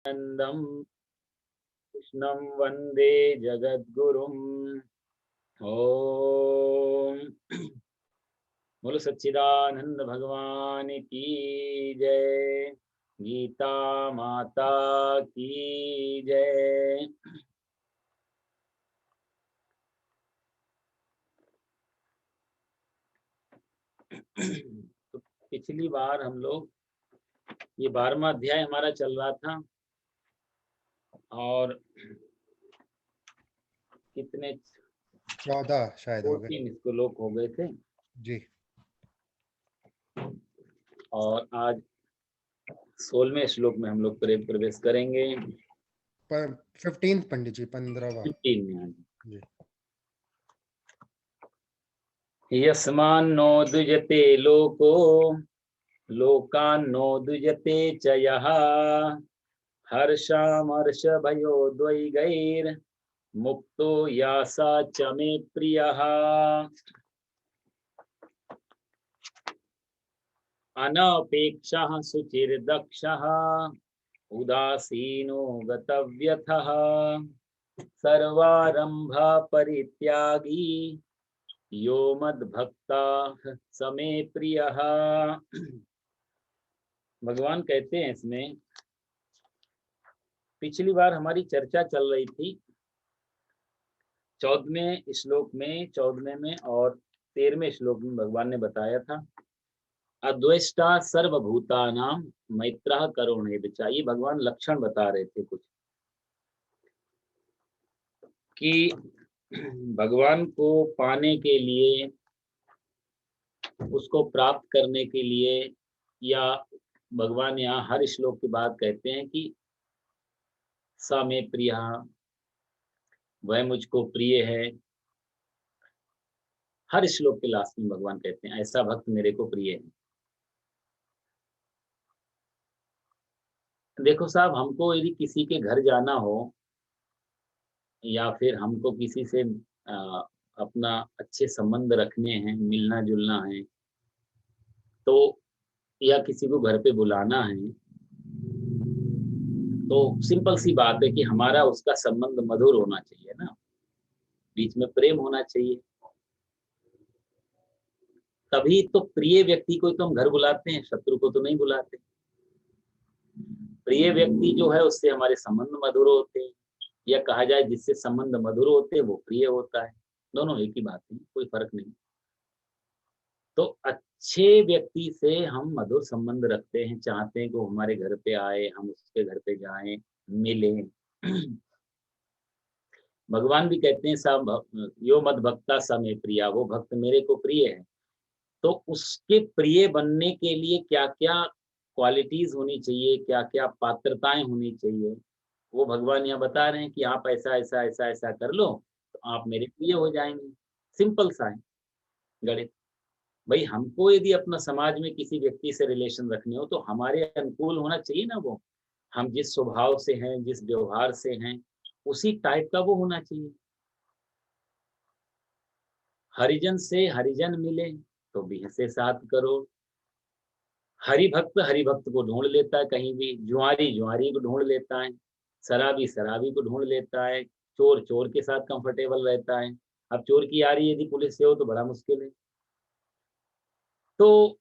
नंदम कृष्णं वंदे जगद्गुरुम। ओम बोलो सच्चिदानंद भगवान की जय। गीता माता की जय। तो पिछली बार हम लोग ये 12वां अध्याय हमारा चल रहा था और कितने 14 शायद हो गए 14 श्लोक हो गए थे जी। और आज 16वें श्लोक में हम लोग प्रवेश करेंगे। 15 पंडित जी 15वां 15 में आज जी। यस्मान्नो द्विजते लोको लोकान्नो द्विजते च यः हर्षामर्षभयोद्वेगैर् मुक्तो यासा च मे प्रियः। अनपेक्षः शुचिर्दक्षः उदासीनो गतव्यथः सर्वारंभा परित्यागी यो मद्भक्ता स मे प्रियः। भगवान कहते हैं इसमें, पिछली बार हमारी चर्चा चल रही थी 14वें श्लोक में, 14वें में और 13वें श्लोक में भगवान ने बताया था अद्वेष्टा सर्वभूतानां मैत्रः करुणेति। ये भगवान लक्षण बता रहे थे कुछ कि भगवान को पाने के लिए, उसको प्राप्त करने के लिए, या भगवान यहाँ हर श्लोक के बाद कहते हैं कि स मे प्रिय, वह मुझको प्रिय है। हर श्लोक के लास्ट में भगवान कहते हैं ऐसा भक्त मेरे को प्रिय है। देखो साहब, हमको यदि किसी के घर जाना हो या फिर हमको किसी से अपना अच्छे संबंध रखने हैं, मिलना जुलना है, तो या किसी को घर पे बुलाना है, तो सिंपल सी बात है कि हमारा उसका संबंध मधुर होना चाहिए ना, बीच में प्रेम होना चाहिए। तभी तो प्रिय व्यक्ति को तो हम घर बुलाते हैं, शत्रु को तो नहीं बुलाते। प्रिय व्यक्ति जो है उससे हमारे संबंध मधुर होते हैं, या कहा जाए जिससे संबंध मधुर होते हैं वो प्रिय होता है। दोनों एक ही बात है, कोई फर्क नहीं। तो अच्छे व्यक्ति से हम मधुर संबंध रखते हैं, चाहते हैं कि वो हमारे घर पे आए, हम उसके घर पे जाएं, मिलें। भगवान भी कहते हैं सब यो मद भक्ता स मे प्रिया, वो भक्त मेरे को प्रिय है। तो उसके प्रिय बनने के लिए क्या क्या क्वालिटीज होनी चाहिए, क्या क्या पात्रताएं होनी चाहिए, वो भगवान यहाँ बता रहे हैं कि आप ऐसा ऐसा ऐसा ऐसा कर लो तो आप मेरे प्रिय हो जाएंगे। सिंपल सा है गणित। भाई हमको यदि अपना समाज में किसी व्यक्ति से रिलेशन रखने हो तो हमारे अनुकूल होना चाहिए ना वो। हम जिस स्वभाव से हैं, जिस व्यवहार से हैं, उसी टाइप का वो होना चाहिए। हरिजन से हरिजन मिले तो भी से साथ करो। हरि भक्त को ढूंढ लेता है कहीं भी, जुआरी जुआरी को ढूंढ लेता है, शराबी शराबी को ढूंढ लेता है, चोर चोर के साथ कंफर्टेबल रहता है। अब चोर की यारी यदि पुलिस से हो तो बड़ा मुश्किल है। तो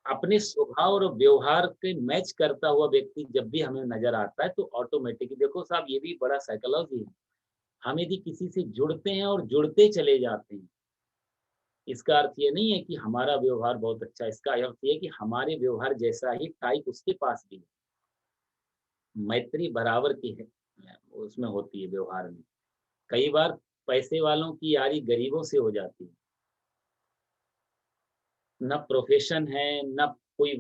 अपने स्वभाव और व्यवहार के मैच करता हुआ व्यक्ति जब भी हमें नजर आता है तो ऑटोमेटिकली, देखो साहब ये भी बड़ा साइकोलॉजी है, हम यदि किसी से जुड़ते हैं और जुड़ते चले जाते हैं, इसका अर्थ ये नहीं है कि हमारा व्यवहार बहुत अच्छा है, इसका अर्थ ये है कि हमारे व्यवहार जैसा ही टाइप उसके पास भी है। मैत्री बराबर की है उसमें होती है व्यवहार में। कई बार पैसे वालों की यारी गरीबों से हो जाती है, न प्रोफेशन है, न कोई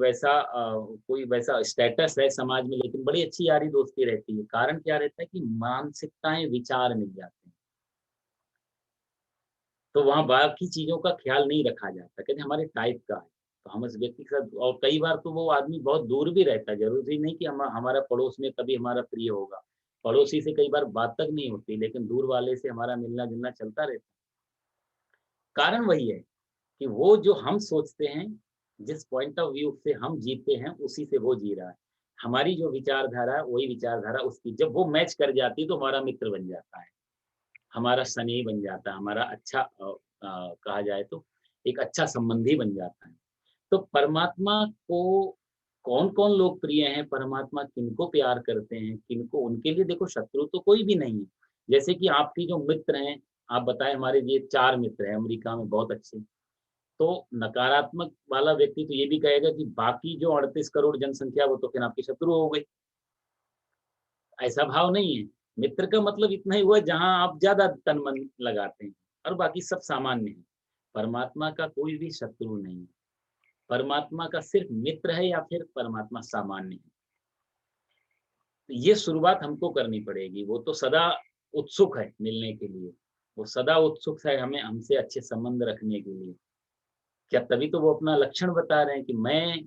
वैसा स्टेटस है समाज में, लेकिन बड़ी अच्छी यारी दोस्ती रहती है। कारण क्या रहता है कि मानसिकताएं, विचार मिल जाते हैं, तो वहां बाकी चीजों का ख्याल नहीं रखा जाता, कहते हमारे टाइप का है तो हम इस व्यक्ति के साथ। और कई बार तो वो आदमी बहुत दूर भी रहता है, जरूरी नहीं कि हमारा पड़ोस में कभी हमारा प्रिय होगा। पड़ोसी से कई बार बात तक नहीं होती, लेकिन दूर वाले से हमारा मिलना जुलना चलता रहता है। कारण वही है कि वो जो हम सोचते हैं, जिस पॉइंट ऑफ व्यू से हम जीते हैं, उसी से वो जी रहा है। हमारी जो विचारधारा है वही विचारधारा उसकी, जब वो मैच कर जाती है तो हमारा मित्र बन जाता है, हमारा स्नेही बन जाता है, हमारा अच्छा कहा जाए तो एक अच्छा संबंधी बन जाता है। तो परमात्मा को कौन-कौन लोग प्रिय हैं, परमात्मा किनको प्यार करते हैं, किनको, उनके लिए देखो शत्रु तो कोई भी नहीं है। जैसे कि आपके जो मित्र हैं, आप बताएँ, हमारे ये 4 मित्र हैं अमेरिका में बहुत अच्छे। तो नकारात्मक वाला व्यक्ति तो ये भी कहेगा कि बाकी जो 38 करोड़ जनसंख्या वो तो फिर आपके शत्रु हो गई। ऐसा भाव नहीं है। मित्र का मतलब इतना ही हुआ जहाँ आप ज़्यादा तन-मन लगाते हैं और बाकी सब सामान्य है। परमात्मा का कोई भी शत्रु नहीं है। परमात्मा का सिर्फ मित्र है या फिर परमात्मा सामान्य है। तो ये शुरुआत हमको करनी पड़ेगी। वो तो सदा उत्सुक है मिलने के लिए। वो सदा उत्सुक है हमें हमसे अच्छे संबंध रखने के लिए। क्या तभी तो वो अपना लक्षण बता रहे हैं कि मैं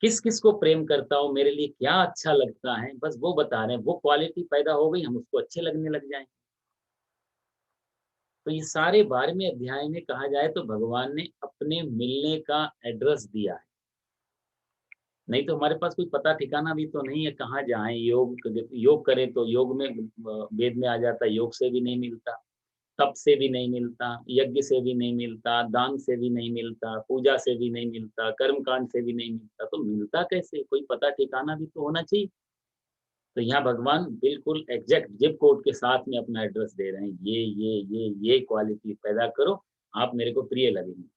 किस-किस को प्रेम करता हूँ, मेरे लिए क्या अच्छा लगता है, बस वो बता रहे हैं। वो क्वालिटी पैदा हो गई, हम उसको अच्छे लगने लग जाएँ। तो ये सारे 12वें अध्याय में कहा जाए तो भगवान ने अपने मिलने का एड्रेस दिया है। नहीं तो हमारे पास कोई पता ठिकाना भी तो नहीं है, कहाँ जाएँ, योग करें तो योग में वेद में आ जाता है, योग से भी नहीं मिलता, तप से भी नहीं मिलता, यज्ञ से भी नहीं मिलता, दान से भी नहीं मिलता, पूजा से भी नहीं मिलता, कर्मकांड से भी नहीं मिलता, तो मिलता कैसे? कोई पता ठिकाना भी तो होना चाहिए। तो यहाँ भगवान बिल्कुल एग्ज़ैक्ट ज़िप कोड के साथ में अपना एड्रेस दे रहे हैं, ये क्वालिटी पैदा करो, आप मेरे को प्रिय लगेंगे।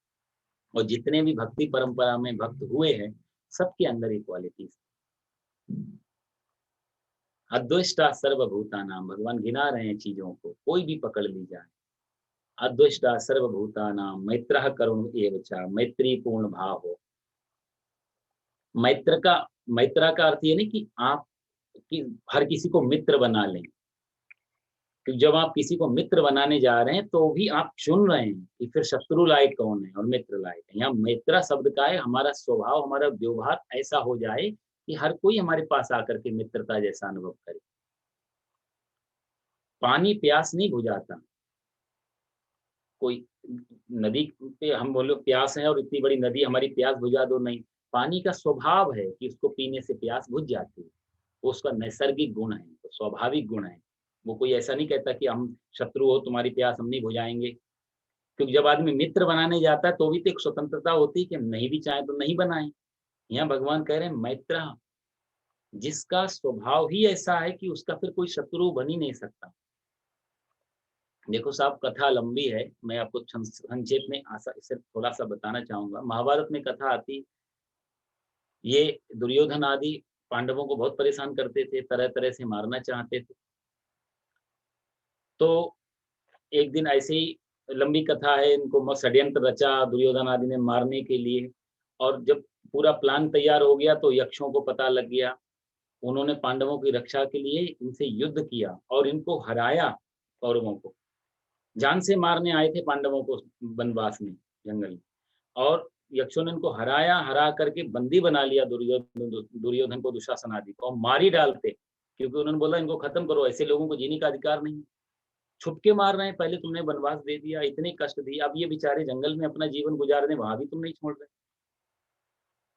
और जितने भी भक्ति परंपरा में भक्त हुए हैं, सबके अंदर ये क्वालिटीज़। अद्वेष्टा सर्वभूतानां, भगवान गिना रहे हैं चीज़ों को, कोई भी पकड़ ली जाए। अद्वेष्टा सर्वभूतानां, मैत्रः करुण एव च, मैत्री पूर्ण भाव हो। मैत्र का मैत्रा का अर्थ ये नहीं कि आप कि हर किसी को मित्र बना लें। कि जब आप किसी को मित्र बनाने जा रहे हैं, तो भी आप चुन रहे हैं कि फिर शत्रु लायक कौन है और मित्र लायक है। यहाँ मित्र शब्द का है हमारा स्वभाव, हमारा व्यवहार ऐसा हो जाए कि हर कोई हमारे पास आकर के मित्रता जैसा अनुभव करे। पानी प्यास नहीं बुझाता। कोई नदी पे हम बोलो प्यास है और इतनी बड़ी नदी हमारी प्यास बुझा दो, नहीं। पानी का स्वभाव है कि उसको पीने से प्यास बुझ जाती है। वो उसका नैसर्गिक गुण है, तो स्वाभाविक गुण है। वो कोई ऐसा नहीं कहता कि हम शत्रु हो, तुम्हारी प्यास हम नहीं बुझाएँगे। क्योंकि जब आदमी मित्र बनाने जाता है तो भी तो एक स्वतंत्रता होती है कि हम नहीं भी चाहें तो नहीं बनाएँ। यहाँ भगवान कह रहे हैं मैत्र, जिसका स्वभाव ही ऐसा है कि उसका फिर कोई शत्रु बन ही नहीं सकता। देखो साहब, कथा लंबी है, मैं आपको संक्षेप में आसा इसे थोड़ा-सा बताना चाहूँगा। महाभारत में कथा आती, ये दुर्योधन आदि पांडवों को बहुत परेशान करते थे, तरह-तरह से मारना चाहते थे। तो एक दिन ऐसे ही लंबी कथा है, इनको षड्यंत्र रचा दुर्योधन आदि ने मारने के लिए, और जब पूरा प्लान तैयार हो गया तो यक्षों को पता लग गया। उन्होंने पांडवों की रक्षा के लिए इनसे युद्ध किया और इनको हराया, कौरवों को। जान से मारने आए थे पांडवों को वनवास में, जंगल में। और यक्षों ने इनको हराया, हरा करके बंदी बना लिया दुर्योधन को, दुशासन आदि को, और मार ही डालते। क्योंकि उन्होंने बोला इनको खत्म करो, ऐसे लोगों को जीने का अधिकार नहीं है। छुप के मार रहे हैं, पहले तुमने वनवास दे दिया, इतने कष्ट दिए, अब ये बेचारे जंगल में अपना जीवन गुजार रहे हैं, वहाँ भी तुम नहीं छोड़ रहे।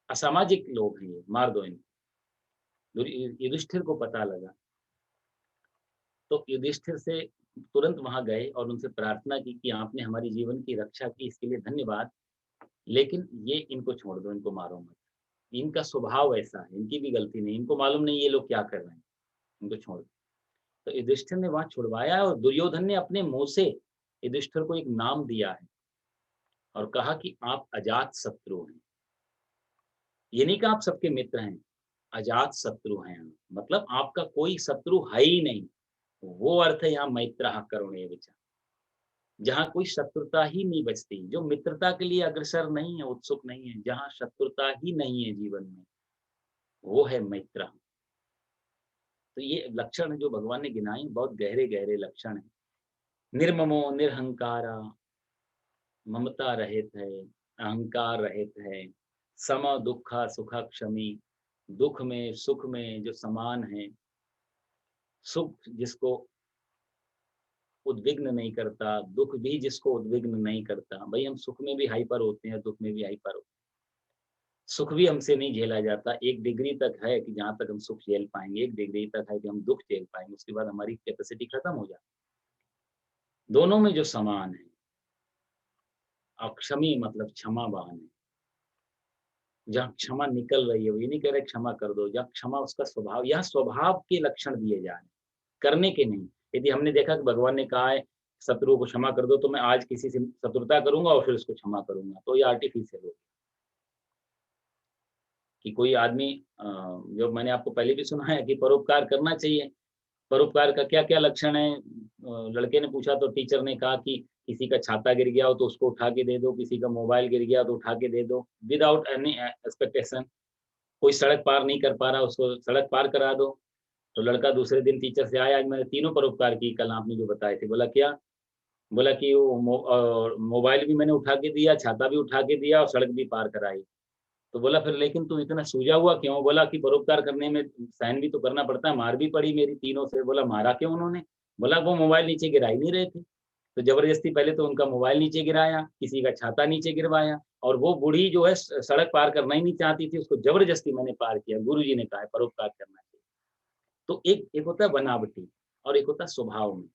असामाजिक लोग हैं ये, मार दो इनको। युधिष्ठिर को पता लगा, तो युधिष्ठिर से तुरंत वहाँ गए और उनसे प्रार्थना की कि आपने हमारी जीवन की रक्षा की, इसके लिए धन्यवाद। लेकिन ये इनको छोड़ दो, इनको मारो मत। इनका स्वभाव ऐसा है, इनकी भी गलती नहीं, इनको मालूम नहीं ये लोग क्या कर रहे हैं, इनको छोड़ दो। तो युधिष्ठिर ने वहाँ छुड़वाया और दुर्योधन ने अपने मुँह से युधिष्ठिर को एक नाम दिया है और कहा कि आप अजात शत्रु हैं। ये नहीं कहा आप सबके मित्र हैं, अजात शत्रु हैं आप। मतलब आपका कोई शत्रु है ही नहीं। वो अर्थ है यहाँ मैत्रः करुणेव च, जहाँ कोई शत्रुता ही नहीं बचती, जो मित्रता के लिए अग्रसर नहीं है, उत्सुक नहीं है, जहाँ शत्रुता ही नहीं है जीवन में, वो है मैत्र। तो ये लक्षण जो भगवान ने गिनाए बहुत गहरे-गहरे लक्षण हैं। निर्ममो निरहंकारा, ममता रहित है, अहंकार रहित है, सम दुःखा सुखा क्षमी, दुःख में सुख में जो समान है, सुख जिसको उद्विग्न नहीं करता, दुःख भी जिसको उद्विग्न नहीं करता। भई हम सुख में भी हाइपर होते हैं, दुःख में भी हाइपर होते हैं। सुख भी हमसे नहीं झेला जाता। एक डिग्री तक है कि जहाँ तक हम सुख झेल पाएँगे, एक डिग्री तक है कि हम दुःख झेल पाएँगे, उसके बाद हमारी कैपेसिटी खत्म हो जाती है। दोनों में जो समान है, अक्षमी मतलब क्षमावान है। जहाँ क्षमा निकल रही है, वो ये नहीं कह रहे क्षमा कर दो, जहाँ क्षमा उसका स्वभाव, यहाँ स्वभाव के लक्षण दिए जा रहे हैं, करने के नहीं। यदि हमने देखा कि भगवान ने कहा है शत्रुओं को क्षमा कर दो, तो मैं आज किसी से शत्रुता करूँगा और फिर उसको क्षमा करूँगा, तो ये आर्टिफिशियल हो गया। कि कोई आदमी जो मैंने आपको पहले भी सुनाया है कि परोपकार करना चाहिए। परोपकार का क्या-क्या लक्षण है? लड़के ने पूछा तो टीचर ने कहा कि किसी का छाता गिर गया हो तो उसको उठा के दे दो, किसी का मोबाइल गिर गया तो उठा के दे दो, विदाउट एनी एक्सपेक्टेशन। कोई सड़क पार नहीं कर पा रहा, उसको सड़क पार करा दो। तो लड़का दूसरे दिन टीचर से आया, आज मैंने तीनों परोपकार की, कल आपने जो बताए थे। बोला क्या? बोला कि वो मोबाइल भी मैंने उठा के दिया, छाता भी उठा के दिया और सड़क भी पार कराई। तो बोला फिर लेकिन तू इतना सूझा हुआ क्यों? बोला कि परोपकार करने में सहन भी तो करना पड़ता है, मार भी पड़ी मेरी तीनों से। बोला मारा क्यों उन्होंने? बोला वो मोबाइल नीचे गिरा ही नहीं रहे थे। तो ज़बरदस्ती पहले तो उनका मोबाइल नीचे गिराया, किसी का छाता नीचे गिरवाया और वो बूढ़ी जो है सड़क पार करना ही नहीं चाहती थी, उसको ज़बरदस्ती मैंने पार किया। गुरुजी ने कहा है परोपकार करना चाहिए। तो एक एक होता है बनावटी और एक होता है स्वभाव में।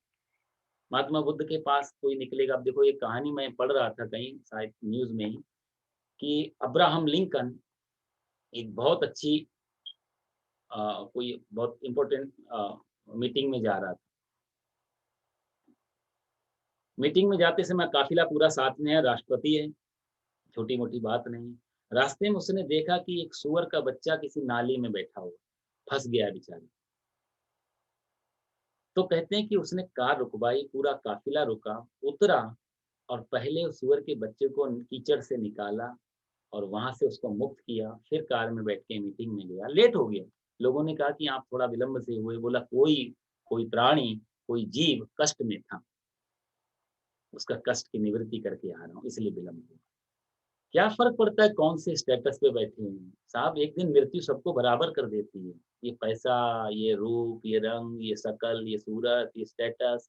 महात्मा बुद्ध के पास कोई निकलेगा, अब देखो ये कहानी मैं पढ़ रहा था कहीं शायद न्यूज़ में ही कि अब्राहम लिंकन एक बहुत अच्छी कोई बहुत इम्पोर्टेंट मीटिंग में जा रहा था। मीटिंग में जाते समय काफ़िला पूरा साथ में है, राष्ट्रपति है, छोटी-मोटी बात नहीं। रास्ते में उसने देखा कि एक सूअर का बच्चा किसी नाली में बैठा हुआ, फँस गया है बेचारा। तो कहते हैं कि उसने कार रुकवाई, पूरा काफ़िला रुका, उतरा और पहले उस सूअर के बच्चे को कीचड़ से निकाला और वहाँ से उसको मुक्त किया, फिर कार में बैठ के मीटिंग में गया। लेट हो गया। लोगों ने कहा कि आप थोड़ा विलंब से हुए। बोला कोई कोई प्राणी, कोई जीव कष्ट में था। उसका कष्ट की निवृत्ति करके आ रहा हूँ, इसलिए विलंब हुआ। क्या फ़र्क पड़ता है कौन से स्टेटस पे बैठे हैं? साहब एक दिन मृत्यु सबको बराबर कर देती है। ये पैसा, ये रूप, ये रंग, ये शकल, ये सूरत, ये स्टेटस,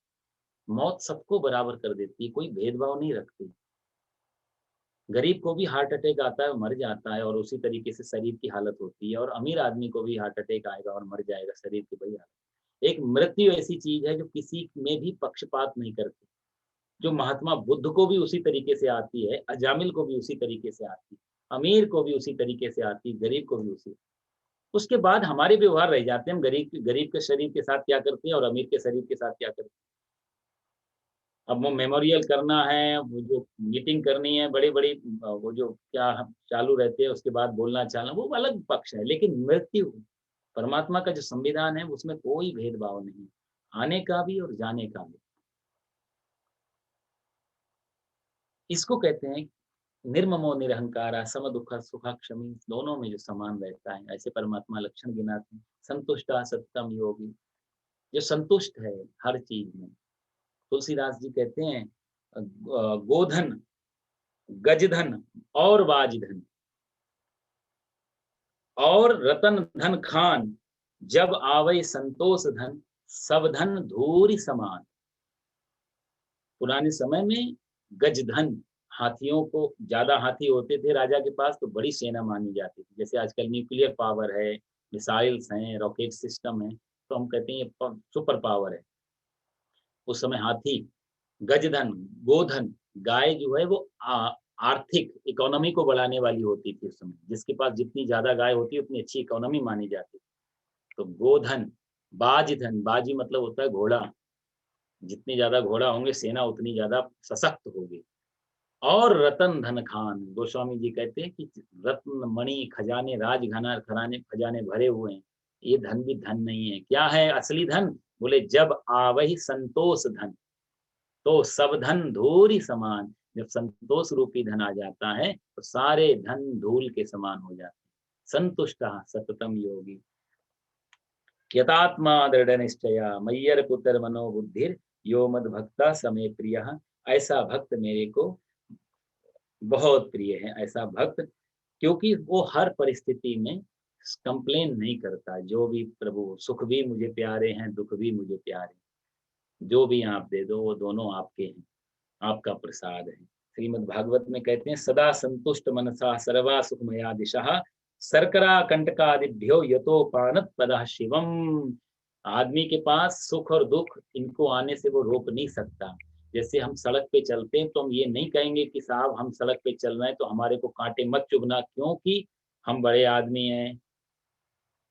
मौत सबको बराबर कर देती है, कोई भेदभाव नहीं रखती। गरीब को भी हार्ट अटैक आता है और मर जाता है और उसी तरीके से शरीर की हालत होती है और अमीर आदमी को भी हार्ट अटैक आएगा और मर जाएगा, शरीर की वही हालत। एक मृत्यु ऐसी चीज़ है जो किसी में भी पक्षपात नहीं करती, जो महात्मा बुद्ध को भी उसी तरीके से आती है, अजामिल को भी उसी तरीके से आती है, अमीर को भी उसी तरीके से आती है, गरीब को भी उसी। उसके बाद हमारे व्यवहार रह जाते हैं, हम गरीब गरीब के शरीर के साथ क्या करते हैं और अमीर के शरीर के साथ क्या करते हैं। अब वो मेमोरियल करना है, वो जो मीटिंग करनी है, बड़ी-बड़ी वो जो क्या चालू रहते हैं, उसके बाद बोलना-चालना, वो अलग पक्ष है। लेकिन मृत्यु, परमात्मा का जो संविधान है, उसमें कोई भेदभाव नहीं, आने का भी और जाने का भी। इसको कहते हैं निर्ममो निरहंकारा समदुःख सुखाक्षमी, दोनों में जो समान रहता है, ऐसे परमात्मा लक्षण गिनाते हैं। संतुष्टा सततम योगी, जो संतुष्ट है हर चीज़ में। तुलसीदास जी कहते हैं गोधन, गजधन और बाजधन और रतन धन खान, जब आवै संतोष धन, सब धन धूरि समान। पुराने समय में गजधन, हाथियों को ज्यादा हाथी होते थे राजा के पास तो बड़ी सेना मानी जाती थी। जैसे आजकल न्यूक्लियर पावर है, मिसाइल्स हैं, रॉकेट सिस्टम है, तो हम कहते हैं ये सुपर पावर है। उस समय हाथी, गजधन, गोधन, गाय जो है वो आर्थिक इकोनॉमी को बढ़ाने वाली होती थी उस समय। जिसके पास जितनी ज़्यादा गाय होती है उतनी अच्छी इकोनॉमी मानी जाती। तो गोधन, बाजधन, बाजी मतलब होता है घोड़ा, जितने ज़्यादा घोड़ा होंगे सेना उतनी ज़्यादा सशक्त होगी। और रतन धन खान, गोस्वामी जी कहते हैं कि रत्न, मणि, खजाने, राजघना घराने खजाने भरे हुए हैं। ये धन भी धन नहीं है। क्या है असली धन? बोले जब आवहि संतोष धन। तो सब धन धूरि समान, जब संतोष रूपी धन आ जाता है तो सारे धन धूल के समान हो जाते हैं। संतुष्टः सततम योगी यतात्मा दृढ़ निश्चया मय्यर पुत्र मनोबुद्धिर यो मद भक्ता समे प्रिय। ऐसा भक्त मेरे को बहुत प्रिय है। ऐसा भक्त, क्योंकि वो हर परिस्थिति में कंप्लेन नहीं करता। जो भी प्रभु, सुख भी मुझे प्यारे हैं, दुख भी मुझे प्यारे हैं, जो भी आप दे दो वो दोनों आपके हैं, आपका प्रसाद है। श्रीमद् भागवत में कहते हैं सदा संतुष्ट मनसा सर्वा सुखमया दिशा शर्करा कंटकादिभ्यो यतोपानत पदा शिवम। आदमी के पास सुख और दुख इनको आने से वो रोक नहीं सकता। जैसे हम सड़क पे चलते हैं तो हम ये नहीं कहेंगे कि साहब हम सड़क पे चल रहे हैं तो हमारे को कांटे मत चुभना, क्योंकि हम बड़े आदमी हैं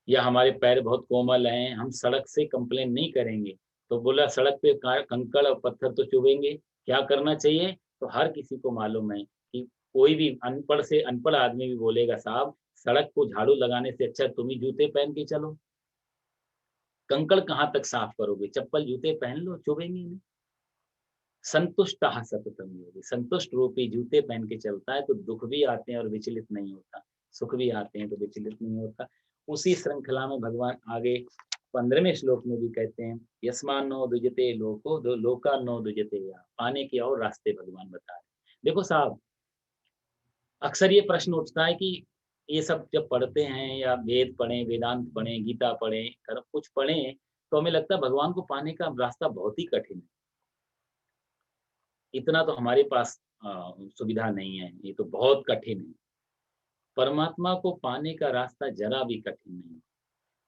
या हमारे पैर बहुत कोमल हैं, हम सड़क से कंप्लेन नहीं करेंगे। तो बोला सड़क पे कंकड़ और पत्थर तो चुभेंगे, क्या करना चाहिए? तो हर किसी को मालूम है कि कोई भी अनपढ़ से अनपढ़ आदमी भी बोलेगा साहब सड़क को झाड़ू लगाने से अच्छा तुम ही जूते पहन के चलो। कंकड़ कहाँ तक साफ करोगे? चप्पल जूते पहन लो, चुभेंगे नहीं। संतुष्ट सततम योगी, संतुष्ट रूपी जूते पहन के चलता है तो दुख भी आते हैं और विचलित नहीं होता, सुख भी आते हैं तो विचलित नहीं होता। उसी श्रृंखला में भगवान आगे 15वें श्लोक में भी कहते हैं यस्मान नो दुजते लोको दो लोका नो दुजते या, पाने के और रास्ते भगवान बता रहे। देखो साहब, अक्सर ये प्रश्न उठता है कि ये सब जब पढ़ते हैं या वेद पढ़े, वेदांत पढ़े, गीता पढ़े, कर्म कुछ पढ़े, तो हमें लगता है भगवान को पाने का रास्ता बहुत ही कठिन है। इतना तो हमारे पास सुविधा नहीं है, ये तो बहुत कठिन है। परमात्मा को पाने का रास्ता जरा भी कठिन नहीं है।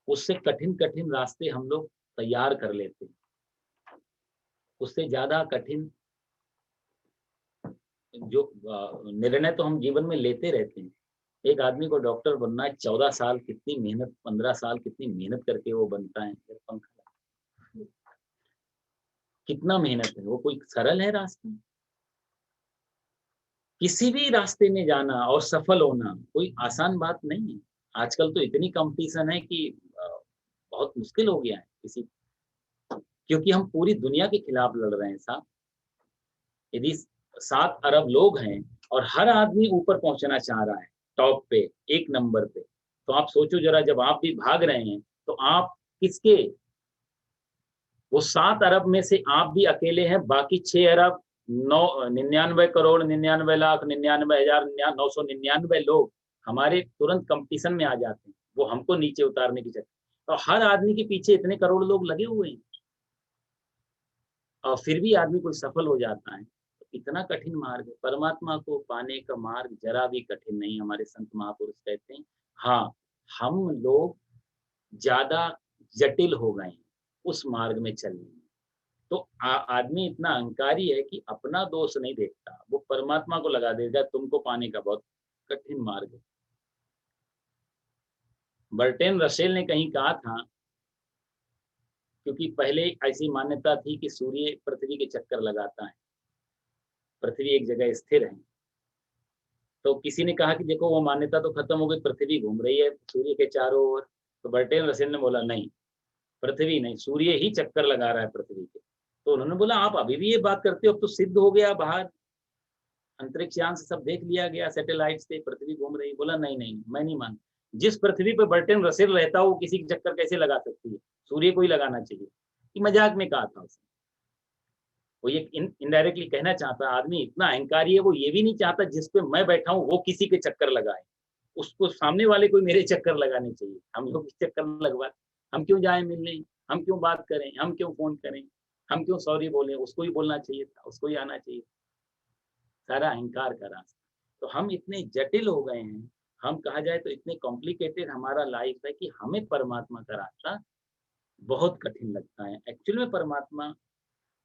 उससे कठिन कठिन रास्ते हम लोग तैयार कर लेते हैं। उससे ज्यादा कठिन जो निर्णय तो हम जीवन में लेते रहते हैं। एक आदमी को डॉक्टर बनना है, 14 साल कितनी मेहनत, 15 साल कितनी मेहनत करके वो बनता है। कितना मेहनत है, वो कोई सरल है रास्ता? किसी भी रास्ते में जाना और सफल होना कोई आसान बात नहीं है। आजकल तो इतनी कंपटीशन है कि बहुत मुश्किल हो गया है किसी, क्योंकि हम पूरी दुनिया के खिलाफ लड़ रहे हैं साहब। यदि 7 अरब लोग हैं और हर आदमी ऊपर पहुंचना चाह रहा है, टॉप पे, एक नंबर पे, तो आप सोचो जरा, जब आप भी भाग रहे हैं तो आप किसके, वो 7 अरब में से आप भी अकेले हैं, बाकी 6 अरब 99 करोड़ 99 लाख 99 हजार 999 लोग हमारे तुरंत कंपटीशन में आ जाते हैं, वो हमको नीचे उतारने की चक्कर। तो हर आदमी के पीछे इतने करोड़ लोग लगे हुए हैं और फिर भी आदमी कोई सफल हो जाता है। तो इतना कठिन मार्ग है, परमात्मा को पाने का मार्ग जरा भी कठिन नहीं, हमारे संत महापुरुष कहते हैं। हाँ, हम लोग ज्यादा जटिल हो गए हैं उस मार्ग में चलने में। तो आदमी इतना अहंकारी है कि अपना दोष नहीं देखता, वो परमात्मा को लगा देगा तुमको पाने का बहुत कठिन मार्ग है। बर्टेन रसेल ने कहीं कहा था, क्योंकि पहले ऐसी मान्यता थी कि सूर्य पृथ्वी के चक्कर लगाता है, पृथ्वी एक जगह स्थिर है। तो किसी ने कहा कि देखो वो मान्यता तो खत्म हो गई, पृथ्वी घूम रही है सूर्य के चारों ओर। तो बर्टेन रसेल ने बोला नहीं, पृथ्वी नहीं, सूर्य ही चक्कर लगा रहा है पृथ्वी के। तो उन्होंने बोला आप अभी भी ये बात करते हो, अब तो सिद्ध हो गया, बाहर अंतरिक्ष यान से सब देख लिया गया, सैटेलाइट से पृथ्वी घूम रही। बोला नहीं नहीं, मैं नहीं मानता। जिस पृथ्वी पर बर्टेन रसेल रहता हो, वो किसी की चक्कर कैसे लगा सकती है? सूर्य को ही लगाना चाहिए। कि मजाक में कहा था उसने, वो ये इनडायरेक्टली कहना चाहता, आदमी इतना अहंकारी है, वो ये भी नहीं चाहता जिस पे मैं बैठा हूँ वो किसी के चक्कर लगाए, उसको सामने वाले को मेरे चक्कर लगाने चाहिए। हम लोग चक्कर लगवा, हम क्यों जाए मिलने, हम क्यों बात करें, हम क्यों फोन करें, हम क्यों सॉरी बोले? उसको ही बोलना चाहिए था, उसको ही आना चाहिए। सारा अहंकार का रास्ता। तो हम इतने जटिल हो गए हैं, हम कहा जाए तो इतने कॉम्प्लिकेटेड हमारा लाइफ है कि हमें परमात्मा का रास्ता बहुत कठिन लगता है। एक्चुअल में परमात्मा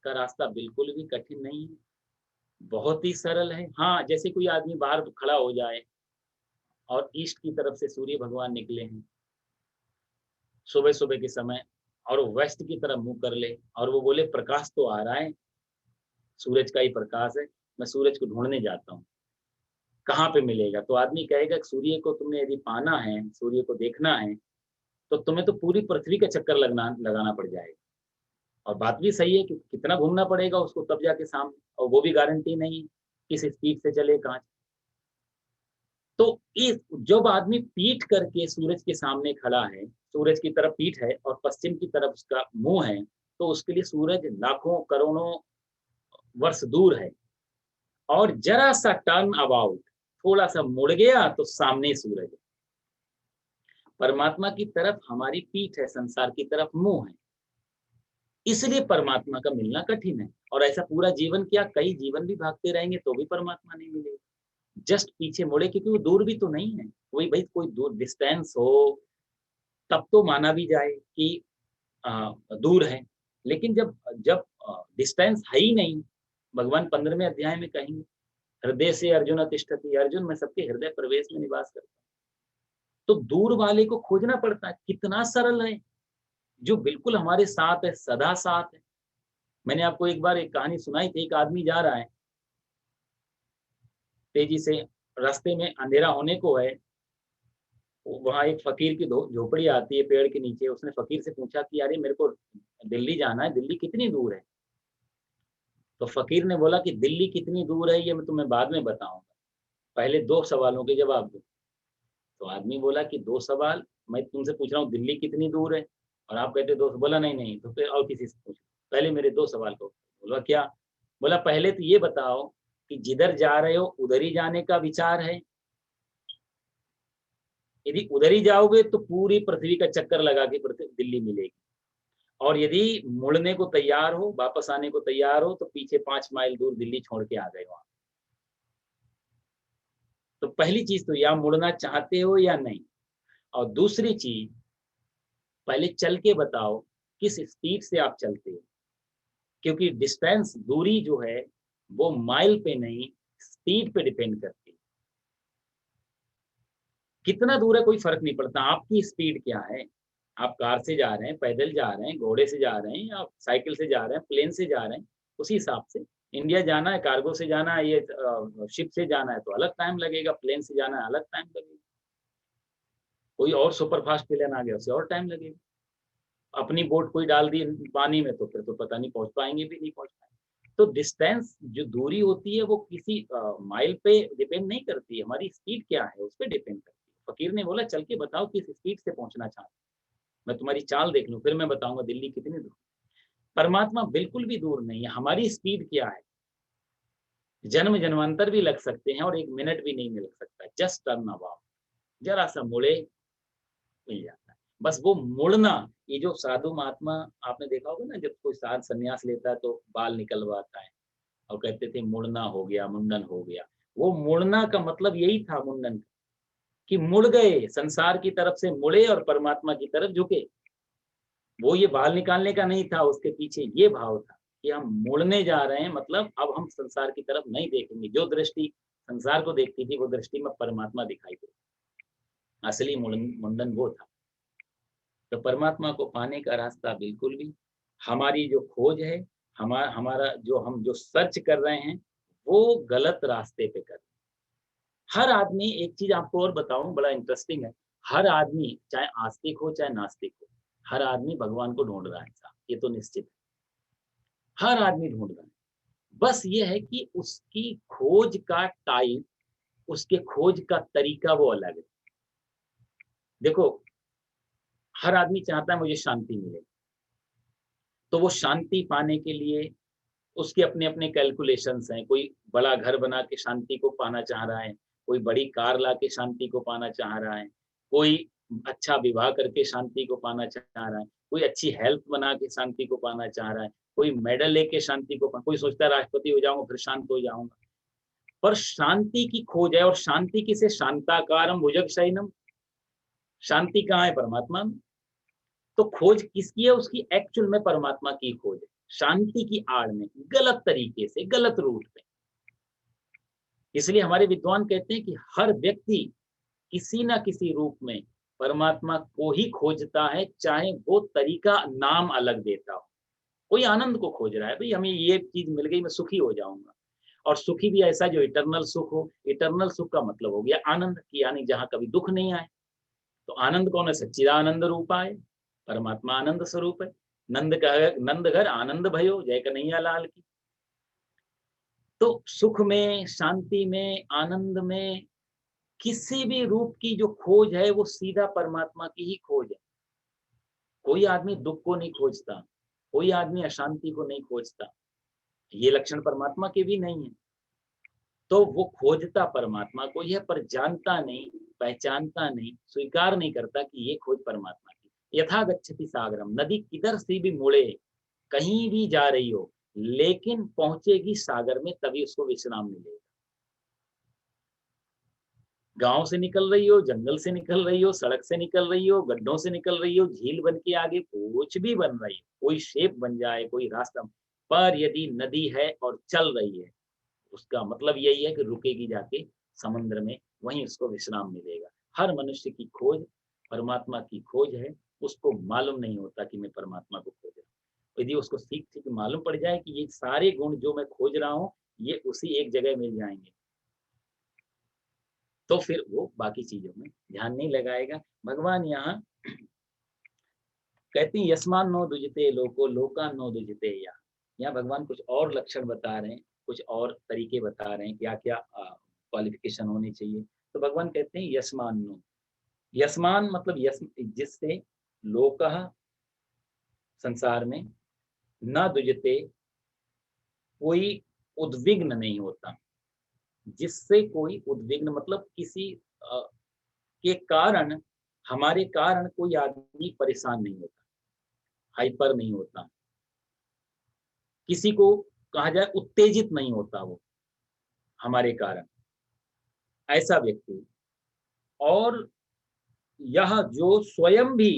का रास्ता बिल्कुल भी कठिन नहीं है, बहुत ही सरल है। हाँ, जैसे कोई आदमी बाहर खड़ा हो जाए और ईस्ट की तरफ से सूर्य भगवान निकले हैं सुबह सुबह के समय, और वो वेस्ट की तरफ मुंह कर ले और वो बोले प्रकाश तो आ रहा है, सूरज का ही प्रकाश है, मैं सूरज को ढूंढने जाता हूँ, कहाँ पे मिलेगा? तो आदमी कहेगा कि सूर्य को तुम्हें यदि पाना है, सूर्य को देखना है, तो तुम्हें तो पूरी पृथ्वी का चक्कर लगाना पड़ जाएगा। और बात भी सही है कि कितना घूमना पड़ेगा उसको तब जाके सामने, और वो भी गारंटी नहीं किस स्पीड से चले कहाँ। तो इस जब आदमी पीठ करके सूरज के सामने खड़ा है, सूरज की तरफ पीठ है और पश्चिम की तरफ उसका मुंह है, तो उसके लिए सूरज लाखों करोड़ों वर्ष दूर है, और जरा सा टर्न अबाउट, थोड़ा सा मुड़ गया तो सामने सूरज है। परमात्मा की तरफ हमारी पीठ है, संसार की तरफ मुंह है। इसलिए परमात्मा का मिलना कठिन है। और ऐसा पूरा जीवन क्या, कई जीवन भी भागते रहेंगे तो भी परमात्मा नहीं मिलेगा। जस्ट पीछे मुड़े, क्योंकि वो दूर भी तो नहीं है। कोई भाई कोई दूर डिस्टेंस हो तब तो माना भी जाए कि दूर है। लेकिन जब जब डिस्टेंस है ही नहीं, भगवान 15वें अध्याय में कहेंगे, हृदय से अर्जुन तिष्ठति, अर्जुन मैं सबके हृदय प्रवेश में निवास करता हूँ। तो दूर वाले को खोजना पड़ता है। कितना सरल है, जो बिल्कुल हमारे साथ है, सदा साथ है। मैंने आपको एक बार एक कहानी सुनाई थी। एक आदमी जा रहा है तेजी से, रास्ते में अंधेरा होने को है। वहां एक फकीर की झोपड़ी आती है पेड़ के नीचे। उसने फकीर से पूछा कि अरे मेरे को दिल्ली जाना है, दिल्ली कितनी दूर है? तो फकीर ने बोला कि दिल्ली कितनी दूर है ये मैं तुम्हें बाद में बताऊंगा, पहले 2 सवालों के जवाब दो। तो आदमी बोला कि 2 सवाल? मैं तुमसे पूछ रहा हूँ दिल्ली कितनी दूर है और आप कहते 2। बोला नहीं नहीं, तो फिर और किसी से पूछो, पहले मेरे 2 सवाल को। बोला क्या? बोला पहले तो ये बताओ कि जिधर जा रहे हो उधर ही जाने का विचार है? यदि उधर ही जाओगे तो पूरी पृथ्वी का चक्कर लगा के दिल्ली मिलेगी। और यदि मुड़ने को तैयार हो, वापस आने को तैयार हो, तो पीछे 5 माइल दूर दिल्ली छोड़ के आ गए वहां। तो पहली चीज तो या मुड़ना चाहते हो या नहीं। और दूसरी चीज, पहले चल के बताओ किस स्पीड से आप चलते हो, क्योंकि डिस्टेंस, दूरी जो है वो माइल पे नहीं, स्पीड पे डिपेंड करती है। कितना दूर है कोई फर्क नहीं पड़ता, आपकी स्पीड क्या है। आप कार से जा रहे हैं, पैदल जा रहे हैं, घोड़े से जा रहे हैं, या साइकिल से जा रहे हैं, प्लेन से जा रहे हैं, उसी हिसाब से। इंडिया जाना है, कार्गो से जाना है, ये शिप से जाना है तो अलग टाइम लगेगा, प्लेन से जाना है अलग टाइम लगेगा, कोई और सुपर फास्ट प्लेन आ गया उसे और टाइम लगेगा। अपनी बोट कोई डाल दी पानी में तो फिर तो पता नहीं पहुंच पाएंगे भी नहीं पहुंच पाएंगे। तो डिस्टेंस जो दूरी होती है वो किसी माइल पे डिपेंड नहीं करती है, हमारी स्पीड क्या है उस पर डिपेंड करती है। फकीर ने बोला चल के बताओ किस स्पीड से पहुंचना चाहते हो, मैं तुम्हारी चाल देख लूं फिर मैं बताऊंगा दिल्ली कितनी दूर। परमात्मा बिल्कुल भी दूर नहीं है, हमारी स्पीड क्या है। जन्म जन्मांतर भी लग सकते हैं और 1 मिनट भी नहीं मिल सकता, जस्ट टर्न अबाउट, जरा सा मुड़े मिल जाता है। बस वो मुड़ना, ये जो साधु महात्मा आपने देखा होगा ना, जब कोई साध संन्यास लेता है तो बाल निकलवाता है और कहते थे मुड़ना हो गया, मुंडन हो गया। वो मुड़ना का मतलब यही था मुंडन का, कि मुड़ गए, संसार की तरफ से मुड़े और परमात्मा की तरफ झुके। वो ये बाल निकालने का नहीं था, उसके पीछे ये भाव था कि हम मुड़ने जा रहे हैं, मतलब अब हम संसार की तरफ नहीं देखेंगे। जो दृष्टि संसार को देखती थी वो दृष्टि में परमात्मा दिखाई दे। असली मुंडन वो था। तो परमात्मा को पाने का रास्ता बिल्कुल भी, हमारी जो खोज है, हमारा जो सर्च कर रहे हैं वो गलत रास्ते पे कर रहे हैं। हर आदमी, एक चीज आपको और बताऊं बड़ा इंटरेस्टिंग है, हर आदमी चाहे आस्तिक हो चाहे नास्तिक हो, हर आदमी भगवान को ढूंढ रहा है साहब, ये तो निश्चित है। हर आदमी ढूंढ रहा है, बस ये है कि उसकी खोज का टाइप, उसके खोज का तरीका वो अलग है। देखो, हर आदमी चाहता है मुझे शांति मिले, तो वो शांति पाने के लिए उसके अपने अपने कैलकुलेशंस हैं। कोई बड़ा घर बना के शांति को पाना चाह रहा है, कोई बड़ी कार ला के शांति को पाना चाह रहा है, कोई अच्छा विवाह करके शांति को पाना चाह रहा है, कोई अच्छी हेल्थ बना के शांति को पाना चाह रहा है, कोई मेडल लेके शांति को कोई सोचता है राष्ट्रपति हो जाऊंगा फिर शांत हो जाऊंगा। पर शांति की खोज है, और शांति किसे, शांताकारम भुजगशयनम, शांति कहाँ है, परमात्मा में। तो खोज किसकी है, उसकी एक्चुअल में परमात्मा की खोज है, शांति की आड़ में, गलत तरीके से, गलत रूट पे। इसलिए हमारे विद्वान कहते हैं कि हर व्यक्ति किसी ना किसी रूप में परमात्मा को ही खोजता है, चाहे वो तरीका नाम अलग देता हो। कोई आनंद को खोज रहा है, भाई हमें ये चीज मिल गई मैं सुखी हो जाऊंगा, और सुखी भी ऐसा जो इटरनल सुख हो। इटरनल सुख का मतलब हो गया आनंद की, यानी जहां कभी दुख नहीं आए। तो आनंद कौन है, सच्चिदानंद रूपा है, परमात्मा आनंद स्वरूप है। नंद घर आनंद भयो, जय कन्हैया लाल की। तो सुख में, शांति में, आनंद में, किसी भी रूप की जो खोज है वो सीधा परमात्मा की ही खोज है। कोई आदमी दुख को नहीं खोजता, कोई आदमी अशांति को नहीं खोजता, ये लक्षण परमात्मा के भी नहीं है। तो वो खोजता परमात्मा को ही है, पर जानता नहीं, पहचानता नहीं, स्वीकार नहीं करता कि ये खोज परमात्मा की। यथा गच्छति सागरम, नदी किधर से भी मुड़े, कहीं भी जा रही हो, लेकिन पहुंचेगी सागर में, तभी उसको विश्राम मिलेगा। गांव से निकल रही हो, जंगल से निकल रही हो, सड़क से निकल रही हो, गड्ढों से निकल रही हो, झील बन के आगे कुछ भी बन रही हो, कोई शेप बन जाए, कोई रास्ता, पर यदि नदी है और चल रही है, उसका मतलब यही है कि रुकेगी जाके समुद्र में, वहीं उसको विश्राम मिलेगा। हर मनुष्य की खोज परमात्मा की खोज है, उसको मालूम नहीं होता कि मैं परमात्मा को खोज रहा हूँ। यदि उसको सीख सीख मालूम पड़ जाए कि ये सारे गुण जो मैं खोज रहा हूँ, ये उसी एक जगह मिल जाएंगे, तो फिर वो बाकी चीजों में ध्यान नहीं लगाएगा। भगवान यहाँ कहते हैं यस्मान नो दुजते लोको लोका नो दुजते या। यहाँ भगवान कुछ और लक्षण बता रहे हैं, कुछ और तरीके बता रहे हैं, क्या क्या क्वालिफिकेशन होनी चाहिए। तो भगवान कहते हैं यस्मान नो, यस्मान मतलब यस, जिससे लोकः संसार में, न दुजते कोई उद्विग्न नहीं होता, जिससे कोई उद्विग्न मतलब किसी के कारण, हमारे कारण कोई आदमी परेशान नहीं होता, हाइपर नहीं होता, किसी को कहा जाए उत्तेजित नहीं होता वो हमारे कारण, ऐसा व्यक्ति। और यह जो स्वयं भी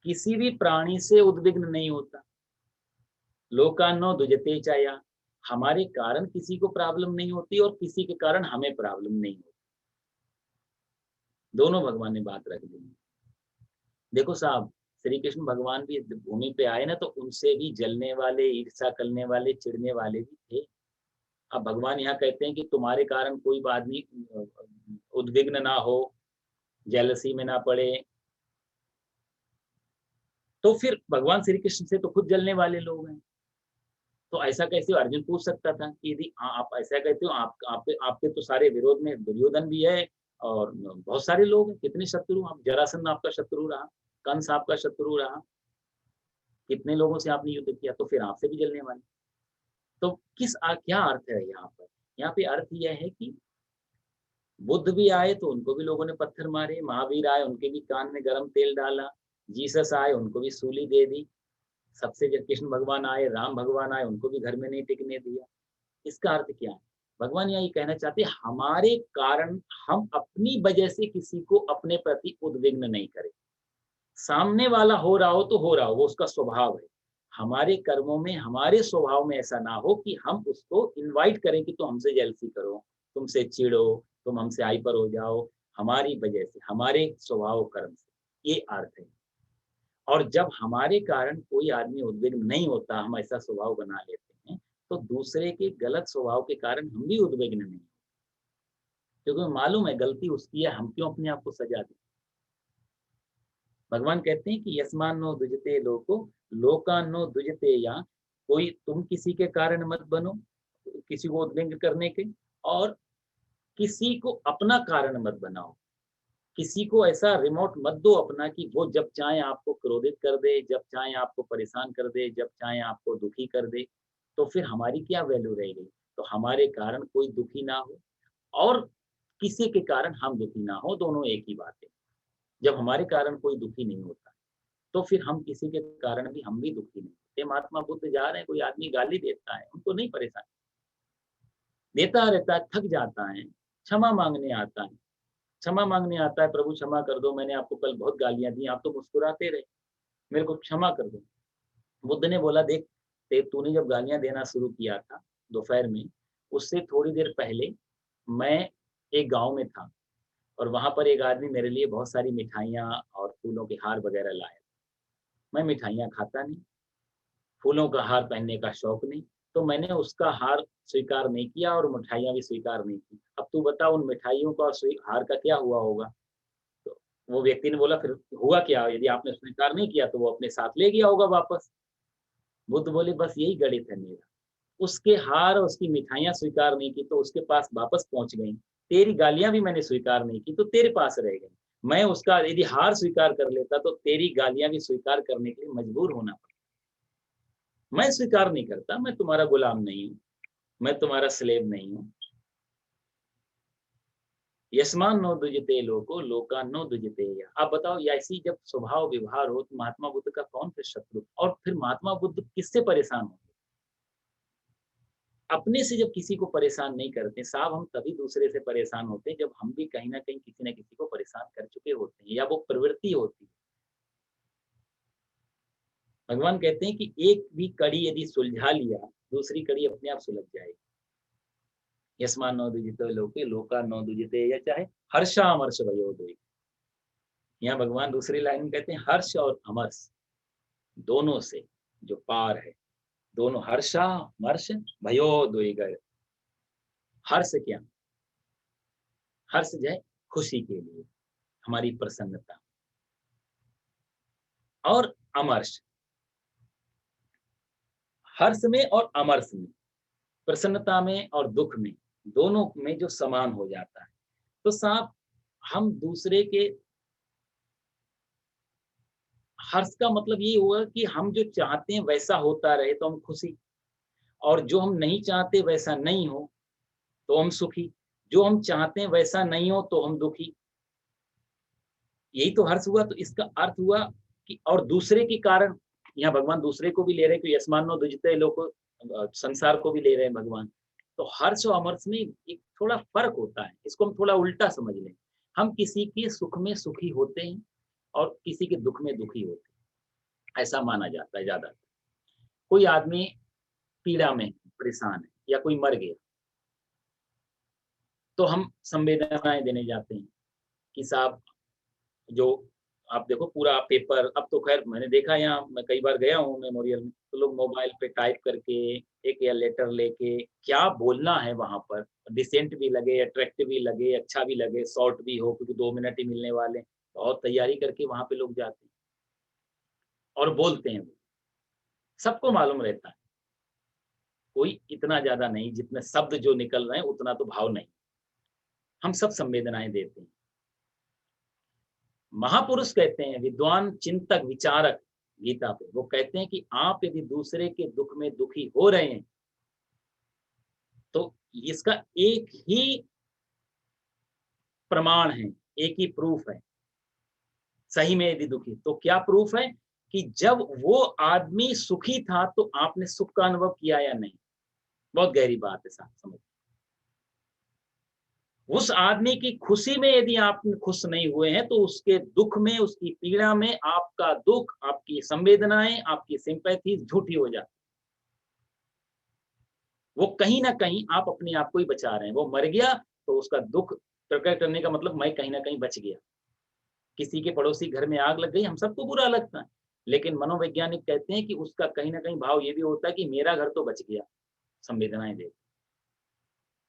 किसी भी प्राणी से उद्विग्न नहीं होता, लोकान्नो दुजते चाया, हमारे कारण किसी को प्रॉब्लम नहीं होती और किसी के कारण हमें प्रॉब्लम नहीं होती, दोनों भगवान ने बात रख दी। देखो साहब, श्री कृष्ण भगवान भी भूमि पे आए ना, तो उनसे भी जलने वाले, ईर्ष्या करने वाले, चिढ़ने वाले भी थे। अब भगवान यहाँ कहते हैं कि तुम्हारे कारण कोई आदमी उद्विग्न ना हो, जेलसी में ना पड़े, तो फिर भगवान श्री कृष्ण से तो खुद जलने वाले लोग हैं। तो ऐसा कैसे, अर्जुन पूछ सकता था कि यदि आप ऐसा कहते हो, आप आपके आपके तो सारे विरोध में दुर्योधन भी है और बहुत सारे लोग हैं, कितने शत्रु, आप जरासंध आपका शत्रु रहा, कंस आपका शत्रु रहा, कितने लोगों से आपने युद्ध किया, तो फिर आपसे भी जलने वाले। तो क्या अर्थ है यहाँ पर? यहाँ पे अर्थ यह है कि बुद्ध भी आए तो उनको भी लोगों ने पत्थर मारे, महावीर आए उनके भी कान में गरम तेल डाला, जीसस आए उनको भी सूली दे दी, सबसे जब कृष्ण भगवान आए, राम भगवान आए, उनको भी घर में नहीं टिकने दिया। इसका अर्थ क्या है? भगवान यहाँ ये कहना चाहते हैं हमारे कारण हम अपनी वजह से किसी को अपने प्रति उद्विग्न नहीं करें। सामने वाला हो रहा हो तो हो रहा हो, वो उसका स्वभाव है। हमारे कर्मों में, हमारे स्वभाव में ऐसा ना हो कि हम उसको इनवाइट करें कि तुम हमसे जेलसी करो, तुमसे चिढ़ो, तुम हमसे हाइपर हो जाओ, हमारी वजह से, हमारे स्वभाव कर्म से, ये अर्थ है। और जब हमारे कारण कोई आदमी उद्विग्न नहीं होता, हम ऐसा स्वभाव बना लेते हैं, तो दूसरे के गलत स्वभाव के कारण हम भी उद्विग्न नहीं, क्योंकि मालूम है गलती उसकी है, हम क्यों अपने आप को सजा दें। भगवान कहते हैं कि यस्मान नो दुजते लोको लोका नो दुजते या, कोई तुम किसी के कारण मत बनो, किसी को उद्विग्न करने के, और किसी को अपना कारण मत बनाओ, किसी को ऐसा रिमोट मत दो अपना कि वो जब चाहे आपको क्रोधित कर दे, जब चाहे आपको परेशान कर दे, जब चाहे आपको दुखी कर दे, तो फिर हमारी क्या वैल्यू रह गई। तो हमारे कारण कोई दुखी ना हो और किसी के कारण हम दुखी ना हो, दोनों एक ही बात है। जब हमारे कारण कोई दुखी नहीं होता, तो फिर हम किसी के कारण भी हम भी दुखी नहीं होते। महात्मा बुद्ध जा रहे हैं, कोई आदमी गाली देता है, उनको नहीं परेशान, देता रहता है, थक जाता है, क्षमा मांगने आता है, क्षमा मांगने आता है, प्रभु क्षमा कर दो, मैंने आपको कल बहुत गालियां दी, आप तो मुस्कुराते रहे, मेरे को क्षमा कर दो। बुद्ध ने बोला देख, तूने जब गालियां देना शुरू किया था दोपहर में, उससे थोड़ी देर पहले मैं एक गांव में था और वहां पर एक आदमी मेरे लिए बहुत सारी मिठाइयाँ और फूलों के हार वगैरह लाया। मैं मिठाइयाँ खाता नहीं, फूलों का हार पहनने का शौक नहीं, तो मैंने उसका हार स्वीकार नहीं किया और मिठाइयाँ भी स्वीकार नहीं की। अब तू बता उन मिठाइयों का और हार का क्या हुआ होगा? तो वो व्यक्ति ने बोला फिर हुआ क्या? यदि आपने स्वीकार नहीं किया तो वो अपने साथ ले गया होगा वापस। बुद्ध बोले बस यही गणित है मेरा। उसके हार और उसकी मिठाइयाँ स्वीकार नहीं की तो उसके पास वापस पहुँच गई। तेरी गालियाँ भी मैंने स्वीकार नहीं की तो तेरे पास रह गई। मैं उसका यदि हार स्वीकार कर लेता तो तेरी गालियाँ भी स्वीकार करने के लिए मजबूर होना पड़ता। मैं स्वीकार नहीं करता, मैं तुम्हारा गुलाम नहीं हूँ, मैं तुम्हारा स्लेव नहीं हूँ। यस्मान नो दुजते लोको लोका नो दुजते या। आप बताओ, ऐसी जब स्वभाव व्यवहार हो तो महात्मा बुद्ध का कौन फिर शत्रु? और फिर महात्मा बुद्ध किससे परेशान हो? अपने से जब किसी को परेशान नहीं करते साहब, हम तभी दूसरे से परेशान होते हैं जब हम भी कहीं ना कहीं किसी न किसी को परेशान कर चुके होते हैं या वो प्रवृत्ति होती है। भगवान कहते हैं कि एक भी कड़ी यदि सुलझा लिया, दूसरी कड़ी अपने आप सुलझ जाएगी। यस्मान नौ दुजितो लोके लोका नौ दुजिते, या चाहे हर्षामर्ष भयो दो। यहाँ भगवान दूसरी लाइन में कहते हैं हर्ष और अमर्ष दोनों से जो पार है, दोनों हर्षा मर्ष भयो दुई गए। हर्ष क्या? हर्ष जो है खुशी के लिए, हमारी प्रसन्नता, और अमर्ष हर्ष में और अमर्ष में, प्रसन्नता में और दुख में, दोनों में जो समान हो जाता है। तो साहब, हम दूसरे के हर्ष का मतलब ये हुआ कि हम जो चाहते हैं वैसा होता रहे तो हम खुशी, और जो हम नहीं चाहते वैसा नहीं हो तो हम सुखी, जो हम चाहते हैं वैसा नहीं हो तो हम दुखी। यही तो हर्ष हुआ। तो इसका अर्थ हुआ कि और दूसरे के कारण, यहाँ भगवान दूसरे को भी ले रहे हैं कि यस्मानो दुजते लोको, संसार को भी ले रहे हैं भगवान। तो हर्ष और अमर्ष में एक थोड़ा फर्क होता है, इसको हम थोड़ा उल्टा समझ लें। हम किसी के सुख में सुखी होते हैं और किसी के दुख में दुखी होते हैं, ऐसा माना जाता है ज्यादा। कोई आदमी पीड़ा में परेशान है या कोई मर गया तो हम संवेदनाएं देने जाते हैं कि साहब, जो आप देखो पूरा पेपर, अब तो खैर मैंने देखा, यहाँ मैं कई बार गया हूँ मेमोरियल में, तो लोग मोबाइल पे टाइप करके एक या लेटर लेके क्या बोलना है वहां पर, डिसेंट भी लगे, अट्रैक्टिव भी लगे, अच्छा भी लगे, शॉर्ट भी हो क्योंकि 2 मिनट ही मिलने वाले, बहुत तैयारी करके वहां पे लोग जाते हैं और बोलते हैं। सबको मालूम रहता है, कोई इतना ज्यादा नहीं, जितने शब्द जो निकल रहे हैं उतना तो भाव नहीं। हम सब संवेदनाएं देते हैं। महापुरुष कहते हैं, विद्वान चिंतक विचारक, गीता पे वो कहते हैं कि आप यदि दूसरे के दुख में दुखी हो रहे हैं तो इसका एक ही प्रमाण है, एक ही प्रूफ है। सही में यदि दुखी, तो क्या प्रूफ है? कि जब वो आदमी सुखी था तो आपने सुख का अनुभव किया या नहीं। बहुत गहरी बात है साहब, समझ। उस आदमी की खुशी में यदि आप खुश नहीं हुए हैं तो उसके दुख में, उसकी पीड़ा में आपका दुख, आपकी संवेदनाएं, आपकी सिंपैथी झूठी हो जाती। वो कहीं ना कहीं आप अपने आप को ही बचा रहे हैं। वो मर गया तो उसका दुख प्रकट करने का मतलब मैं कहीं ना कहीं बच गया। किसी के पड़ोसी घर में आग लग गई, हम सबको बुरा लगता है, लेकिन मनोवैज्ञानिक कहते हैं कि उसका कहीं ना कहीं भाव ये भी होता है कि मेरा घर तो बच गया, संवेदनाएं दे।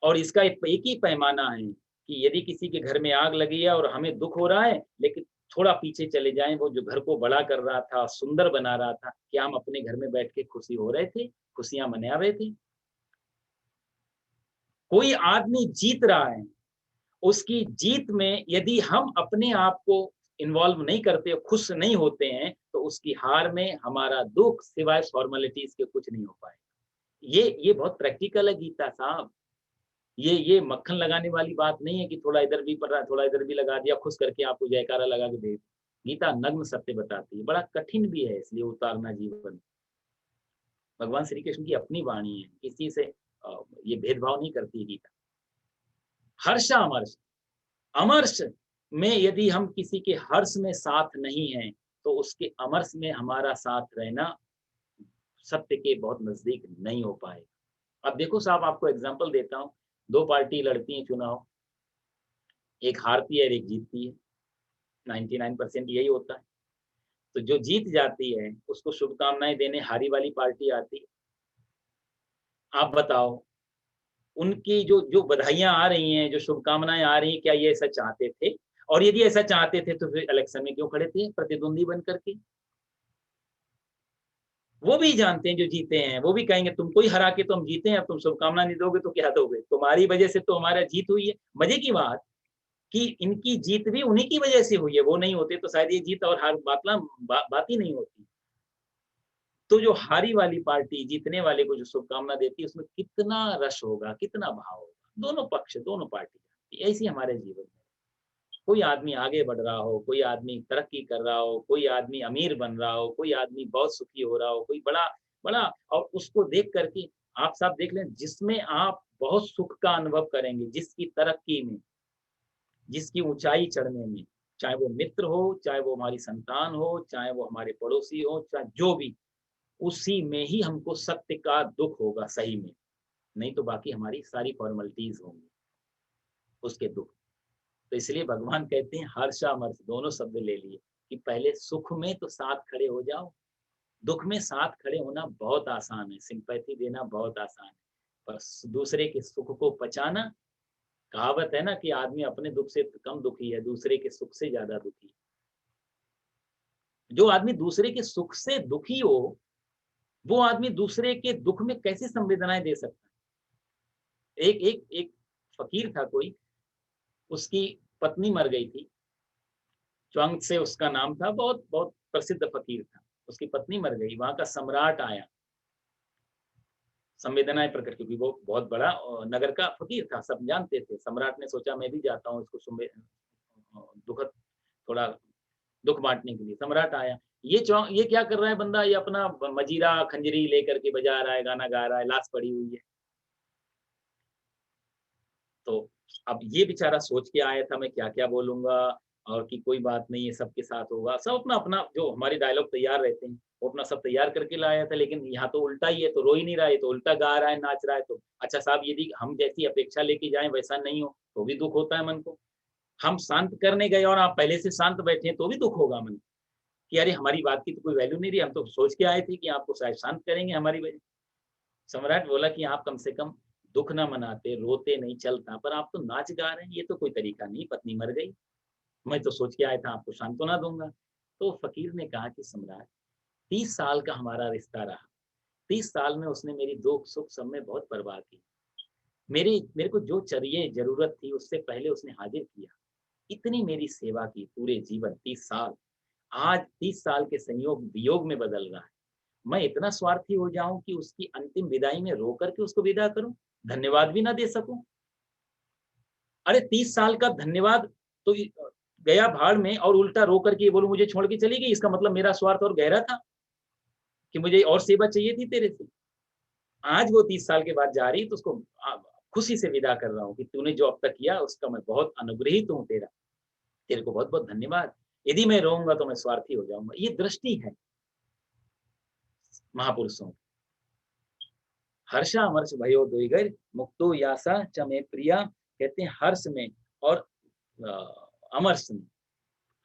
और इसका एक ही पैमाना है कि यदि किसी के घर में आग लगी है और हमें दुख हो रहा है, लेकिन थोड़ा पीछे चले जाएं, वो जो घर को बड़ा कर रहा था, सुंदर बना रहा था, क्या हम अपने घर में बैठ के खुशी हो रहे थे, खुशियां मना रहे थे? कोई आदमी जीत रहा है, उसकी जीत में यदि हम अपने आप को इन्वॉल्व नहीं करते, खुश नहीं होते हैं, तो उसकी हार में हमारा दुख सिवाय फॉर्मेलिटीज के कुछ नहीं हो पाए। ये बहुत प्रैक्टिकल है गीता साहब। ये मक्खन लगाने वाली बात नहीं है कि थोड़ा इधर भी पड़ रहा है, थोड़ा इधर भी लगा दिया, खुश करके आपको जयकारा लगा के दे। गीता नग्न सत्य बताती है, बड़ा कठिन भी है इसलिए उतारना जीवन। भगवान श्री कृष्ण की अपनी वाणी है, किसी से ये भेदभाव नहीं करती है गीता। हर्ष अमर्ष, अमर्ष में यदि हम किसी के हर्ष में साथ नहीं हैं तो उसके अमर्ष में हमारा साथ रहना सत्य के बहुत नजदीक नहीं हो पाएगा। अब देखो साहब, आपको एग्जांपल देता हूँ। दो पार्टी लड़ती हैं चुनाव, एक हारती है और एक जीतती है। 99% यही होता है। तो जो जीत जाती है उसको शुभकामनाएं देने हारी वाली पार्टी आती है। आप बताओ, उनकी जो जो बधाइयां आ रही हैं, जो शुभकामनाएं आ रही हैं, क्या ये ऐसा चाहते थे? और यदि ऐसा चाहते थे तो फिर इलेक्शन में क्यों खड़े थे प्रतिद्वंदी बन करके? वो भी जानते हैं, जो जीते हैं वो भी कहेंगे तुमको ही हरा के तो हम जीते हैं, अब तुम शुभकामना नहीं दोगे तो क्या दोगे? तुम्हारी वजह से तो हमारा जीत हुई है। मजे की बात कि इनकी जीत भी उन्हीं की वजह से हुई है। वो नहीं होते तो शायद ये जीत और हार बात ही नहीं होती। तो जो हारी वाली पार्टी जीतने वाले को जो शुभकामना देती है, उसमें कितना रस होगा, कितना भाव होगा। दोनों पक्ष, दोनों पार्टी, ऐसी हमारे जीवन में कोई आदमी आगे बढ़ रहा हो, कोई आदमी तरक्की कर रहा हो, कोई आदमी अमीर बन रहा हो, कोई आदमी बहुत सुखी हो रहा हो, कोई बड़ा बड़ा, और उसको देख करके आप साहब देख लें, जिसमें आप बहुत सुख का अनुभव करेंगे, जिसकी तरक्की में, जिसकी ऊंचाई चढ़ने में, चाहे वो मित्र हो, चाहे वो हमारी संतान हो, चाहे वो हमारे पड़ोसी हो, चाहे जो भी, उसी में ही हमको सत्य का दुख होगा सही में, नहीं तो बाकी हमारी सारी फॉर्मेलिटीज होंगी उसके दुख। तो इसलिए भगवान कहते हैं हर्षामर्ष दोनों शब्द ले लिए, कि पहले सुख में तो साथ खड़े हो जाओ, दुख में साथ खड़े होना बहुत आसान है, सिंपैथी देना बहुत आसान है, पर दूसरे के सुख को पचाना, कहावत है ना कि आदमी अपने दुख से कम दुखी है, दूसरे के सुख से ज्यादा दुखी है। जो आदमी दूसरे के सुख से दुखी हो, वो आदमी दूसरे के दुख में कैसे संवेदनाएं दे सकता है। एक एक एक फकीर था कोई, उसकी पत्नी मर गई थी, च्वांग से उसका नाम था, बहुत बहुत प्रसिद्ध फकीर था। उसकी पत्नी मर गई, वहां का सम्राट आया संवेदनाएं प्रकट, क्योंकि वो बहुत बड़ा नगर का फकीर था, सब जानते थे। सम्राट ने सोचा मैं भी जाता हूँ इसको दुखद, थोड़ा दुख बांटने के लिए। सम्राट आया, ये क्या कर रहा है बंदा, ये अपना मजीरा खंजरी लेकर के बजा रहा है, गाना गा रहा है, लाश पड़ी हुई है। तो अब ये बेचारा सोच के आया था मैं क्या क्या बोलूंगा, और कि कोई बात नहीं है, सबके साथ होगा, सब अपना अपना जो हमारे डायलॉग तैयार रहते हैं वो अपना सब तैयार करके लाया था। लेकिन यहाँ तो उल्टा ही है, तो रो ही नहीं रहा है, तो उल्टा गा रहा है, नाच रहा है। तो अच्छा साहब, यदि हम जैसी अपेक्षा लेके जाए वैसा नहीं हो तो भी दुख होता है मन को। हम शांत करने गए और आप पहले से शांत बैठे हैं तो भी दुख होगा मन, कि अरे हमारी बात की तो कोई वैल्यू नहीं रही, हम तो सोच के आए थे कि आपको शायद शांत करेंगे हमारी वजह। सम्राट बोला कि आप कम से कम दुख ना मनाते, रोते नहीं चलता, पर आप तो नाच गा रहे हैं, ये तो कोई तरीका नहीं, पत्नी मर गई, मैं तो सोच के आया था आपको सांत्वना दूंगा। तो फकीर ने कहा कि सम्राट, 30 साल का हमारा रिश्ता रहा, 30 साल में उसने मेरी दुख सुख सब में बहुत परवाह की, मेरे को जो चाहिए जरूरत थी उससे पहले उसने हाजिर किया, इतनी मेरी सेवा की पूरे जीवन 30 साल, आज 30 साल के संयोग वियोग में बदल रहा है, मैं इतना स्वार्थी हो जाऊं कि उसकी अंतिम विदाई में रो करके उसको विदा करूं, धन्यवाद भी ना दे सकूं। अरे 30 साल का धन्यवाद तो गया भाड़ में, और उल्टा रो करके ये बोलूं मुझे छोड़ के चली गई, इसका मतलब मेरा स्वार्थ और गहरा था कि मुझे और सेवा चाहिए थी तेरे से। आज वो 30 साल के बाद जा रही तो उसको खुशी से विदा कर रहा हूँ कि तूने जो अब तक किया उसका मैं बहुत अनुग्रहित हूँ, तेरा, तेरे को बहुत बहुत धन्यवाद। यदि मैं रोऊंगा तो मैं स्वार्थी हो जाऊंगा। ये दृष्टि है महापुरुषों की। हर्षा अमर्ष भयो दुईगर मुक्तो यासा च में प्रिया, कहते हैं हर्ष में और अमर्ष में,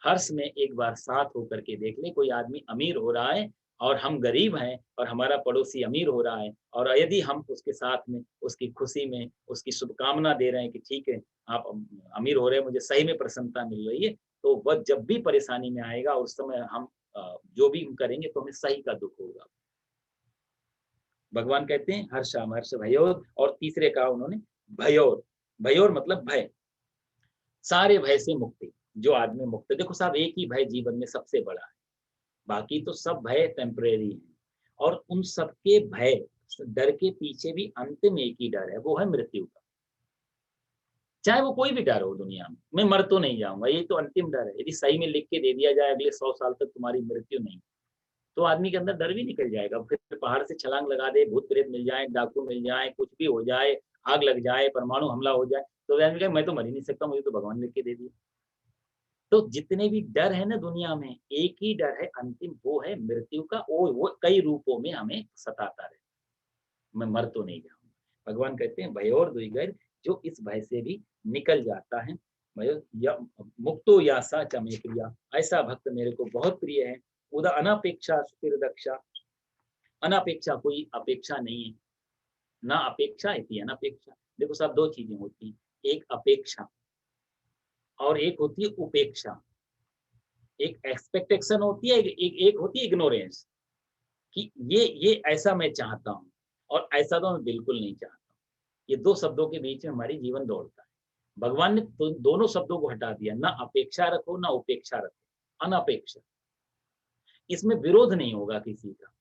हर्ष में एक बार साथ होकर के देख ले, कोई आदमी अमीर हो रहा है और हम गरीब हैं, और हमारा पड़ोसी अमीर हो रहा है, और यदि हम उसके साथ में उसकी खुशी में उसकी शुभकामना दे रहे हैं कि ठीक है आप अमीर हो रहे हैं, मुझे सही में प्रसन्नता मिल रही है, तो वह जब भी परेशानी में आएगा उस समय हम जो भी करेंगे तो हमें सही का दुख होगा। भगवान कहते हैं हर्षाम हर्ष भयोर, और तीसरे कहा उन्होंने भयोर, भयोर मतलब भय, सारे भय से मुक्ति, जो आदमी मुक्त है। देखो साहब, एक ही भय जीवन में सबसे बड़ा है, बाकी तो सब भय टेम्परेरी है, और उन सबके भय डर के पीछे भी अंतिम एक ही डर है, वो है मृत्यु का। चाहे वो कोई भी डर हो दुनिया में, मैं मर तो नहीं जाऊंगा, ये तो अंतिम डर है। यदि सही में लिख के दे दिया जाए अगले 100 साल तक तुम्हारी मृत्यु नहीं, तो आदमी के अंदर डर भी निकल जाएगा। फिर पहाड़ से छलांग लगा दे, भूत प्रेत मिल जाए, डाकू मिल जाए, कुछ भी हो जाए, आग लग जाए, परमाणु हमला हो जाए, तो आदमी कहे मैं तो मर ही नहीं सकता, मुझे तो भगवान लिख के दे दिया। तो जितने भी डर है ना दुनिया में, एक ही डर है अंतिम, वो है मृत्यु का। वो कई रूपों में हमें सताता रहे, मैं मर तो नहीं जाऊंगा। भगवान कहते हैं भयोर दुईगर, जो इस भय से भी निकल जाता है, मुक्तो यासा चमे प्रिया, ऐसा भक्त मेरे को बहुत प्रिय है। उदा अनापेक्षा स्थिर दक्षा, अनापेक्षा कोई अपेक्षा नहीं है, ना अपेक्षा है अनापेक्षा। देखो साहब, दो चीजें होती हैं, एक अपेक्षा और एक होती है उपेक्षा। एक एक्सपेक्टेशन होती है, एक होती है इग्नोरेंस, कि ये ऐसा मैं चाहता हूँ और ऐसा तो मैं बिल्कुल नहीं चाहता। ये दो शब्दों के बीच में हमारी जीवन दौड़ता है। भगवान ने दोनों शब्दों को हटा दिया, ना अपेक्षा रखो ना उपेक्षा रखो, अनपेक्षा। इसमें विरोध नहीं होगा किसी का।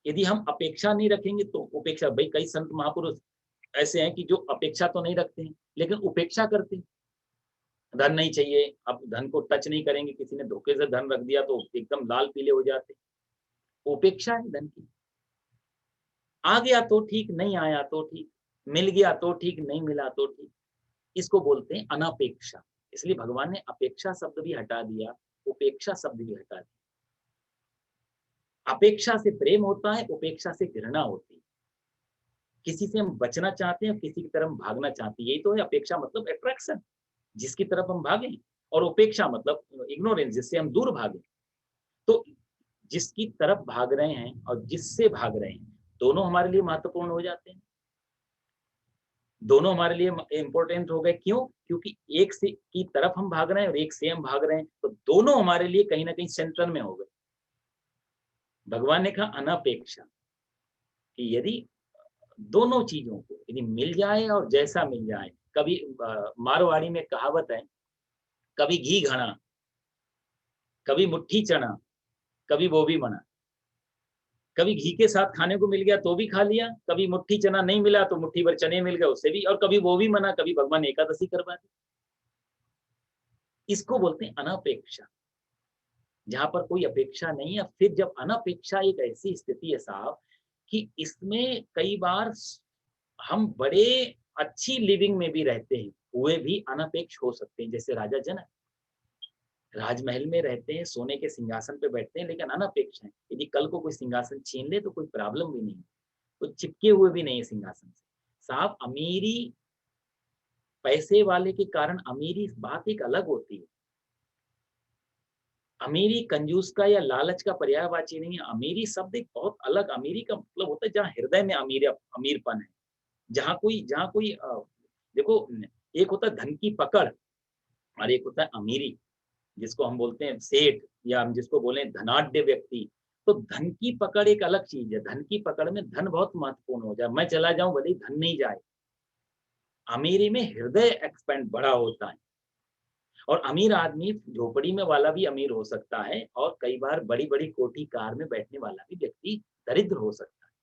यदि हम अपेक्षा नहीं रखेंगे तो उपेक्षा, भाई कई संत महापुरुष ऐसे हैं कि जो अपेक्षा तो नहीं रखते हैं लेकिन उपेक्षा करते हैं, धन नहीं चाहिए, अब धन को टच नहीं करेंगे, किसी ने धोखे से धन रख दिया तो एकदम लाल पीले हो जाते। उपेक्षा है धन की। आ गया तो ठीक, नहीं आया तो ठीक, मिल गया तो ठीक, नहीं मिला तो ठीक। इसको बोलते हैं अनपेक्षा। इसलिए भगवान ने अपेक्षा शब्द भी हटा दिया, उपेक्षा शब्द भी हटा दिया। अपेक्षा से प्रेम होता है, उपेक्षा से घृणा होती है। किसी से हम बचना चाहते हैं, किसी की तरफ भागना चाहते हैं, यही तो है अपेक्षा, मतलब अट्रैक्शन, जिसकी तरफ हम भागें। और उपेक्षा मतलब इग्नोरेंस, जिससे हम दूर भागें। तो जिसकी तरफ भाग रहे हैं और जिससे भाग रहे हैं, दोनों हमारे लिए महत्वपूर्ण हो जाते हैं। दोनों हमारे लिए इंपॉर्टेंट हो गए। क्यों? क्योंकि एक से की तरफ हम भाग रहे हैं और एक से हम भाग रहे हैं, तो दोनों हमारे लिए कहीं ना कहीं सेंटर में हो गए। भगवान ने कहा अनपेक्षा, कि यदि दोनों चीजों को यदि मिल जाए और जैसा मिल जाए। कभी मारवाड़ी में कहावत है, कभी घी घड़ा, कभी मुट्ठी चना, कभी वो भी मना। कभी घी के साथ खाने को मिल गया तो भी खा लिया, कभी मुट्ठी चना नहीं मिला तो मुट्ठी भर चने मिल गए उससे भी, और कभी वो भी मना, कभी भगवान एकादशी करवा दी। इसको बोलते हैं अनपेक्षा, जहां पर कोई अपेक्षा नहीं है। फिर जब अनपेक्षा एक ऐसी स्थिति है साहब, कि इसमें कई बार हम बड़े अच्छी लिविंग में भी रहते हैं, हुए भी अनपेक्ष हो सकते हैं। जैसे राजा जनक राजमहल में रहते हैं, सोने के सिंहासन पे बैठते हैं, लेकिन अनपेक्ष हैं। यदि कल को कोई सिंहासन छीन ले तो कोई प्रॉब्लम भी नहीं, कोई चिपके हुए भी नहीं है सिंहासन से। साहब अमीरी, पैसे वाले के कारण अमीरी बात एक अलग होती है। अमीरी कंजूस का या लालच का पर्यायवाची नहीं है। अमीरी शब्द एक बहुत अलग, अमीरी का मतलब होता है जहाँ हृदय में अमीरपन है। जहाँ कोई देखो, एक होता है धन की पकड़ और एक होता है अमीरी, जिसको हम बोलते हैं सेठ, या हम जिसको बोले धनाढ्य व्यक्ति। तो धन की पकड़ एक अलग चीज है। धन की पकड़ में धन बहुत महत्वपूर्ण हो जाए, मैं चला जाऊं भले ही धन नहीं जाए। अमीरी में हृदय एक्सपेंड बड़ा होता है। और अमीर आदमी झोपड़ी में वाला भी अमीर हो सकता है, और कई बार बड़ी बड़ी कोठी कार में बैठने वाला भी व्यक्ति दरिद्र हो सकता है।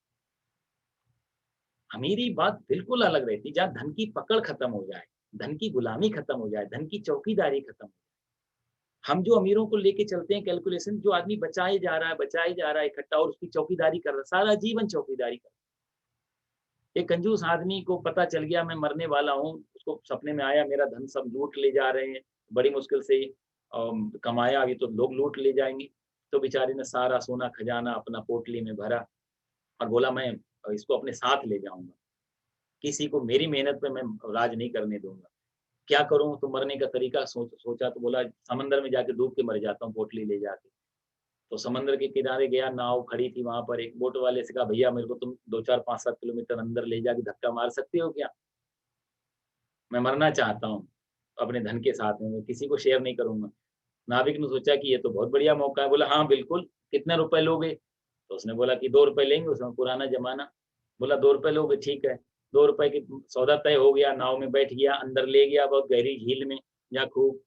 अमीरी बात बिल्कुल अलग रहती है, जहाँ धन की पकड़ खत्म हो जाए, धन की गुलामी खत्म हो जाए, धन की चौकीदारी खत्म हो जाए। हम जो अमीरों को लेके चलते हैं कैलकुलेशन, जो आदमी बचाए जा रहा है इकट्ठा, और उसकी चौकीदारी कर रहा है, सारा जीवन चौकीदारी कर रहा है। एक कंजूस आदमी को पता चल गया मैं मरने वाला हूँ, उसको सपने में आया मेरा धन सब लूट ले जा रहे हैं, बड़ी मुश्किल से कमाया, अभी तो लोग लूट ले जाएंगे। तो बेचारे ने सारा सोना खजाना अपना पोटली में भरा और बोला मैं इसको अपने साथ ले जाऊंगा, किसी को मेरी मेहनत पे मैं राज नहीं करने दूंगा। क्या करूं? तो मरने का तरीका सोचा, तो बोला समंदर में जाके डूब के मर जाता हूँ पोटली ले जाके। तो समंदर के किनारे गया, नाव खड़ी थी वहां पर, एक बोट वाले से कहा भैया मेरे को तुम 2 4 5 7 किलोमीटर अंदर ले जाके धक्का मार सकते हो क्या, मैं मरना चाहता हूँ अपने धन के साथ में, मैं किसी को शेयर नहीं करूंगा। नाविक ने सोचा कि ये तो बहुत बढ़िया मौका है, बोला हाँ बिल्कुल, कितने रुपए लोगे? तो उसने बोला कि 2 रुपए लेंगे, उसमें पुराना जमाना। बोला 2 रुपए लोगे, ठीक है। 2 रुपए की सौदा तय हो गया, नाव में बैठ गया, अंदर ले गया बहुत गहरी झील में, जहाँ खूब।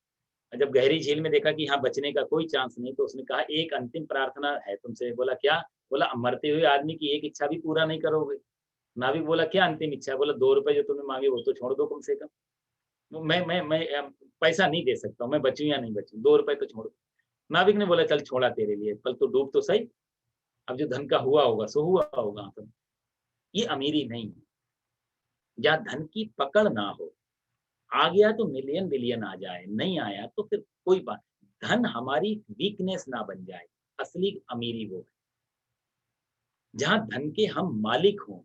जब गहरी झील में देखा कि यहाँ बचने का कोई चांस नहीं, तो उसने कहा एक अंतिम प्रार्थना है तुमसे। बोला क्या? बोला मरते हुए आदमी की एक इच्छा भी पूरा नहीं करोगे? नाविक बोला क्या अंतिम इच्छा है? बोला 2 रुपए जो तुमने मांगे वो तो छोड़ दो कम से कम। मैं पैसा नहीं दे सकता हूँ, मैं बचूं या नहीं बचूं, 2 रुपए तो छोड़ दो। नाविक ने बोला चल छोड़ा तेरे लिए, कल तो डूब तो सही, अब जो धन का हुआ होगा सो हुआ होगा। तो ये अमीरी नहीं है, जहाँ धन की पकड़ ना हो। आ गया तो मिलियन बिलियन आ जाए, नहीं आया तो फिर कोई बात। धन हमारी वीकनेस ना बन जाए, असली अमीरी वो है जहाँ धन के हम मालिक हों,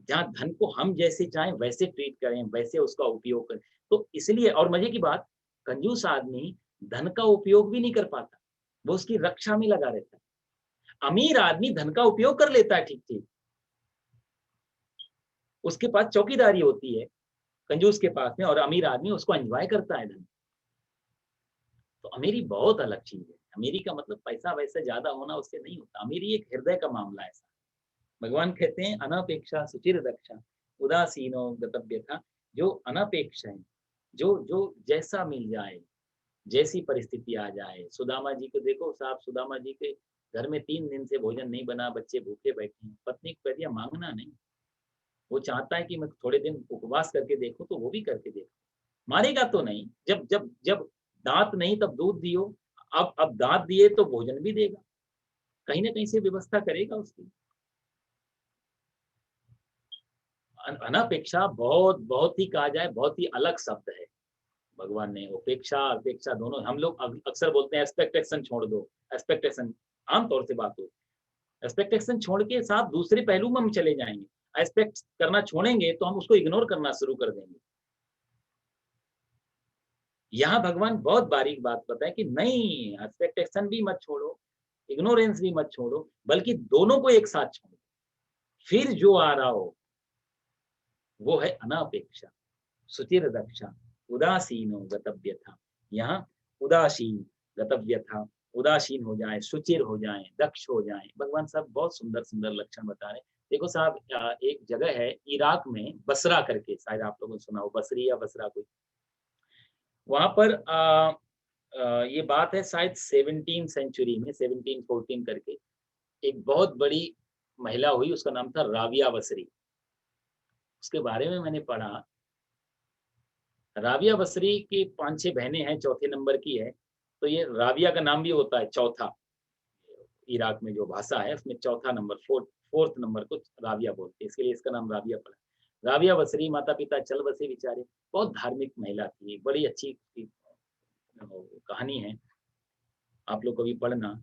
जहाँ धन को हम जैसे चाहें वैसे ट्रीट करें, वैसे उसका उपयोग करें। तो इसलिए, और मजे की बात, कंजूस आदमी धन का उपयोग भी नहीं कर पाता, वो उसकी रक्षा में लगा रहता है। अमीर आदमी धन का उपयोग कर लेता है ठीक ठीक, उसके पास चौकीदारी होती है कंजूस के पास में, और अमीर आदमी उसको एंजॉय करता है धन। तो अमीरी बहुत अलग चीज है। अमीरी का मतलब पैसा वैसा ज्यादा होना उससे नहीं होता। अमीरी एक हृदय का मामला है। भगवान कहते हैं अनपेक्षा सुचिर दक्षा, उदासीनो गतव्य था। जो अनपेक्ष है, जो जो जैसा मिल जाए, जैसी परिस्थिति आ जाए। सुदामा जी को देखो साहब, सुदामा जी के घर में 3 दिन से भोजन नहीं बना, बच्चे भूखे बैठे हैं। पत्नी को कह दिया मांगना नहीं, वो चाहता है कि मैं थोड़े दिन उपवास करके देखूं, तो वो भी करके देखो। मारेगा तो नहीं, जब जब जब दांत नहीं तब दूध दियो, अब दांत दिए तो भोजन भी देगा, कहीं ना कहीं से व्यवस्था करेगा उसकी। अनपेक्षा बहुत बहुत ही कहा जाए, बहुत ही अलग शब्द है। भगवान ने उपेक्षा अपेक्षा दोनों, हम लोग अक्सर बोलते हैं एक्सपेक्टेशन छोड़ दो, एक्सपेक्टेशन आमतौर से बात हो, एक्सपेक्टेशन छोड़ के साथ दूसरे पहलू में हम चले जाएंगे। एक्सपेक्ट करना छोड़ेंगे तो हम उसको इग्नोर करना शुरू कर देंगे। यहाँ भगवान बहुत बारीक बात बताए कि नहीं, एक्सपेक्टेशन भी मत छोड़ो, इग्नोरेंस भी मत छोड़ो, बल्कि दोनों को एक साथ छोड़ो। फिर जो आ रहा हो वो है अनापेक्षा, सुचिर दक्षा, उदासीनो गतव्य था। यहाँ उदासीन गतव्य था, उदासीन हो जाए, सुचिर हो जाए, दक्ष हो जाए। भगवान साहब बहुत सुंदर सुंदर लक्षण बता रहे हैं। देखो साहब, एक जगह है इराक में, बसरा करके, शायद आप लोगों ने सुना हो, बसरी या बसरा कोई, वहां पर ये बात है शायद 17 सेंचुरी में, 1714 करके, एक बहुत बड़ी महिला हुई, उसका नाम था राबिया बसरी। उसके बारे में मैंने पढ़ा। राबिया बसरी की 5-6 बहनें हैं, चौथे नंबर की है। तो ये राबिया का नाम भी होता है चौथा, इराक में जो भाषा है उसमें चौथा नंबर, फोर्थ नंबर को राबिया बोलते हैं, इसके लिए इसका नाम राबिया पड़ा। राबिया बसरी, माता पिता चल बसे बेचारे, बहुत धार्मिक महिला थी, बड़ी अच्छी कहानी है, आप लोग कभी पढ़ना।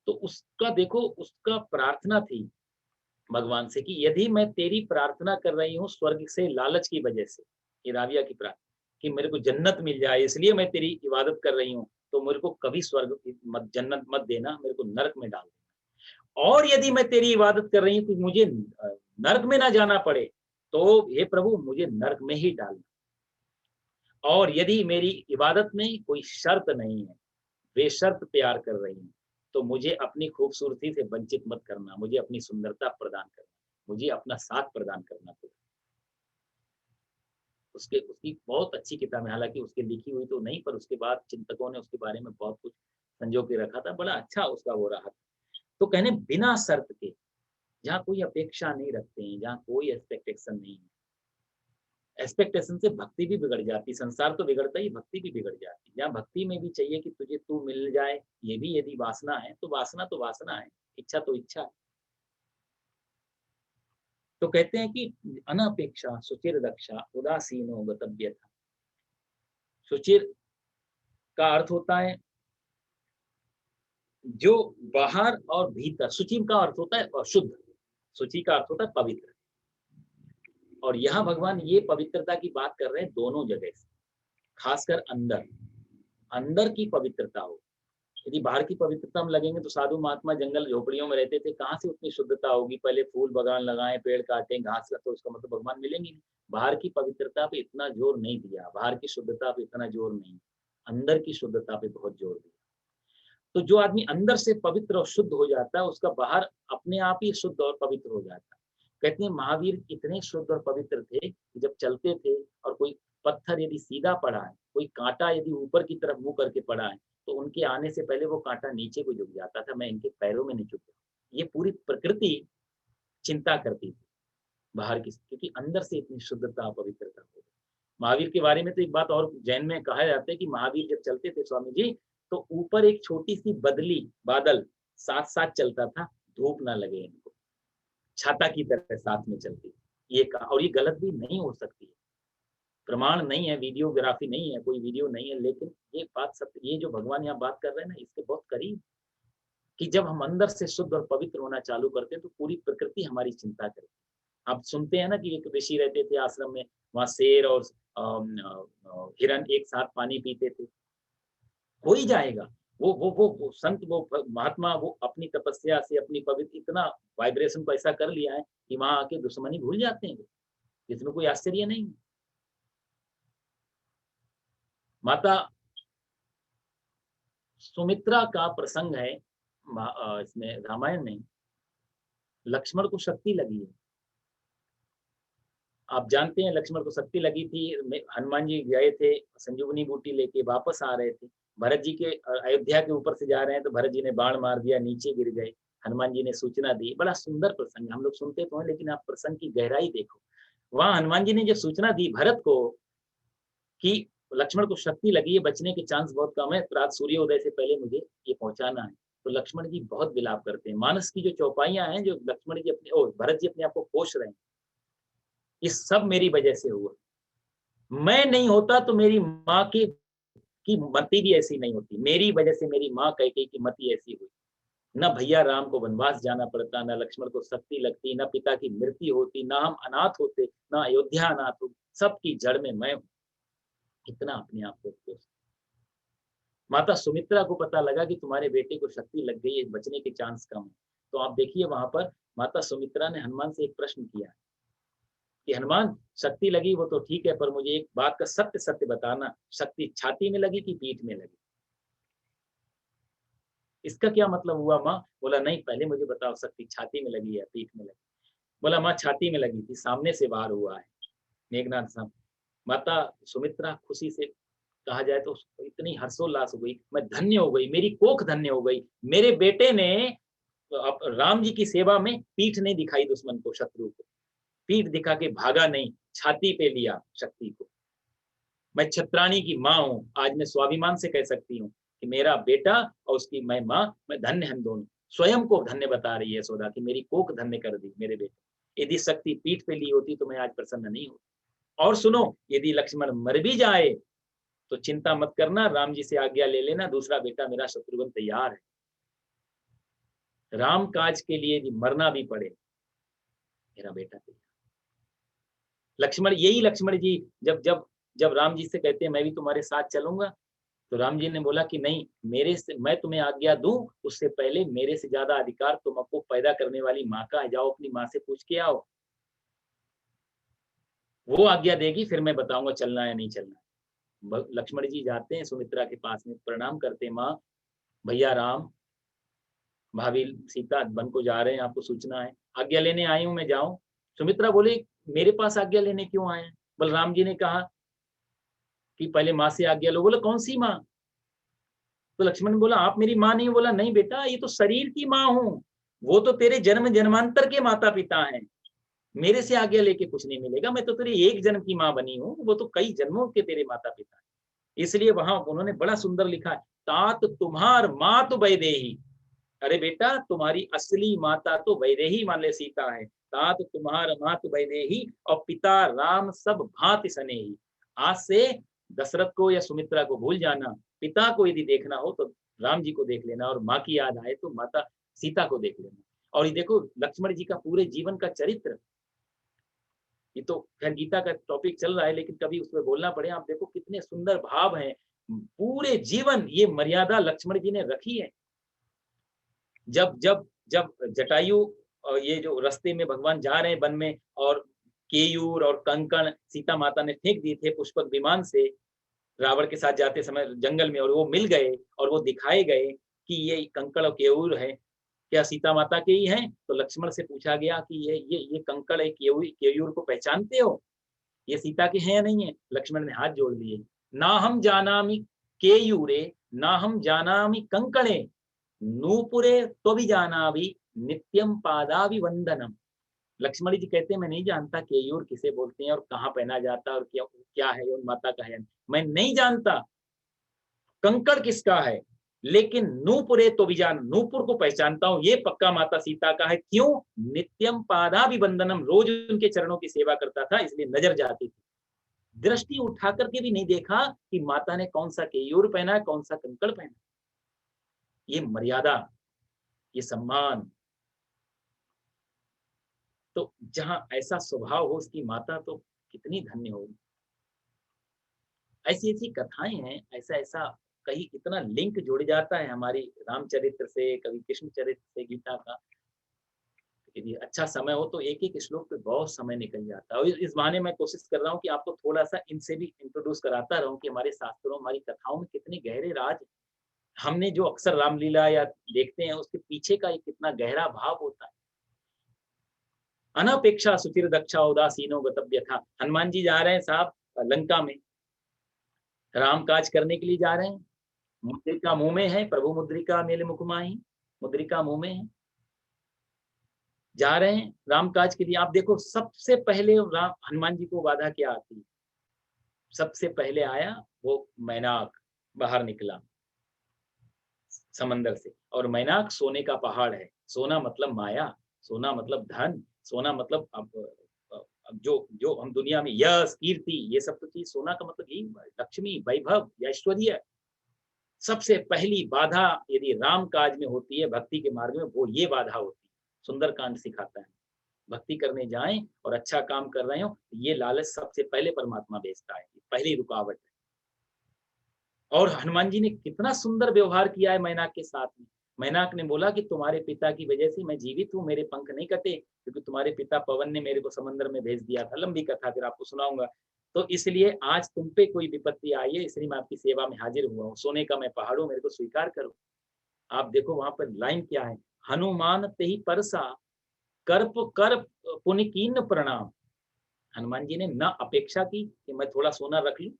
तो उसका देखो, उसका प्रार्थना थी भगवान से कि यदि मैं तेरी प्रार्थना कर रही हूँ स्वर्ग से लालच की वजह से, ये राबिया की प्रार्थना, कि मेरे को जन्नत मिल जाए इसलिए मैं तेरी इबादत कर रही हूँ, तो मेरे को कभी स्वर्ग मत, जन्नत मत देना, मेरे को नरक में डाल देना। और यदि मैं तेरी इबादत कर रही हूँ तो मुझे नरक में ना जाना पड़े, तो हे प्रभु मुझे नरक में ही डालना। और यदि मेरी इबादत में कोई शर्त नहीं है, बेशर्त प्यार कर रही हूँ, तो मुझे अपनी खूबसूरती से वंचित मत करना, मुझे अपनी सुंदरता प्रदान करना, मुझे अपना साथ प्रदान करना। तो उसके उसकी बहुत अच्छी किताब है, हालांकि उसकी लिखी हुई तो नहीं, पर उसके बाद चिंतकों ने उसके बारे में बहुत कुछ संजो के रखा था, बड़ा अच्छा उसका वो रहा। तो कहने बिना शर्त के, जहाँ कोई अपेक्षा नहीं रखते हैं, जहाँ कोई एक्सपेक्टेशन नहीं है। एक्सपेक्टेशन से भक्ति भी बिगड़ जाती, संसार तो बिगड़ता ही, भक्ति भी बिगड़ जाती। जहाँ भक्ति में भी चाहिए कि तुझे तू मिल जाए, ये भी यदि वासना है तो वासना तो वासना है, इच्छा तो इच्छा है। तो कहते हैं कि अनपेक्षा सुचिर दक्षा उदासीनो गतव्य था। सुचिर का अर्थ होता है जो बाहर और भीतर, सुचि का अर्थ होता है शुद्ध, सुचि का अर्थ होता है पवित्र। और यहाँ भगवान ये पवित्रता की बात कर रहे हैं दोनों जगह से, खासकर अंदर, अंदर की पवित्रता हो। यदि बाहर की पवित्रता हम लगेंगे तो साधु महात्मा जंगल झोपड़ियों में रहते थे, कहाँ से उतनी शुद्धता होगी, पहले फूल बगान लगाए, पेड़ काटे, घास का, तो उसका मतलब भगवान मिलेंगे नहीं। बाहर की पवित्रता पे इतना जोर नहीं दिया, बाहर की शुद्धता पे इतना जोर नहीं, अंदर की शुद्धता पे बहुत जोर दिया। तो जो आदमी अंदर से पवित्र और शुद्ध हो जाता है, उसका बाहर अपने आप ही शुद्ध और पवित्र हो जाता है। कहते हैं महावीर इतने शुद्ध और पवित्र थे कि जब चलते थे और कोई पत्थर यदि सीधा पड़ा है, कोई कांटा यदि ऊपर की तरफ मुंह करके पड़ा है, तो उनके आने से पहले वो कांटा नीचे को झुक जाता था, मैं इनके पैरों में नहीं झुकूंगा। ये पूरी प्रकृति चिंता करती थी बाहर की, क्योंकि अंदर से इतनी शुद्धता पवित्रता हो। महावीर के बारे में तो एक बात और जैन में कहा जाता है कि महावीर जब चलते थे स्वामी जी, तो ऊपर एक छोटी सी बदली, बादल साथ साथ चलता था, धूप ना लगे इनको, छाता की तरह साथ में चलती। ये कहा, और ये गलत भी नहीं हो सकती है, प्रमाण नहीं है, वीडियोग्राफी नहीं है, कोई वीडियो नहीं है, लेकिन ये बात सत्य, ये जो भगवान यहाँ बात कर रहे हैं ना, इसके बहुत करीब, कि जब हम अंदर से शुद्ध और पवित्र होना चालू करते हैं तो पूरी प्रकृति हमारी चिंता करती है। आप सुनते हैं ना कि एक ऋषि रहते थे आश्रम में, वहां शेर और हिरण एक साथ पानी पीते थे। हो ही जाएगा, वो संत, वो महात्मा, वो अपनी तपस्या से अपनी पवित्र इतना वाइब्रेशन को ऐसा कर लिया है कि वहां आके दुश्मनी भूल जाते हैं, इसमें कोई आश्चर्य नहीं। माता सुमित्रा का प्रसंग है इसमें रामायण में, लक्ष्मण को शक्ति लगी है। आप जानते हैं लक्ष्मण को शक्ति लगी थी, हनुमान जी गए थे संजीवनी बूटी लेके, वापस आ रहे थे, भरत जी के अयोध्या के ऊपर से जा रहे हैं, तो भरत जी ने बाण मार दिया, नीचे गिर गए। हनुमान जी ने सूचना दी, बड़ा सुंदर प्रसंग, हम लोग सुनते तो हैं, लेकिन आप प्रसंग की गहराई देखो। वहां हनुमान जी ने जो सूचना दी भरत को कि तो लक्ष्मण को शक्ति लगी है, बचने के चांस बहुत कम है, रात सूर्योदय से पहले मुझे ये पहुंचाना है। तो लक्ष्मण जी बहुत विलाप करते हैं। मानस की जो चौपाइयां हैं, जो लक्ष्मण जी भरत जी अपने आप को कोस रहे हैं, ये सब मेरी वजह से हुआ। मैं नहीं होता तो मेरी माँ की मति भी ऐसी नहीं होती। मेरी वजह से मेरी माँ कैकेयी की मति ऐसी हुई। न भैया राम को वनवास जाना पड़ता, न लक्ष्मण को शक्ति लगती, न पिता की मृत्यु होती, न हम अनाथ होते, न अयोध्या अनाथ हो। सबकी जड़ में मैं हूँ। कितना अपने आप को कोस। माता सुमित्रा को पता लगा कि तुम्हारे बेटे को शक्ति लग गई है, बचने के चांस कम है। तो आप देखिए वहां पर माता सुमित्रा ने हनुमान से एक प्रश्न किया कि हनुमान, शक्ति लगी वो तो ठीक है, पर मुझे एक बात का सत्य सत्य बताना, शक्ति छाती में लगी कि पीठ में लगी? इसका क्या मतलब हुआ माँ? बोला नहीं, पहले मुझे बताओ शक्ति छाती में लगी या पीठ में लगी? बोला माँ छाती में लगी थी, सामने से वार हुआ है। मेघनाथ साहब, माता सुमित्रा खुशी से कहा जाए तो इतनी हर्षोल्लास हो गई, मैं धन्य हो गई, मेरी कोख धन्य हो गई। मेरे बेटे ने राम जी की सेवा में पीठ नहीं दिखाई दुश्मन को, शत्रु को, पीठ दिखा के भागा नहीं, छाती पे लिया शक्ति को। मैं छत्राणी की माँ हूँ, आज मैं स्वाभिमान से कह सकती हूँ कि मेरा बेटा और उसकी मैं माँ, मैं धन्य हम दोनों। स्वयं को धन्य बता रही है यशोदा कि मेरी कोख धन्य कर दी मेरे बेटे। यदि शक्ति पीठ पे ली होती तो मैं आज प्रसन्न नहीं होती। और सुनो, यदि लक्ष्मण मर भी जाए तो चिंता मत करना, राम जी से आज्ञा ले लेना, दूसरा बेटा मेरा शत्रुघ्न तैयार है। राम काज के लिए यदि मरना भी पड़े, मेरा बेटा तैयार। लक्ष्मण, यही लक्ष्मण जी जब जब जब राम जी से कहते हैं मैं भी तुम्हारे साथ चलूंगा, तो राम जी ने बोला कि नहीं, मेरे से मैं तुम्हें आज्ञा दूं उससे पहले मेरे से ज्यादा अधिकार तुमको पैदा करने वाली माँ का है, जाओ अपनी माँ से पूछ के आओ, वो आज्ञा देगी, फिर मैं बताऊंगा चलना है नहीं चलना। लक्ष्मण जी जाते हैं सुमित्रा के पास में, प्रणाम करते, माँ भैया राम भाभी सीता वन को जा रहे हैं, आपको सूचना है, आज्ञा लेने आई हूं, मैं जाऊं? सुमित्रा बोली मेरे पास आज्ञा लेने क्यों आए हैं? बलराम जी ने कहा कि पहले माँ से आज्ञा लो। बोला कौन सी माँ? तो लक्ष्मण बोला आप मेरी माँ नहीं? बोला नहीं बेटा, ये तो शरीर की माँ हूँ, वो तो तेरे जन्म जन्मांतर के माता पिता हैं, मेरे से आज्ञा लेके कुछ नहीं मिलेगा, मैं तो तेरे एक जन्म की माँ बनी हूँ, वो तो कई जन्मों के तेरे माता पिता हैं। इसलिए वहां उन्होंने बड़ा सुंदर लिखा है, तात तुम्हार माँ तो वैदेही। अरे बेटा, तुम्हारी असली माता तो वैदेही मान ले सीता है, तात तुम्हार मात वैदेही और पिता राम सब भांति सनेही। आज से दशरथ को या सुमित्रा को भूल जाना, पिता को यदि देखना हो तो राम जी को देख लेना, और माँ की याद आए तो माता सीता को देख लेना। और ये देखो लक्ष्मण जी का पूरे जीवन का चरित्र, ये तो खैर गीता का टॉपिक चल रहा है, लेकिन कभी उसमें बोलना पड़े, आप देखो कितने सुंदर भाव हैं। पूरे जीवन ये मर्यादा लक्ष्मण जी ने रखी है। जब जब जब जटायु ये जो रास्ते में भगवान जा रहे हैं वन में, और केयूर और कंकण सीता माता ने फेंक दिए थे पुष्पक विमान से रावण के साथ जाते समय जंगल में, और वो मिल गए और वो दिखाए गए कि ये कंकड़ और केयूर है, क्या सीता माता के ही हैं? तो लक्ष्मण से पूछा गया कि ये कंकड़ है, केयूर को पहचानते हो, ये सीता के हैं या नहीं है? लक्ष्मण ने हाथ जोड़ लिए, ना हम जानामि केयूरे, ना हम जानामि कंकणे, नूपुरे तो भी जाना भी नित्यम पादाभिवंदनम। लक्ष्मण जी कहते हैं मैं नहीं जानता केयूर किसे बोलते हैं और कहाँ पहना जाता है और क्या क्या है, और माता का है, मैं नहीं जानता कंकड़ किसका है, लेकिन नूपुरे तो भी जान, नूपुर को पहचानता हूं, ये पक्का माता सीता का है। क्यों? नित्यम पादाभिवंदनम, रोज उनके चरणों की सेवा करता था, इसलिए नजर जाती थी। दृष्टि उठा करके भी नहीं देखा कि माता ने कौन सा केयूर पहना है, कौन सा कंकड़ पहना। ये मर्यादा, ये सम्मान। तो जहां ऐसा स्वभाव हो उसकी माता, तो कितनी धन्य होगी। ऐसी ऐसी कथाएं हैं, ऐसा ऐसा कहीं इतना लिंक जुड़ जाता है हमारी रामचरित्र से, कभी कृष्ण चरित्र से, गीता का। यदि अच्छा समय हो तो एक एक श्लोक पे बहुत समय निकल जाता है। और इस बहाने मैं कोशिश कर रहा हूँ कि आपको थोड़ा सा इनसे भी इंट्रोड्यूस कराता रहूं कि हमारे शास्त्रों, हमारी कथाओं में कितने गहरे राज। हमने जो अक्सर रामलीला या देखते हैं उसके पीछे का एक कितना गहरा भाव होता है। अनपेक्षा सुचिर दक्षा उदासीनो गतव्य था। हनुमान जी जा रहे हैं साहब लंका में, राम काज करने के लिए जा रहे हैं, मुद्रिका मुंह में है, प्रभु मुद्रिका मेले मुख माही, मुद्रिका मुंह में है, जा रहे हैं राम काज के लिए। आप देखो सबसे पहले राम हनुमान जी को बाधा क्या आती है? सबसे पहले आया वो मैनाक बाहर निकला समंदर से, और मैनाक सोने का पहाड़ है। सोना मतलब माया, सोना मतलब धन, सोना मतलब अब जो जो हम दुनिया में यश, कीर्ति, ये सब तो चीज़, सोना का मतलब यही हुआ है, लक्ष्मी, वैभव, ऐश्वर्य। सबसे पहली बाधा यदि राम काज में होती है, भक्ति के मार्ग में, वो ये बाधा होती है। सुंदरकांड सिखाता है। भक्ति करने जाएँ और अच्छा काम कर रहे हो, ये लालच सबसे पहले परमात्मा भेजता है, पहली रुकावट है। और हनुमान जी ने कितना सुंदर व्यवहार किया है मैनाक के साथ में। मैनाक ने बोला कि तुम्हारे पिता की वजह से मैं जीवित हूँ, मेरे पंख नहीं कटे, क्योंकि तुम्हारे पिता पवन ने मेरे को समंदर में भेज दिया था। लंबी कथा फिर आपको सुनाऊंगा। तो इसलिए आज तुम पे कोई विपत्ति आई है, इसलिए मैं आपकी सेवा में हाजिर हुआ हूँ। सोने का मैं पहाड़ हूँ, मेरे को स्वीकार करो। आप देखो वहां पर लाइन क्या है, हनुमान ते ही परसा, कर्प कर पुनि कीन प्रणाम। हनुमान जी ने ना अपेक्षा की कि मैं थोड़ा सोना रख लूं,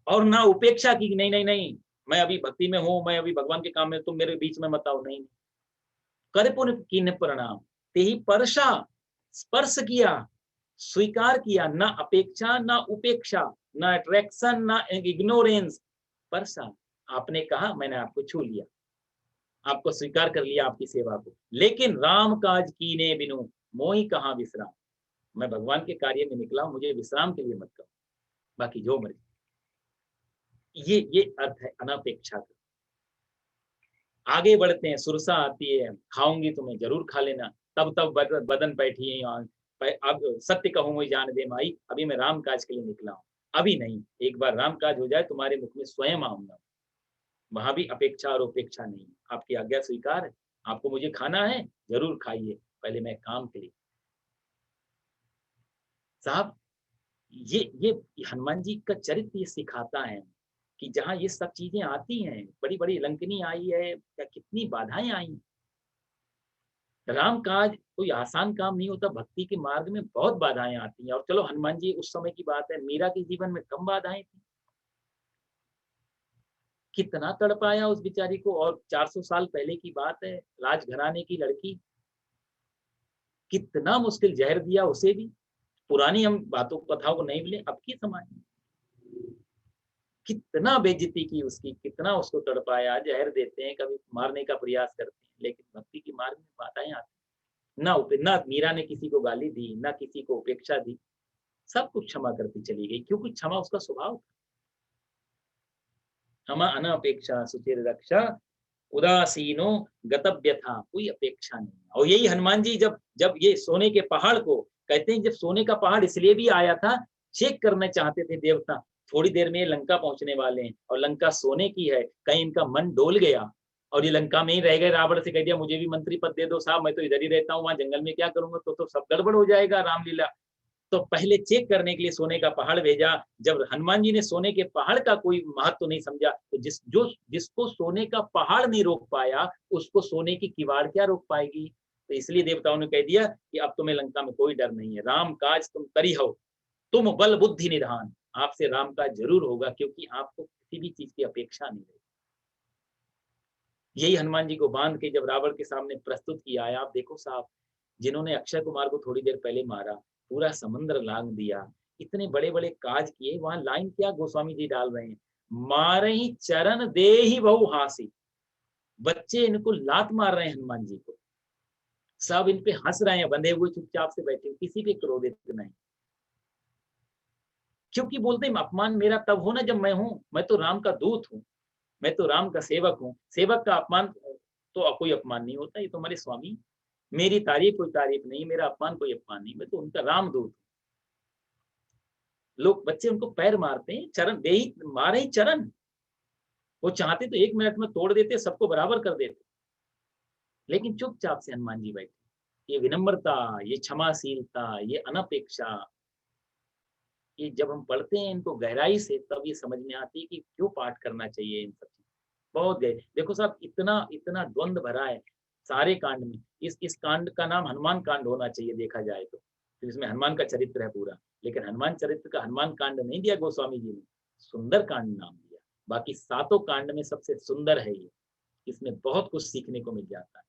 और ना उपेक्षा की कि नहीं नहीं नहीं, मैं अभी भक्ति में हूँ, मैं अभी भगवान के काम में, तुम मेरे बीच में मत आओ। नहीं, कर पुन कीन प्रणाम, ते ही परशा, स्पर्श किया, स्वीकार किया, ना अपेक्षा ना उपेक्षा, ना अट्रैक्शन ना इग्नोरेंस, परसा, आपने कहा, मैंने आपको छू लिया, आपको स्वीकार कर लिया, आपकी सेवा को। लेकिन राम काज कीने बिनु मोहि कहाँ विश्राम। मैं भगवान के कार्य में निकला हूं, मुझे विश्राम के लिए मत करो, बाकी जो मर्जी। ये अर्थ है अनपेक्षा का। आगे बढ़ते हैं, सुरसा आती है, खाऊंगी तुम्हें जरूर खा लेना, तब तब बदन बैठी है यहाँ। अब सत्य कहूँ मैं जान दे माई, अभी मैं राम काज के लिए निकला हूँ, अभी नहीं, एक बार राम काज हो जाए तुम्हारे मुख में स्वयं आऊंगा। वहां भी अपेक्षा और उपेक्षा नहीं, आपकी आज्ञा स्वीकार है, आपको मुझे खाना है, जरूर खाइए, पहले मैं काम के लिए। साहब, ये हनुमान जी का चरित्र ये सिखाता है कि जहाँ ये सब चीजें आती हैं, बड़ी बड़ी लंकनी आई है या कितनी बाधाएं आई, राम काज कोई आसान काम नहीं होता। भक्ति के मार्ग में बहुत बाधाएं आती हैं। और चलो हनुमान जी उस समय की बात है, मीरा के जीवन में कम बाधाएं थी, कितना तड़पाया उस बेचारी को। और 400 साल पहले की बात है, राजघराने की लड़की, कितना मुश्किल जहर दिया उसे भी। पुरानी हम बातों कथाओं को नहीं मिले, अब की समाज में कितना बेइज्जती की उसकी, कितना उसको तड़पाया, जहर देते हैं, कभी मारने का प्रयास करते हैं, लेकिन भक्ति के मार्ग में बाधाएं आती, ना मीरा ने किसी को गाली दी, ना किसी को उपेक्षा दी, सब कुछ क्षमा करती चली गई, क्योंकि क्षमा उसका स्वभाव था। क्षमा अनपेक्षा सुचिर रक्षा, उदासीनो गतव्य था, कोई अपेक्षा नहीं। और यही हनुमान जी जब जब ये सोने के पहाड़ को, कहते हैं जब सोने का पहाड़ इसलिए भी आया था, चेक करना चाहते थे देवता, थोड़ी देर में ये लंका पहुंचने वाले हैं और लंका सोने की है, कहीं इनका मन डोल गया और ये लंका में ही रह गए, रावण से कह दिया मुझे भी मंत्री पद दे दो साहब, मैं तो इधर ही रहता हूँ, वहां जंगल में क्या करूंगा, तो सब गड़बड़ हो जाएगा रामलीला। तो पहले चेक करने के लिए सोने का पहाड़ भेजा। जब हनुमान जी ने सोने के पहाड़ का कोई महत्व तो नहीं समझा, तो जिसको सोने का पहाड़ नहीं रोक पाया, उसको सोने की किवाड़ क्या रोक पाएगी। तो इसलिए देवताओं ने कह दिया कि अब तुम्हें लंका में कोई डर नहीं है, राम काज तुम करी हो, तुम बल बुद्धि निधान, आपसे राम काज जरूर होगा, क्योंकि आपको किसी भी चीज की अपेक्षा नहीं रही। यही हनुमान जी को बांध के जब रावण के सामने प्रस्तुत किया है, आप देखो साहब, जिन्होंने अक्षय कुमार को थोड़ी देर पहले मारा, पूरा समुद्र लांग दिया, इतने बड़े बड़े काज किए, वहां लाइन क्या गोस्वामी जी डाल रहे हैं, मारे ही चरण दे ही बहु हासी। बच्चे इनको लात मार रहे हैं हनुमान जी को, सब इन पे हंस रहे हैं, बंधे हुए चुपचाप से बैठे, किसी पे क्रोधित नहीं, क्योंकि बोलते हैं अपमान मेरा तब हो ना जब मैं हूं, मैं तो राम का दूत हूँ, मैं तो राम का सेवक हूँ। सेवक का अपमान तो कोई अपमान नहीं होता, ये तो हमारे स्वामी, मेरी तारीफ कोई तारीफ नहीं, मेरा अपमान कोई अपमान नहीं, मैं तो उनका रामदूत। लोग बच्चे उनको पैर मारते हैं, चरण दे ही मारे ही चरण, वो चाहते तो 1 मिनट में तोड़ देते, सबको बराबर कर देते, लेकिन चुपचाप से हनुमान जी बैठे। ये विनम्रता, ये क्षमाशीलता, ये अनपेक्षा, ये जब हम पढ़ते हैं इनको गहराई से, तब ये समझ में आती है कि क्यों पाठ करना चाहिए इन सब चीज़। बहुत गहरे देखो साहब, इतना इतना द्वंद भरा है सारे कांड में। इस कांड का नाम हनुमान कांड होना चाहिए देखा जाए तो इसमें हनुमान का चरित्र है पूरा, लेकिन हनुमान चरित्र का हनुमान कांड नहीं दिया गोस्वामी जी ने, सुंदर कांड नाम दिया। बाकी सातों कांड में सबसे सुंदर है ये, इसमें बहुत कुछ सीखने को मिल जाता है।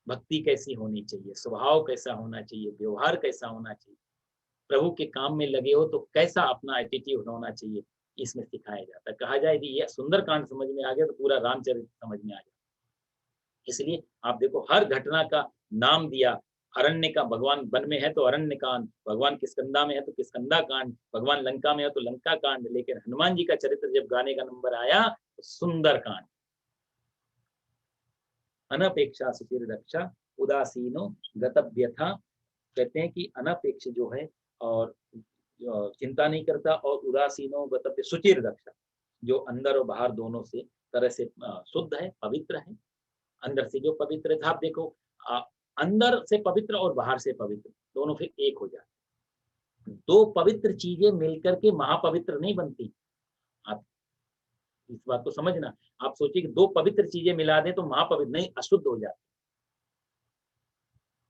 भक्ति कैसी होनी चाहिए, स्वभाव कैसा होना चाहिए, व्यवहार कैसा होना चाहिए, प्रभु के काम में लगे हो तो कैसा अपना एटीट्यूड होना चाहिए, इसमें सिखाया जाता है। कहा जाए कि ये सुंदरकांड समझ में आ गया तो पूरा रामचरित समझ में आ जाए। इसलिए आप देखो हर घटना का नाम दिया। अरण्य का भगवान वन में है तो अरण्य कांड, भगवान किष्किंधा में है तो किष्किंधा कांड, भगवान लंका में है तो लंका कांड, लेकिन हनुमान जी का चरित्र जब गाने का नंबर आया तो सुंदर कांड। अनपेक्षा सुचिर रक्षा उदासीनो गतव्यथा, कहते हैं कि अनपेक्ष जो है और चिंता नहीं करता, और उदासीनो गतव्य सुचिर रक्षा, जो अंदर और बाहर दोनों से तरह से शुद्ध है, पवित्र है। अंदर से जो पवित्र था, आप देखो अंदर से पवित्र और बाहर से पवित्र दोनों फिर एक हो जाते। दो पवित्र चीजें मिलकर के महापवित्र नहीं बनती। आप इस बात को समझना। आप सोचिए कि दो पवित्र चीजें मिला दें तो महापवित्र नहीं, अशुद्ध हो जाते।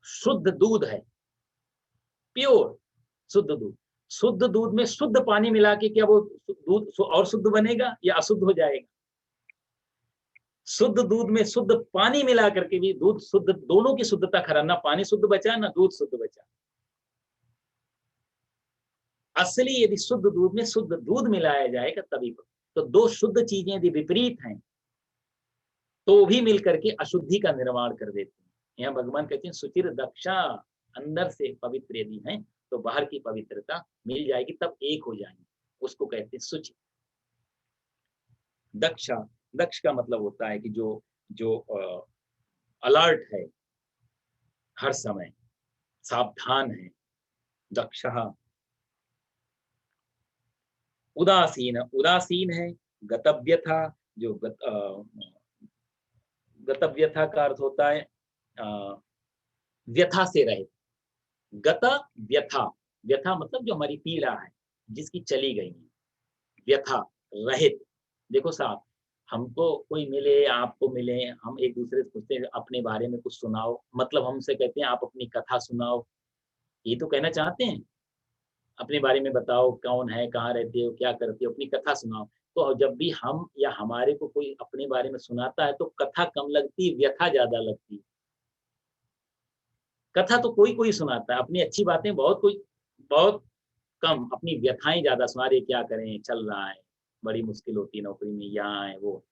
शुद्ध दूध है, प्योर शुद्ध दूध, शुद्ध दूध में शुद्ध पानी मिला के क्या वो दूध और शुद्ध बनेगा या अशुद्ध हो जाएगा? शुद्ध दूध में शुद्ध पानी मिला करके भी दूध शुद्ध, दोनों की शुद्धता खराब, ना पानी शुद्ध बचा ना दूध शुद्ध बचा। असली यदि शुद्ध दूध में शुद्ध दूध मिलाया जाएगा तभी। तो दो शुद्ध चीजें यदि विपरीत हैं तो भी मिलकर के अशुद्धि का निर्माण कर देते हैं। यहाँ भगवान कहते हैं सुचिर दक्षा, अंदर से पवित्र यदि हैं तो बाहर की पवित्रता मिल जाएगी, तब एक हो जाएंगे, उसको कहते हैं सुचि। दक्षा, दक्ष का मतलब होता है कि जो जो अलर्ट है, हर समय सावधान है, दक्षः। उदासीन, उदासीन है। गतव्यथा, जो गतव्यथा का अर्थ होता है व्यथा से रहित। गत व्यथा, व्यथा मतलब जो हमारी पीड़ा है, जिसकी चली गई है, व्यथा रहित। देखो साहब, हमको कोई मिले, आपको मिले, हम एक दूसरे से पूछते हैं अपने बारे में कुछ सुनाओ, मतलब हमसे कहते हैं आप अपनी कथा सुनाओ, ये तो कहना चाहते हैं अपने बारे में बताओ, कौन है, कहाँ रहते हो, क्या करते हो, अपनी कथा सुनाओ। तो जब भी हम या हमारे को कोई अपने बारे में सुनाता है तो कथा कम लगती, व्यथा ज्यादा लगती। कथा तो कोई कोई सुनाता है, अपनी अच्छी बातें बहुत कोई, बहुत कम, अपनी व्यथाएं ज्यादा सुना रहे, क्या करें, चल रहा है, बड़ी मुश्किल होती है नौकरी में, यहाँ है वो।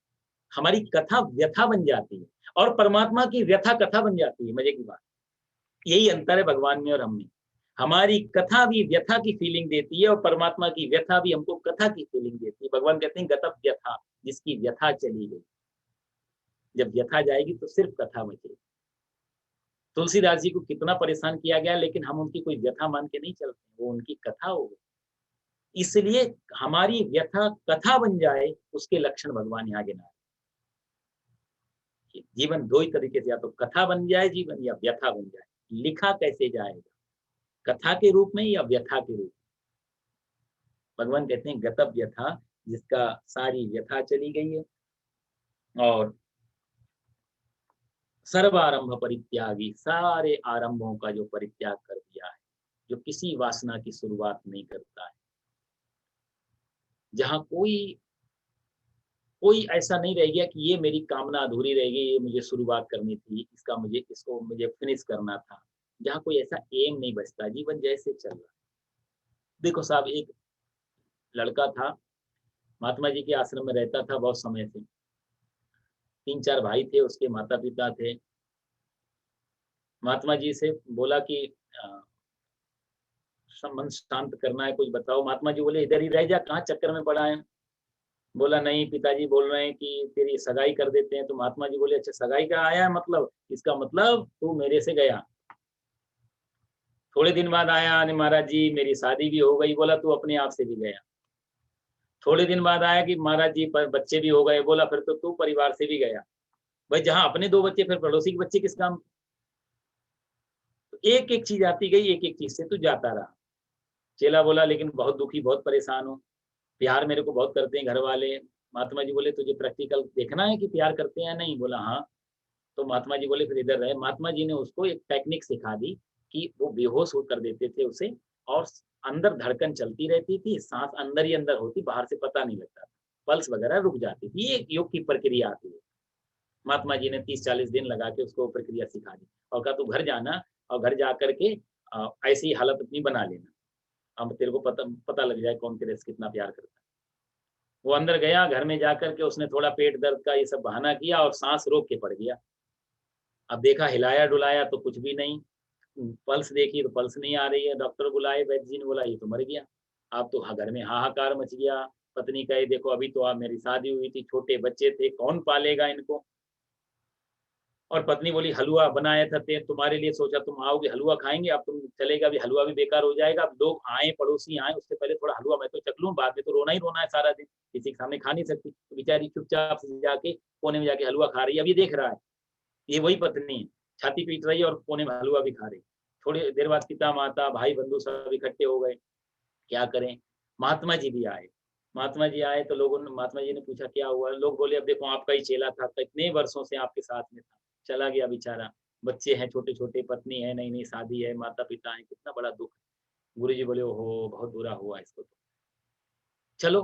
हमारी कथा व्यथा बन जाती है और परमात्मा की व्यथा कथा बन जाती है। मजे की बात यही अंतर है भगवान में और हम में। हमारी कथा भी व्यथा की फीलिंग देती है और परमात्मा की व्यथा भी हमको कथा की फीलिंग देती है। भगवान कहते हैं गतव व्यथा, जिसकी व्यथा चली गई। जब व्यथा जाएगी तो सिर्फ कथा बचेगी। तुलसीदास जी को कितना परेशान किया गया, लेकिन हम उनकी कोई व्यथा मान के नहीं चलते, वो उनकी कथा हो गई। इसलिए हमारी व्यथा कथा बन जाए, उसके लक्षण भगवान यहाँ गिना। जीवन दो ही तरीके से, या तो कथा बन जाए जीवन या व्यथा बन जाए। लिखा कैसे जाएगा, कथा के रूप में या व्यथा के रूप में? भगवान कहते हैं गतव व्यथा, जिसका सारी व्यथा चली गई है, और सर्वारंभ परित्यागी, सारे आरंभों का जो परित्याग कर दिया है, जो किसी वासना की शुरुआत नहीं करता है, जहां कोई कोई ऐसा नहीं रह गया कि ये मेरी कामना अधूरी रह गई, ये मुझे शुरुआत करनी थी, इसका मुझे, इसको मुझे फिनिश करना था। जहां कोई ऐसा एम नहीं बचता, जीवन जैसे चल रहा। देखो साहब, एक लड़का था, महात्मा जी के आश्रम में रहता था बहुत समय से। 3-4 भाई थे, उसके माता पिता थे। महात्मा जी से बोला कि मन शांत करना है, कुछ बताओ। महात्मा जी बोले इधर ही रह जा, कहाँ चक्कर में पड़ा है। बोला नहीं, पिताजी बोल रहे हैं कि तेरी सगाई कर देते हैं। तो महात्मा जी बोले अच्छा, सगाई का आया है मतलब, इसका मतलब तू मेरे से गया। थोड़े दिन बाद आया, अरे महाराज जी मेरी शादी भी हो गई। बोला तू अपने आप से भी गया। थोड़े दिन बाद आया कि महाराज जी बच्चे भी हो गए। बोला फिर तो तू परिवार से भी गया। भाई जहां अपने 2 बच्चे, फिर पड़ोसी के बच्चे किस काम? तो एक एक चीज आती गई, एक एक चीज से तू जाता रहा। चेला बोला लेकिन बहुत दुखी, बहुत परेशान हूँ, प्यार मेरे को बहुत करते हैं घर वाले। महात्मा जी बोले तुझे प्रैक्टिकल देखना है कि प्यार करते हैं नहीं? बोला हाँ। तो महात्मा जी बोले फिर इधर रहे। महात्मा जी ने उसको एक टेक्निक सिखा दी कि वो बेहोश हो कर देते थे उसे, और अंदर धड़कन चलती रहती थी, सांस अंदर ही अंदर होती, बाहर से पता नहीं लगता, पल्स वगैरह रुक जाती थी। ये एक योग की प्रक्रिया आती है। महात्मा जी ने 30-40 दिन लगा के उसको प्रक्रिया सिखा दी और कहा तू घर जाना, और घर जा करके ऐसी हालत अपनी बना लेना, अब तेरे को पता लग जाए कौन तेरे से कितना प्यार करता है। वो अंदर गया, घर में जाकर के उसने थोड़ा पेट दर्द का ये सब बहाना किया और सांस रोक के पड़ गया। अब देखा, हिलाया डुलाया तो कुछ भी नहीं, पल्स देखी तो पल्स नहीं आ रही है। डॉक्टर बुलाए, वैद्य जी ने बोला ये तो मर गया। अब तो घर में हाहाकार मच गया। पत्नी कहे देखो अभी तो आप, मेरी शादी हुई थी, छोटे बच्चे थे, कौन पालेगा इनको। और पत्नी बोली हलवा बनाया था तुम्हारे लिए, सोचा तुम आओगे हलवा खाएंगे, अब तुम चलेगा भी, हलवा भी बेकार हो जाएगा। अब लोग आए, पड़ोसी आए, उससे पहले थोड़ा हलवा मैं तो चख लूं, बाद में तो रोना ही रोना है सारा दिन, किसी के सामने खा नहीं सकती। तो बेचारी चुपचाप से जाके कोने में जाके हलवा खा रही है। अब ये देख रहा है, ये वही पत्नी है, छाती पीट रही है और कोने में हलवा भी खा रही। थोड़ी देर बाद पिता माता भाई बंधु सब इकट्ठे हो गए, क्या करें। महात्मा जी भी आए। महात्मा जी आए तो लोगों ने, महात्मा जी ने पूछा क्या हुआ। लोग बोले अब देखो आपका ही चेला था, इतने वर्षों से आपके साथ में था, चला गया बेचारा, बच्चे हैं छोटे छोटे, पत्नी है, नई नई शादी है, माता पिता है, कितना बड़ा दुख। गुरु जी बोले ओहो बहुत बुरा हुआ इसको तो, चलो।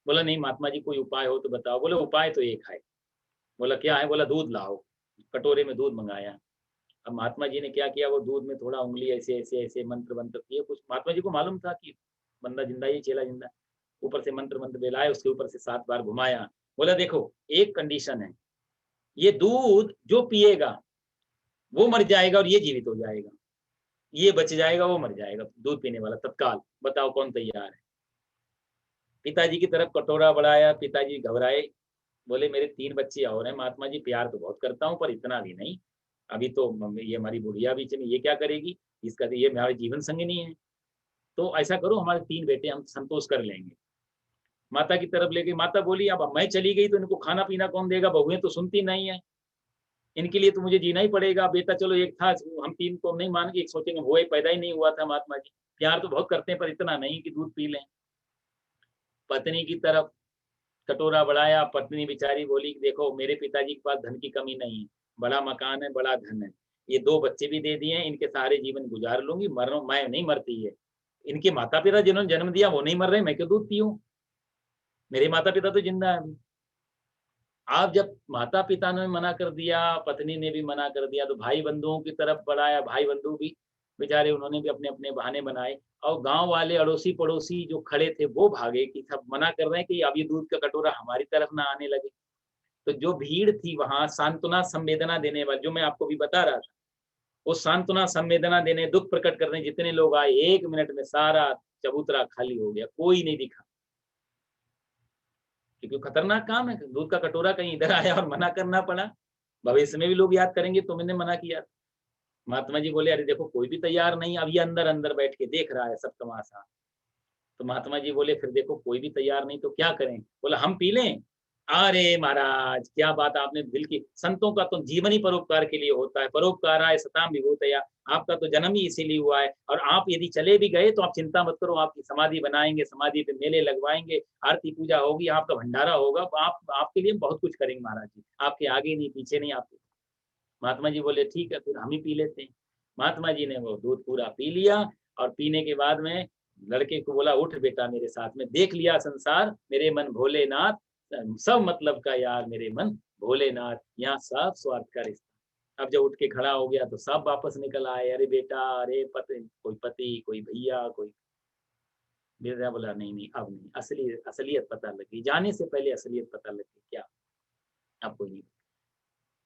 बोला नहीं महात्मा जी कोई उपाय हो तो बताओ। बोले उपाय तो एक है। बोला क्या है। बोला दूध लाओ। कटोरे में दूध मंगाया। अब महात्मा जी ने क्या किया, वो दूध में थोड़ा उंगली ऐसे ऐसे ऐसे मंत्र मंत्र किए कुछ। महात्मा जी को मालूम था कि बंदा जिंदा ही, चेला जिंदा। ऊपर से मंत्र मंत्र बेलाए, उसके ऊपर से 7 बार घुमाया। बोला देखो एक कंडीशन है, ये दूध जो पिएगा वो मर जाएगा और ये जीवित हो जाएगा, ये बच जाएगा वो मर जाएगा, दूध पीने वाला तत्काल। बताओ कौन तैयार है। पिताजी की तरफ कटोरा बढ़ाया, पिताजी घबराए, बोले मेरे 3 बच्चे और हैं महात्मा जी, प्यार तो बहुत करता हूँ पर इतना भी नहीं, अभी तो ये हमारी बुढ़िया बीच में, ये क्या करेगी, इसका तो ये हमारे जीवन संगिनी है, तो ऐसा करो हमारे 3 बेटे हम संतोष कर लेंगे। माता की तरफ ले गई, माता बोली अब मैं चली गई तो इनको खाना पीना कौन देगा, बहुएं तो सुनती नहीं है, इनके लिए तो मुझे जीना ही पड़ेगा। बेटा चलो एक था, हम 3 को नहीं मान के, एक सोचेंगे वो ही पैदा ही नहीं हुआ था। महात्मा जी प्यार तो बहुत करते हैं पर इतना नहीं कि दूध पी लें। पत्नी की तरफ कटोरा बढ़ाया, पत्नी बेचारी बोली देखो मेरे पिताजी के पास धन की कमी नहीं है, बड़ा मकान है, बड़ा धन है, ये 2 बच्चे भी दे दिए हैं, इनके सारे जीवन गुजार लूंगी, मर मैं नहीं मरती है। इनके माता पिता जिन्होंने जन्म दिया वो नहीं मर रहे, मैं क्यों दूध पीऊं, मेरे माता पिता तो जिंदा है अभी। आप जब माता पिता ने मना कर दिया, पत्नी ने भी मना कर दिया, तो भाई बंधुओं की तरफ बढ़ाया, भाई बंधु भी बेचारे, उन्होंने भी अपने अपने बहाने बनाए। और गांव वाले अड़ोसी पड़ोसी जो खड़े थे वो भागे कि सब मना कर रहे हैं कि अब ये दूध का कटोरा हमारी तरफ ना आने लगे। तो जो भीड़ थी वहां सांत्वना संवेदना देने वाली, जो मैं आपको भी बता रहा था, वो सांत्वना संवेदना देने, दुख प्रकट करने जितने लोग आए, 1 मिनट में सारा चबूतरा खाली हो गया, कोई नहीं दिखा। क्योंकि खतरनाक काम है, दूध का कटोरा कहीं इधर आया और मना करना पड़ा। भविष्य में भी लोग याद करेंगे तो मैंने मना किया। महात्मा जी बोले अरे देखो कोई भी तैयार नहीं, अब ये अंदर अंदर बैठ के देख रहा है सब तमाशा। तो महात्मा जी बोले फिर देखो कोई भी तैयार नहीं तो क्या करें। बोला हम पी लें। अरे महाराज क्या बात, आपने दिल की, संतों का तो जीवन ही परोपकार के लिए होता है, परोपकाराय सताम विभूतया, आपका तो जन्म ही इसीलिए हुआ है। और आप यदि चले भी गए तो आप चिंता मत करो, आपकी समाधि बनाएंगे, समाधि पे मेले लगवाएंगे, आरती पूजा होगी, आपका भंडारा होगा, आप आपके लिए बहुत कुछ करेंगे महाराज जी, आपके आगे नहीं पीछे नहीं आपके। महात्मा जी बोले ठीक है फिर हम ही पी लेते हैं। महात्मा जी ने वो दूध पूरा पी लिया। और पीने के बाद में लड़के को बोला उठ बेटा मेरे साथ में, देख लिया संसार मेरे मन भोलेनाथ, सब मतलब का यार मेरे मन भोलेनाथ, यहाँ सब स्वार्थ का रिश्ता। अब जब उठ के खड़ा हो गया तो सब वापस निकल आए, अरे बेटा, अरे पति, कोई पति, कोई भैया, कोई। बेटा बोला नहीं नहीं अब नहीं, असलियत पता लगी, जाने से पहले असलियत पता लगी क्या, अब कोई नहीं।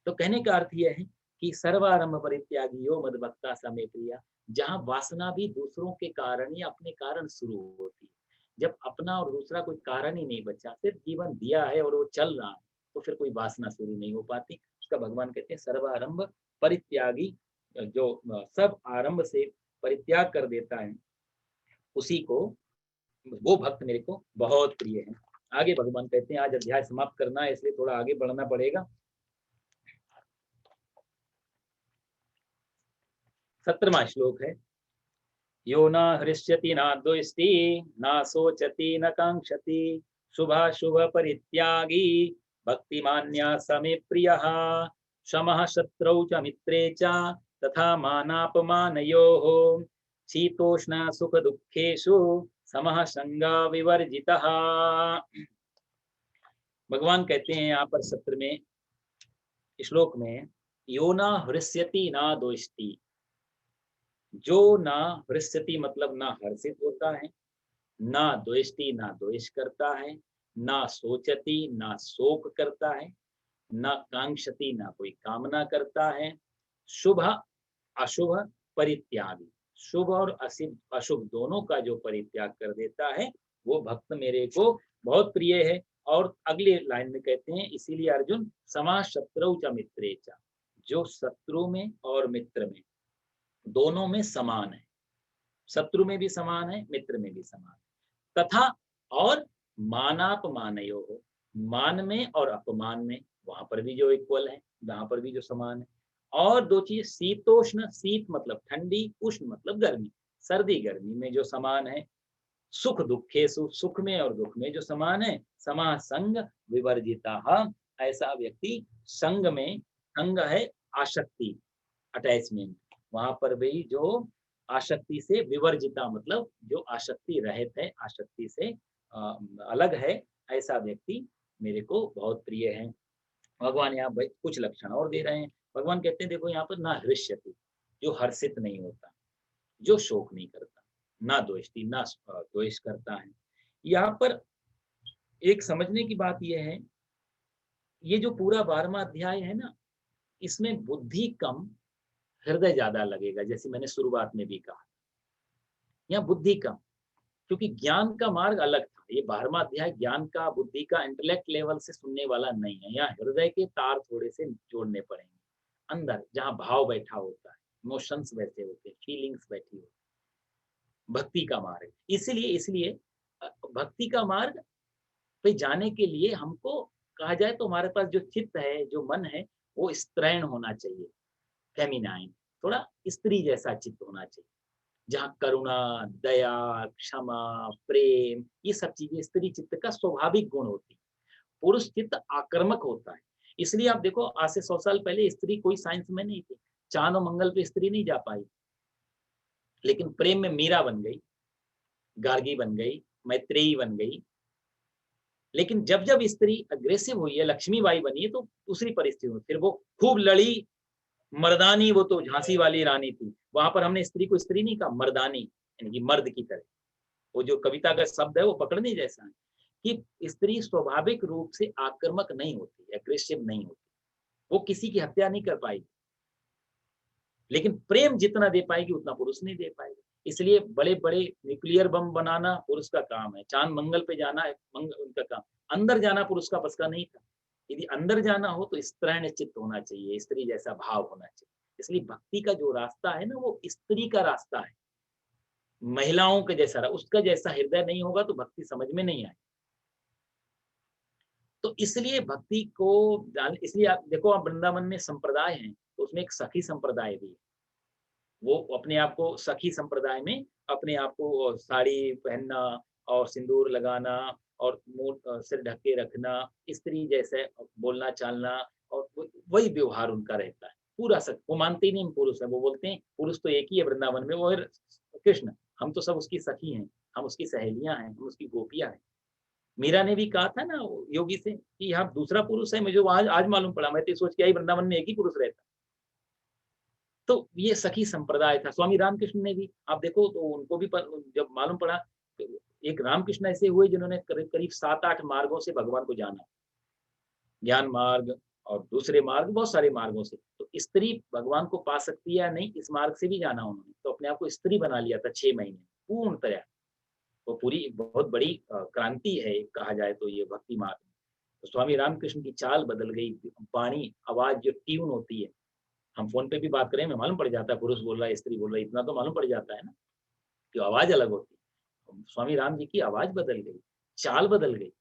तो कहने का अर्थ यह है कि सर्वारंभ परित्यागी यो मद्भक्ता समे प्रिया, जहाँ वासना भी दूसरों के कारण या अपने कारण शुरू होती है, जब अपना और दूसरा कोई कारण ही नहीं बचा, सिर्फ जीवन दिया है और वो चल रहा है, तो फिर कोई वासना शुरू नहीं हो पाती। उसका भगवान कहते हैं सर्वारंभ परित्यागी, जो सब आरंभ से परित्याग कर देता है उसी को, वो भक्त मेरे को बहुत प्रिय है। आगे भगवान कहते हैं, आज अध्याय समाप्त करना है इसलिए थोड़ा आगे बढ़ना पड़ेगा। 17वां श्लोक है, यो न हृष्यति न द्वेष्टि न शोचति न कांक्षति शुभाशुभ परित्यागी भक्तिमान्या समे प्रियः शमः शत्रौ च मित्रे च तथा मानापमानयोः शीतोष्ण सुख दुखेषु समः संगा विवर्जितः। भगवान कहते हैं यहाँ पर 17वें श्लोक में, यो न हृष्यति न द्वेष्टि, जो ना हृष्यति मतलब ना हर्षित होता है, ना द्वेष्टि ना द्वेष करता है, ना सोचती, ना शोक करता है, ना कांक्षति, ना कोई कामना करता है, शुभ अशुभ परित्यागी, शुभ और अशुभ दोनों का जो परित्याग कर देता है, वो भक्त मेरे को बहुत प्रिय है। और अगली लाइन में कहते हैं, इसीलिए अर्जुन समा शत्रु च मित्रे च, जो शत्रु में और मित्र में दोनों में समान है, शत्रु में भी समान है, मित्र में भी समान है, तथा और मानापमानयो हो, मान में और अपमान में वहां पर भी जो इक्वल है, वहां पर भी जो समान है। और दो चीज, शीतोष्ण, शीत मतलब ठंडी, उष्ण मतलब गर्मी, सर्दी गर्मी में जो समान है, सुख दुखे, सुख में और दुख में जो समान है, समा संग विवर्जिता, ऐसा व्यक्ति संग में, संग है आसक्ति, अटैचमेंट, वहां पर भी जो आसक्ति से विवर्जिता मतलब जो आसक्ति रहित है, आसक्ति से अलग है, ऐसा व्यक्ति मेरे को बहुत प्रिय है। भगवान यहाँ कुछ लक्षण और दे रहे हैं। भगवान कहते हैं देखो यहाँ पर ना हृष्यति, जो हर्षित नहीं होता, जो शोक नहीं करता, ना द्वेष्टि, ना द्वेष करता है। यहाँ पर एक समझने की बात यह है, ये जो पूरा 12वां अध्याय है ना, इसमें बुद्धि कम, हृदय ज्यादा लगेगा, जैसे मैंने शुरुआत में भी कहा। यहाँ बुद्धि कम, क्योंकि ज्ञान का मार्ग अलग था। ये 12वां अध्याय ज्ञान का, बुद्धि का, इंटेलेक्ट लेवल से सुनने वाला नहीं है। यहाँ हृदय के तार थोड़े से जोड़ने पड़ेंगे, अंदर जहाँ भाव बैठा होता है, इमोशंस बैठे होते हैं, फीलिंग्स बैठी होती है, भक्ति का मार्ग। इसलिए इसलिए भक्ति का मार्ग पे जाने के लिए हमको कहा जाए तो हमारे पास जो चित्त है, जो मन है, वो स्त्रैण होना चाहिए, फेमिनाइन, थोड़ा स्त्री जैसा चित्त होना चाहिए, जहाँ करुणा, दया, क्षमा, प्रेम, ये सब चीजें स्त्री चित्त का स्वाभाविक गुण होती है। पुरुष चित्त आक्रामक होता है। इसलिए आप देखो, आज से 100 साल पहले स्त्री कोई साइंस में नहीं थी, चांद और मंगल पे स्त्री नहीं जा पाई, लेकिन प्रेम में मीरा बन गई, गार्गी बन गई, मैत्रेयी बन गई। लेकिन जब जब स्त्री अग्रेसिव हुई है, लक्ष्मीबाई बनी है, तो दूसरी परिस्थिति में फिर वो खूब लड़ी, मर्दानी, वो तो झांसी वाली रानी थी, वहां पर हमने स्त्री को स्त्री नहीं कहा, मर्दानी, यानी कि मर्द की तरह। वो जो कविता का शब्द है वो पकड़ने जैसा है कि स्त्री स्वाभाविक रूप से आक्रामक नहीं होती, एग्रेसिव नहीं होती, वो किसी की हत्या नहीं कर पाएगी, लेकिन प्रेम जितना दे पाएगी उतना पुरुष नहीं दे पाएगा। इसलिए बड़े बड़े न्यूक्लियर बम बनाना पुरुष का काम है, चांद मंगल पे जाना है उनका काम, अंदर जाना पुरुष का बस का नहीं था। यदि अंदर जाना हो तो स्त्रैण चित्त होना चाहिए, स्त्री जैसा भाव होना चाहिए। इसलिए भक्ति का जो रास्ता है ना, वो स्त्री का रास्ता है, महिलाओं के जैसा, उसका जैसा हृदय नहीं होगा तो भक्ति समझ में नहीं आए। तो इसलिए भक्ति को इसलिए आप देखो, आप वृंदावन में संप्रदाय हैं, तो उसमें एक सखी संप्रदाय भी है। वो अपने आप को सखी संप्रदाय में, अपने आप को साड़ी पहनना और सिंदूर लगाना और सिर ढक के रखना, स्त्री जैसे बोलना चालना, और वही व्यवहार उनका रहता है पूरा। सच वो मानते ही नहीं पुरुष है, वो बोलते हैं पुरुष तो एक ही है वृंदावन में, वो है कृष्ण, हम तो सब उसकी सखी हैं, हम उसकी सहेलियां हैं, हम उसकी गोपियां हैं। मीरा ने भी कहा था ना योगी से कि यहाँ दूसरा पुरुष है, मुझे आज आज मालूम पड़ा, मैं तो सोच के आई वृंदावन में एक ही पुरुष रहता। तो ये सखी संप्रदाय था। स्वामी रामकृष्ण ने भी, आप देखो तो उनको भी जब मालूम पड़ा, तो एक रामकृष्ण ऐसे हुए जिन्होंने करीब करीब 7-8 मार्गों से भगवान को जाना, ज्ञान मार्ग और दूसरे मार्ग, बहुत सारे मार्गों से। तो स्त्री भगवान को पा सकती है या नहीं, इस मार्ग से भी जाना उन्होंने, तो अपने आप को स्त्री बना लिया था 6 महीने पूर्ण तरह। वो पूरी एक बहुत बड़ी क्रांति है कहा जाए तो ये भक्ति मार्ग में। तो स्वामी रामकृष्ण की चाल बदल गई, वाणी, आवाज जो ट्यून होती है, हम फोन पे भी बात करें, हमें मालूम पड़ जाता है पुरुष बोल रहा है, स्त्री बोल रहा है, इतना तो मालूम पड़ जाता है ना, कि आवाज अलग होती है। स्वामी राम जी की आवाज बदल गई, चाल बदल गई।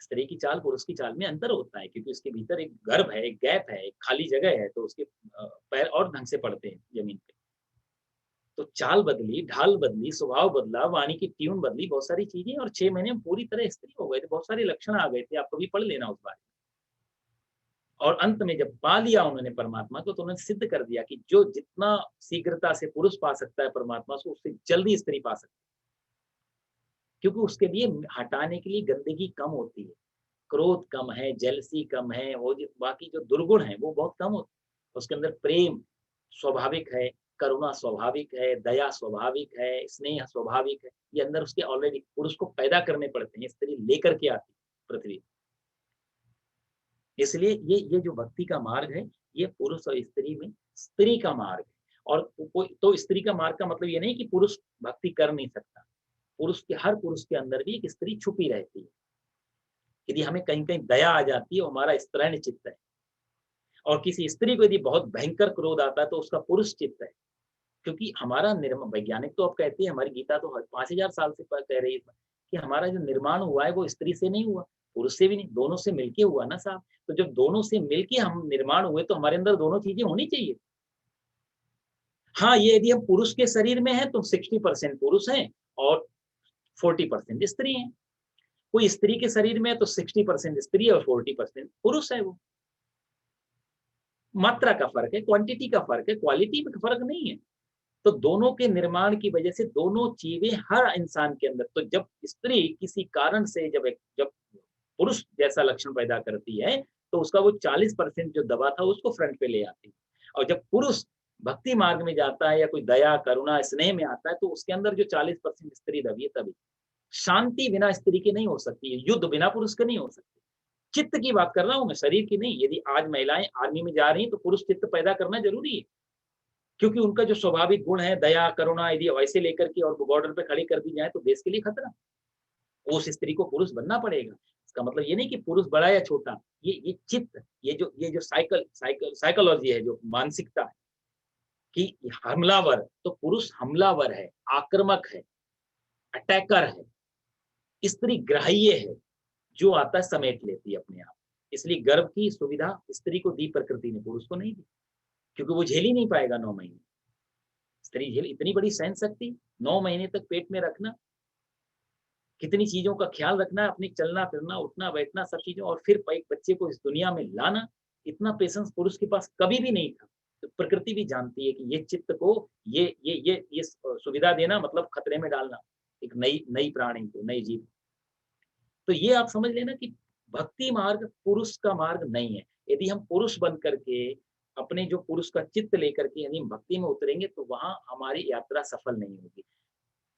स्त्री की चाल पुरुष की चाल में अंतर होता है, क्योंकि उसके भीतर एक गर्भ है, एक गैप है, एक खाली जगह है, तो उसके पैर और ढंग से पड़ते हैं जमीन पे। तो चाल बदली, ढाल बदली, स्वभाव बदला, वाणी की ट्यून बदली, बहुत सारी चीजें, और 6 महीने में पूरी तरह स्त्री हो गए थे। बहुत सारे लक्षण आ गए थे, आप कभी पढ़ लेना उस बारे में। और अंत में जब पा लिया उन्होंने परमात्मा को, तो उन्होंने सिद्ध कर दिया कि जो जितना शीघ्रता से पुरुष पा सकता है परमात्मा को, उससे जल्दी स्त्री पा सकती है, क्योंकि उसके लिए हटाने के लिए गंदगी कम होती है, क्रोध कम है, जेलसी कम है, वो बाकी जो दुर्गुण है वो बहुत कम होते हैं। उसके अंदर प्रेम स्वाभाविक है, करुणा स्वाभाविक है, दया स्वाभाविक है, स्नेह स्वाभाविक है, ये अंदर उसके ऑलरेडी। पुरुष को पैदा करने पड़ते हैं, स्त्री लेकर के आती है। पृथ्वी। इसलिए ये जो भक्ति का मार्ग है, ये पुरुष और स्त्री में स्त्री का मार्ग है। और कोई तो स्त्री का मार्ग का मतलब ये नहीं कि पुरुष भक्ति कर नहीं सकता। हर पुरुष के अंदर भी एक स्त्री छुपी रहती है। यदि हमें कहीं-कहीं दया आ जाती है, वो हमारा स्त्रैण चित्त है। और किसी स्त्री को यदि बहुत भयंकर क्रोध आता है, तो उसका पुरुष चित्त है। क्योंकि हमारा वैज्ञानिक तो अब कहते हैं, हमारी गीता तो 5000 साल से कह रही है कि हमारा जो निर्माण हुआ है वो स्त्री से नहीं हुआ, पुरुष से भी नहीं, दोनों से मिलके हुआ ना साहब। तो जब दोनों से मिलके हम निर्माण हुए, तो हमारे अंदर दोनों चीजें होनी चाहिए। हाँ, ये यदि हम पुरुष के शरीर में है तो 60% पुरुष हैं और 40% स्त्री हैं। कोई स्त्री के शरीर में है तो 60% स्त्री और 40% पुरुष है। वो मात्रा का फर्क है, क्वांटिटी का फर्क है, क्वालिटी में फर्क नहीं है। तो दोनों के निर्माण की वजह से दोनों चीजें हर इंसान के अंदर, तो जब स्त्री किसी कारण से जब पुरुष जैसा लक्षण पैदा करती है, तो उसका वो 40% जो दबा था उसको फ्रंट पे ले आती है। और जब पुरुष भक्ति मार्ग में जाता है या कोई दया करुणा स्नेह में आता है, तो उसके अंदर जो 40% स्त्री दबी है तभी। शांति बिना स्त्री की नहीं हो सकती है, युद्ध बिना पुरुष के नहीं हो सकती। चित्त की बात कर रहा हूं मैं, शरीर की नहीं। यदि आज महिलाएं आर्मी में जा रही हैं, तो पुरुष चित्त पैदा करना जरूरी है। क्योंकि उनका जो स्वाभाविक गुण है दया करुणा, यदि वैसे लेकर के और बॉर्डर पे खड़ी कर दी जाए, तो देश के लिए खतरा। उस स्त्री को पुरुष बनना पड़ेगा। इसका मतलब ये नहीं कि पुरुष बड़ा या छोटा, ये चित्त, ये जो साइकोलॉजी है, जो मानसिकता है कि हमलावर, तो पुरुष हमलावर है, आक्रामक है, अटैकर है। स्त्री ग्राह्य है, जो आता है समेट लेती है अपने आप। इसलिए गर्भ की सुविधा स्त्री को दी प्रकृति ने, पुरुष को नहीं दी। क्योंकि वो झेल ही नहीं पाएगा 9 महीने। स्त्री झेल, इतनी बड़ी सहन शक्ति, 9 महीने तक पेट में रखना, कितनी चीजों का ख्याल रखना है, अपनी चलना फिरना उठना बैठना सब चीजों, और फिर एक बच्चे को इस दुनिया में लाना, इतना पेशेंस पुरुष के पास कभी भी नहीं था। तो प्रकृति भी जानती है कि ये चित्त को ये सुविधा देना मतलब खतरे में डालना एक नई नई प्राणी को, नई जीव। तो ये आप समझ लेना कि भक्ति मार्ग पुरुष का मार्ग नहीं है। यदि हम पुरुष बन करके अपने जो पुरुष का चित्त लेकर के यदि हम भक्ति में उतरेंगे, तो वहां हमारी यात्रा सफल नहीं होगी।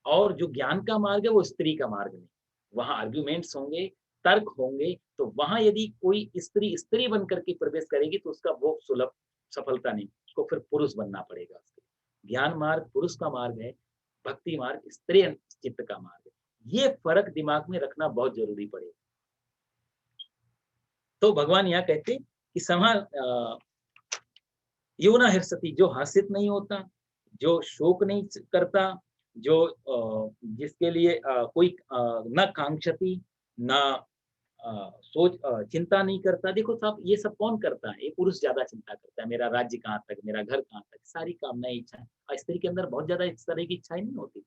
और जो ज्ञान का मार्ग है वो स्त्री का मार्ग नहीं। वहां आर्ग्यूमेंट्स होंगे, तर्क होंगे। तो वहां यदि कोई स्त्री स्त्री बन करके प्रवेश करेगी, तो उसका वो सुलभ सफलता नहीं, उसको फिर पुरुष बनना पड़ेगा। ज्ञान मार्ग पुरुष का मार्ग है, भक्ति मार्ग स्त्री चित्त का मार्ग है। ये फर्क दिमाग में रखना बहुत जरूरी पड़ेगा। तो भगवान यहाँ कहते कि योना हर्षति, जो हर्षित नहीं होता, जो शोक नहीं करता, जो जिसके लिए कोई न कांक्षति, न सोच चिंता नहीं करता। देखो साहब, ये सब कौन करता है? ये पुरुष ज्यादा चिंता करता है, मेरा राज्य कहाँ तक, मेरा घर कहाँ तक, सारी कामनाएं इच्छाएं। और स्त्री के अंदर बहुत ज्यादा इस तरह की इच्छाएं नहीं होती,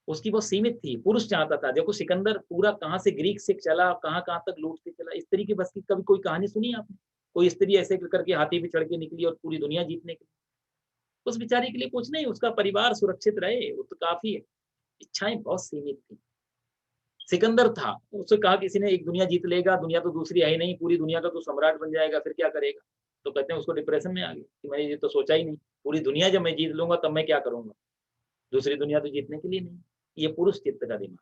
उसकी बहुत सीमित थी। पुरुष चाहता था, देखो सिकंदर पूरा कहाँ से ग्रीक से चला, कहाँ कहाँ तक लूट के चला। स्त्री की बस की कभी कोई कहानी सुनी आपने? कोई स्त्री ऐसे करके हाथी पे चढ़ के निकली और पूरी दुनिया जीतने के लिए? उस बेचारी के लिए कुछ नहीं, उसका परिवार सुरक्षित रहे वो तो काफी है। इच्छाएं बहुत सीमित थी। सिकंदर था, उससे कहा किसी ने एक दुनिया जीत लेगा, दुनिया तो दूसरी है ही नहीं, पूरी दुनिया का तो सम्राट बन जाएगा, फिर क्या करेगा? तो कहते हैं उसको डिप्रेशन में आ गया कि मैंने ये तो सोचा ही नहीं, पूरी दुनिया जब मैं जीत लूंगा तब मैं क्या करूंगा, दूसरी दुनिया तो जीतने के लिए नहीं। ये पुरुष चित्त का दिमाग,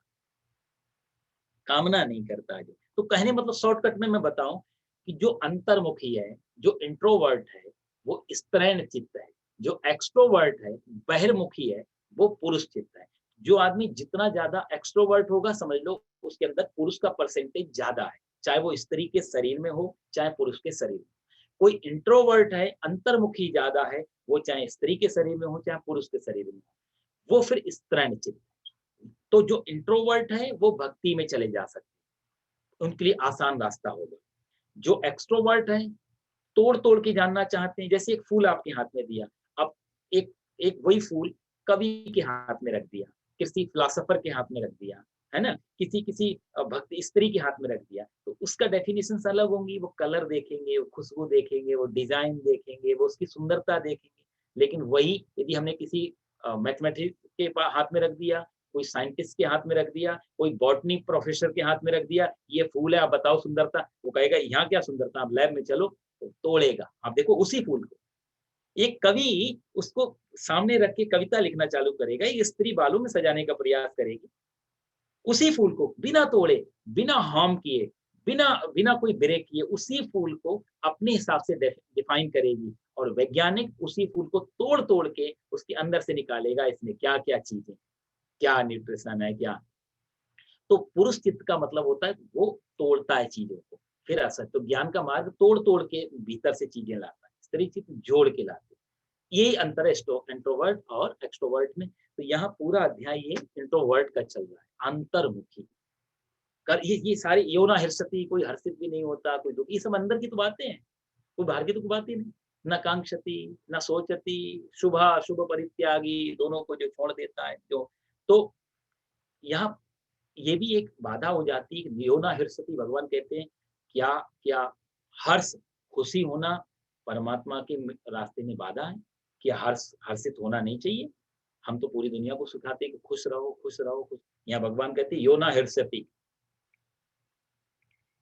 कामना नहीं करता है। तो कहने मतलब शॉर्टकट में मैं बताऊं कि जो अंतर्मुखी है, जो इंट्रोवर्ट है, वो स्त्रैण चित्त है। जो एक्सट्रोवर्ट है, बहिर्मुखी है, वो पुरुष चित्त है। जो आदमी जितना ज्यादा एक्सट्रोवर्ट होगा, समझ लो उसके अंदर पुरुष का परसेंटेज ज्यादा है, चाहे वो स्त्री के शरीर में हो चाहे पुरुष के शरीर में। कोई इंट्रोवर्ट है, अंतर्मुखी ज्यादा है, वो चाहे स्त्री के शरीर में हो चाहे पुरुष के शरीर में हो, वो फिर स्त्रैण चित्त। तो जो इंट्रोवर्ट है वो भक्ति में चले जा सकते, उनके लिए आसान रास्ता होगा। जो एक्सट्रोवर्ट है, तोड़ तोड़ के जानना चाहते हैं, जैसे एक फूल आपके हाथ में दिया, अब एक एक वही फूल कवि के हाथ में रख दिया, किसी फिलोसोफर के हाथ में रख दिया, है ना, किसी किसी भक्ति स्त्री के हाथ में रख दिया, तो उसका डेफिनेशन अलग होंगी। वो कलर देखेंगे, वो खुशबू देखेंगे, वो डिजाइन देखेंगे, वो उसकी सुंदरता देखेंगे। लेकिन वही यदि हमने किसी मैथमेटिक्स के हाथ में रख दिया, कोई साइंटिस्ट के हाथ में रख दिया, कोई बॉटनी प्रोफेसर के हाथ में रख दिया, ये फूल है आप बताओ सुंदरता, वो कहेगा यहाँ क्या सुंदरता, आप लैब में चलो, तो तोड़ेगा। आप देखो उसी फूल को एक कवि उसको सामने रख के कविता लिखना चालू करेगा, एक स्त्री बालों में सजाने का प्रयास करेगी, उसी फूल को बिना तोड़े, बिना हार्म किए, बिना बिना कोई ब्रेक किए उसी फूल को अपने हिसाब से डिफाइन करेगी और वैज्ञानिक उसी फूल को तोड़-तोड़ के उसके अंदर से निकालेगा इसमें क्या-क्या चीज़ें, क्या न्यूट्रिशन है, क्या। तो पुरुष चित्त का मतलब होता है वो तोड़ता है चीज़ों को, फिर असर तो ज्ञान का मार्ग तोड़-तोड़ के भीतर से चीज़ें लाता है। स्त्री चित्त जोड़ के लाती है। ये अंतर है इंट्रोवर्ट और एक्सट्रोवर्ट में। तो यहाँ पूरा अध्याय ये इंट्रोवर्ट का चल रहा है, अंतर्मुखी। कर ये सारी योना हर्षति, कोई हर्षित भी नहीं होता, कोई दुखी, ये सब अंदर की तो बातें हैं, कोई बाहर की तो कोई बात ही नहीं। न कांक्षति, न सोचति, शुभ-अशुभ परित्यागी, दोनों को जो छोड़ देता है जो। तो यहाँ ये भी एक बाधा हो जाती है कि योना हर्षति, भगवान कहते हैं क्या क्या हर्ष, खुशी होना परमात्मा के रास्ते में बाधा है? क्या हर्षित होना नहीं चाहिए? हम तो पूरी दुनिया को सिखाते हैं कि खुश रहो, खुश रहो, खुश। यहाँ भगवान कहते हैं योना हर्षति,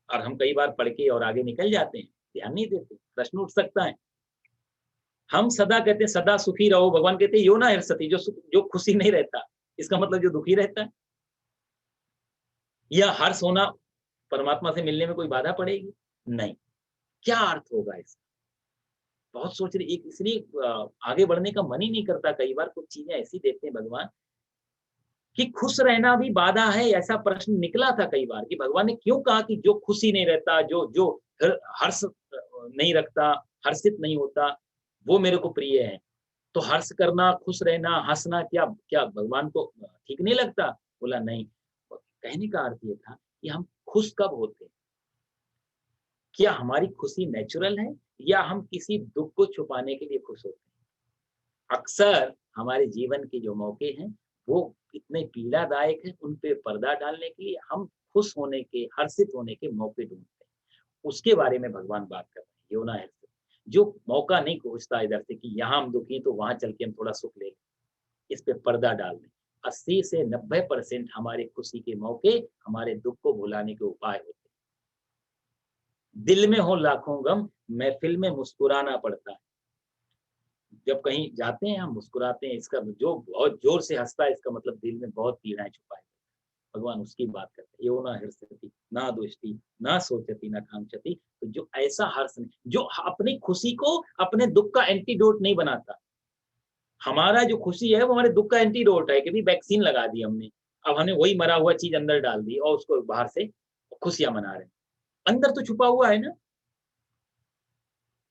और हम कई बार पढ़ के और आगे निकल जाते हैं, ध्यान नहीं देते, प्रश्न उठ सकता है। हम सदा कहते हैं सदा सुखी रहो, भगवान कहते हैं यो ना हर्षति, जो खुशी नहीं रहता, इसका मतलब जो दुखी रहता है। या हर्ष होना परमात्मा से मिलने में कोई बाधा पड़ेगी? नहीं। क्या अर्थ होगा इसका? बहुत सोच रहे, एक इसलिए आगे बढ़ने का मन ही नहीं करता। कई बार कुछ चीजें ऐसी देते हैं भगवान कि खुश रहना भी बाधा है, ऐसा प्रश्न निकला था कई बार कि भगवान ने क्यों कहा कि जो खुशी नहीं रहता, जो जो हर्ष नहीं रखता, हर्षित नहीं होता, वो मेरे को प्रिय है। तो हर्ष करना, खुश रहना, हंसना क्या क्या भगवान को ठीक नहीं लगता? बोला नहीं। कहने का अर्थ ये था कि हम खुश कब होते हैं? क्या हमारी खुशी नेचुरल है या हम किसी दुख को छुपाने के लिए खुश होते हैं? अक्सर हमारे जीवन के जो मौके हैं वो इतने पीड़ादायक हैं, उन पे पर्दा डालने के लिए हम खुश होने के, हर्षित होने के मौके ढूंढते हैं। उसके बारे में भगवान बात कर रहे हैं, योना है जो मौका नहीं खोजता इधर से कि यहाँ हम दुखी तो वहां चल के हम थोड़ा सुख ले लें। इस पे पर्दा डाल दें। 80 से 90% हमारी खुशी के मौके हमारे दुख को भुलाने के उपाय होते हैं। दिल में हो लाखों गम, महफिल में मुस्कुराना पड़ता है। जब कहीं जाते हैं हम मुस्कुराते हैं, इसका जो बहुत जोर से हंसता है इसका मतलब दिल में बहुत पीड़ाएं छुपाए। भगवान उसकी बात करते हैं, यो ना हर्षति, ना द्वेष्टि, ना सोचति, ना कांक्षति। तो जो ऐसा हर्ष नहीं, जो अपनी खुशी को अपने दुख का एंटीडोट नहीं बनाता। हमारा जो खुशी है वो हमारे दुख का एंटीडोट है कि भी वैक्सीन लगा दी हमने। अब हमने वही मरा हुआ चीज अंदर डाल दी और उसको बाहर से खुशियां मना रहे हैं। अंदर तो छुपा हुआ है ना।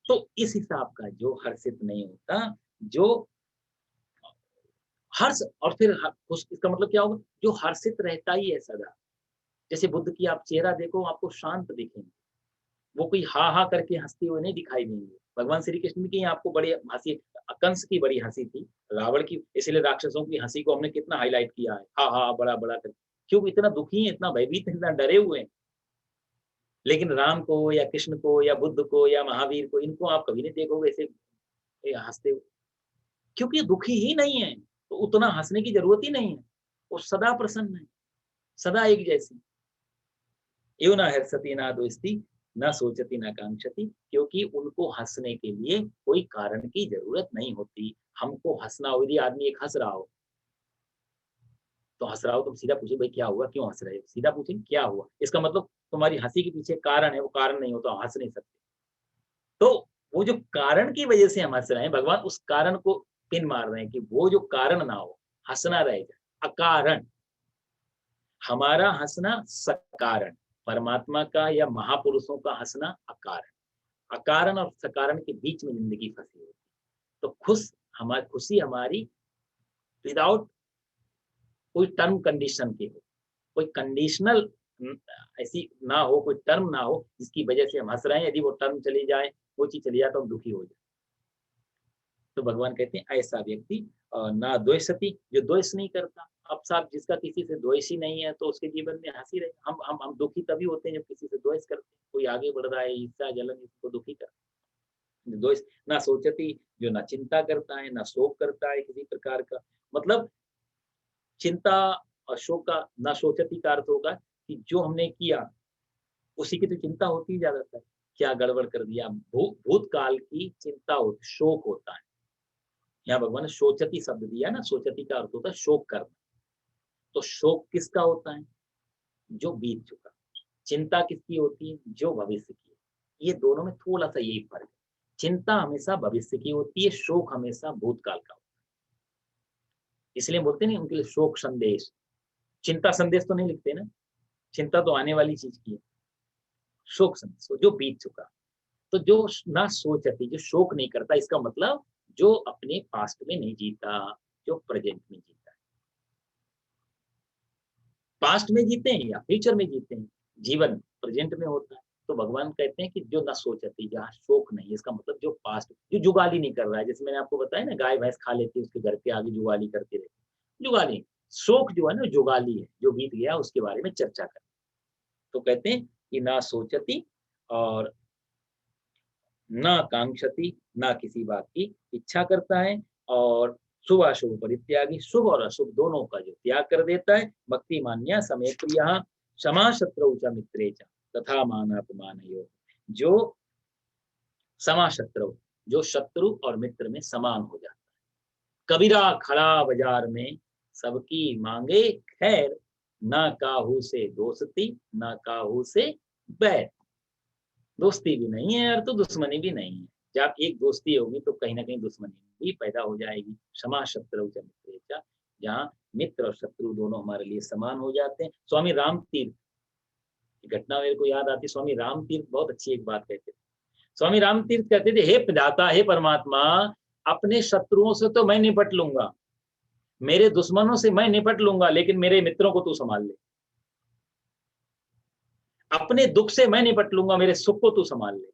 तो इस हिसाब का जो हर्षित नहीं होता, जो हर्ष और फिर खुश, इसका मतलब क्या होगा? जो हर्षित रहता ही है सदा। जैसे बुद्ध की आप चेहरा देखो, आपको शांत दिखेंगे। वो कोई हा करके हंसते हुए नहीं दिखाई देंगे। भगवान श्री कृष्ण की आपको बड़ी हंसी, कंस की बड़ी हंसी थी, रावण की, इसलिए राक्षसों की हंसी को हमने कितना हाईलाइट किया है, हा बड़ा बड़ा कर। क्यों इतना दुखी है, इतना भयभीत है, इतना डरे हुए हैं। लेकिन राम को या कृष्ण को या बुद्ध को या महावीर को, इनको आप कभी नहीं देखोगे ऐसे हंसते हुए, क्योंकि ये दुखी ही नहीं है। तो उतना हंसने की जरूरत ही नहीं है। वो सदा प्रसन्न है, सदा एक जैसी। यो ना हर्षति ना दोस्ती, ना सोचती ना कांक्षति, क्योंकि उनको हंसने के लिए कोई कारण की जरूरत नहीं होती। हमको हंसना हो, यदि आदमी एक हंस रहा हो तो हंस रहा हो, तुम सीधा पूछे भाई क्या हुआ, क्यों हंस रहे हो, सीधा पूछे क्या हुआ, इसका मतलब तुम्हारी हंसी के पीछे कारण है, वो कारण नहीं हो तो हंस नहीं सकते। तो वो जो कारण की वजह से हम हंस रहे हैं, भगवान उस कारण को पिन मार रहे हैं कि वो जो कारण ना हो, हंसना रह जाए अकारण। हमारा हंसना सकारण, परमात्मा का या महापुरुषों का हंसना अकारण। अकारण और सकारण के बीच में जिंदगी फंसी होती है। तो हमारी खुशी हमारी विदाउट कोई टर्म कंडीशन के हो, कोई कंडीशनल ऐसी ना हो, कोई टर्म ना हो जिसकी वजह से हम हंस रहे हैं। यदि वो टर्म चली जाए, वो चीज चली जाए तो हम दुखी हो जाए। तो भगवान कहते हैं ऐसा व्यक्ति ना द्वेषति, जो द्वेष नहीं करता। अब साहब जिसका किसी से द्वेष ही नहीं है तो उसके जीवन में हंसी रहे। हम दुखी तभी होते हैं जब किसी से द्वेष करते हैं, कोई आगे बढ़ रहा है, ईर्ष्या जलन, इसको दुखी करता है। द्वेष ना सोचती, जो ना चिंता करता है, ना शोक करता है किसी प्रकार का। मतलब चिंता और शोक का, ना सोचती का अर्थ होगा कि जो हमने किया उसी की तो चिंता होती ही ज्यादातर। क्या गड़बड़ कर दिया, भूतकाल की चिंता होती, शोक होता है। यहाँ भगवान ने शोचती शब्द दिया ना, शोचती का अर्थ होता है शोक करना। तो शोक किसका होता है? जो बीत चुका। चिंता किसकी होती है? जो भविष्य की है। ये दोनों में थोड़ा सा यही फर्क है। चिंता हमेशा भविष्य की होती है, शोक हमेशा भूतकाल का होता है। इसलिए बोलते नहीं उनके लिए शोक संदेश, चिंता संदेश तो नहीं लिखते ना, चिंता तो आने वाली चीज की है। शोक संदेश जो बीत चुका। तो जो ना सोचती, जो शोक नहीं करता, इसका मतलब जो अपने पास्ट में नहीं जीता, जो प्रेजेंट में जीता है। पास्ट में जीते हैं या फ्यूचर में जीते हैं, जीवन प्रेजेंट में होता है। तो भगवान कहते हैं कि जो ना सोचती, जहाँ शोक नहीं, इसका मतलब जो पास्ट, जो जुगाली नहीं कर रहा है। जैसे मैंने आपको बताया ना, गाय भैंस खा लेती है, उसके घर के आगे जुगाली करते रहते, जुगाली। शोक जो है ना, जुगाली है, जो बीत गया उसके बारे में चर्चा कर। तो कहते हैं कि ना सोचती और ना कांक्षति, ना किसी बात की इच्छा करता है, और शुभ अशुभ परित्यागी, शुभ और अशुभ दोनों का जो त्याग कर देता है। भक्ति मान्या समय प्रिय, क्षमा शत्रु च मित्रे च, तथा मान अपमान। जो समा शत्रु, जो शत्रु और मित्र में समान हो जाता है। कबीरा खड़ा बाजार में, सबकी मांगे खैर, ना काहू से दोस्ती, ना काहू से बैर। दोस्ती भी नहीं है और तो दुश्मनी भी नहीं है। जब एक दोस्ती होगी तो कहीं ना कहीं दुश्मनी भी पैदा हो जाएगी। क्षमा शत्रु च मित्रेचा, जहाँ मित्र और शत्रु दोनों हमारे लिए समान हो जाते हैं। स्वामी राम तीर्थ की घटना मेरे को याद आती। स्वामी राम तीर्थ बहुत अच्छी एक बात कहते थे। स्वामी राम तीर्थ कहते थे, हे पिदाता, हे परमात्मा, अपने शत्रुओं से तो मैं निपट लूंगा, मेरे दुश्मनों से मैं निपट लूंगा, लेकिन मेरे मित्रों को तू संभाल ले। अपने दुख से मैं निपट लूंगा, मेरे सुख को तू संभाल ले।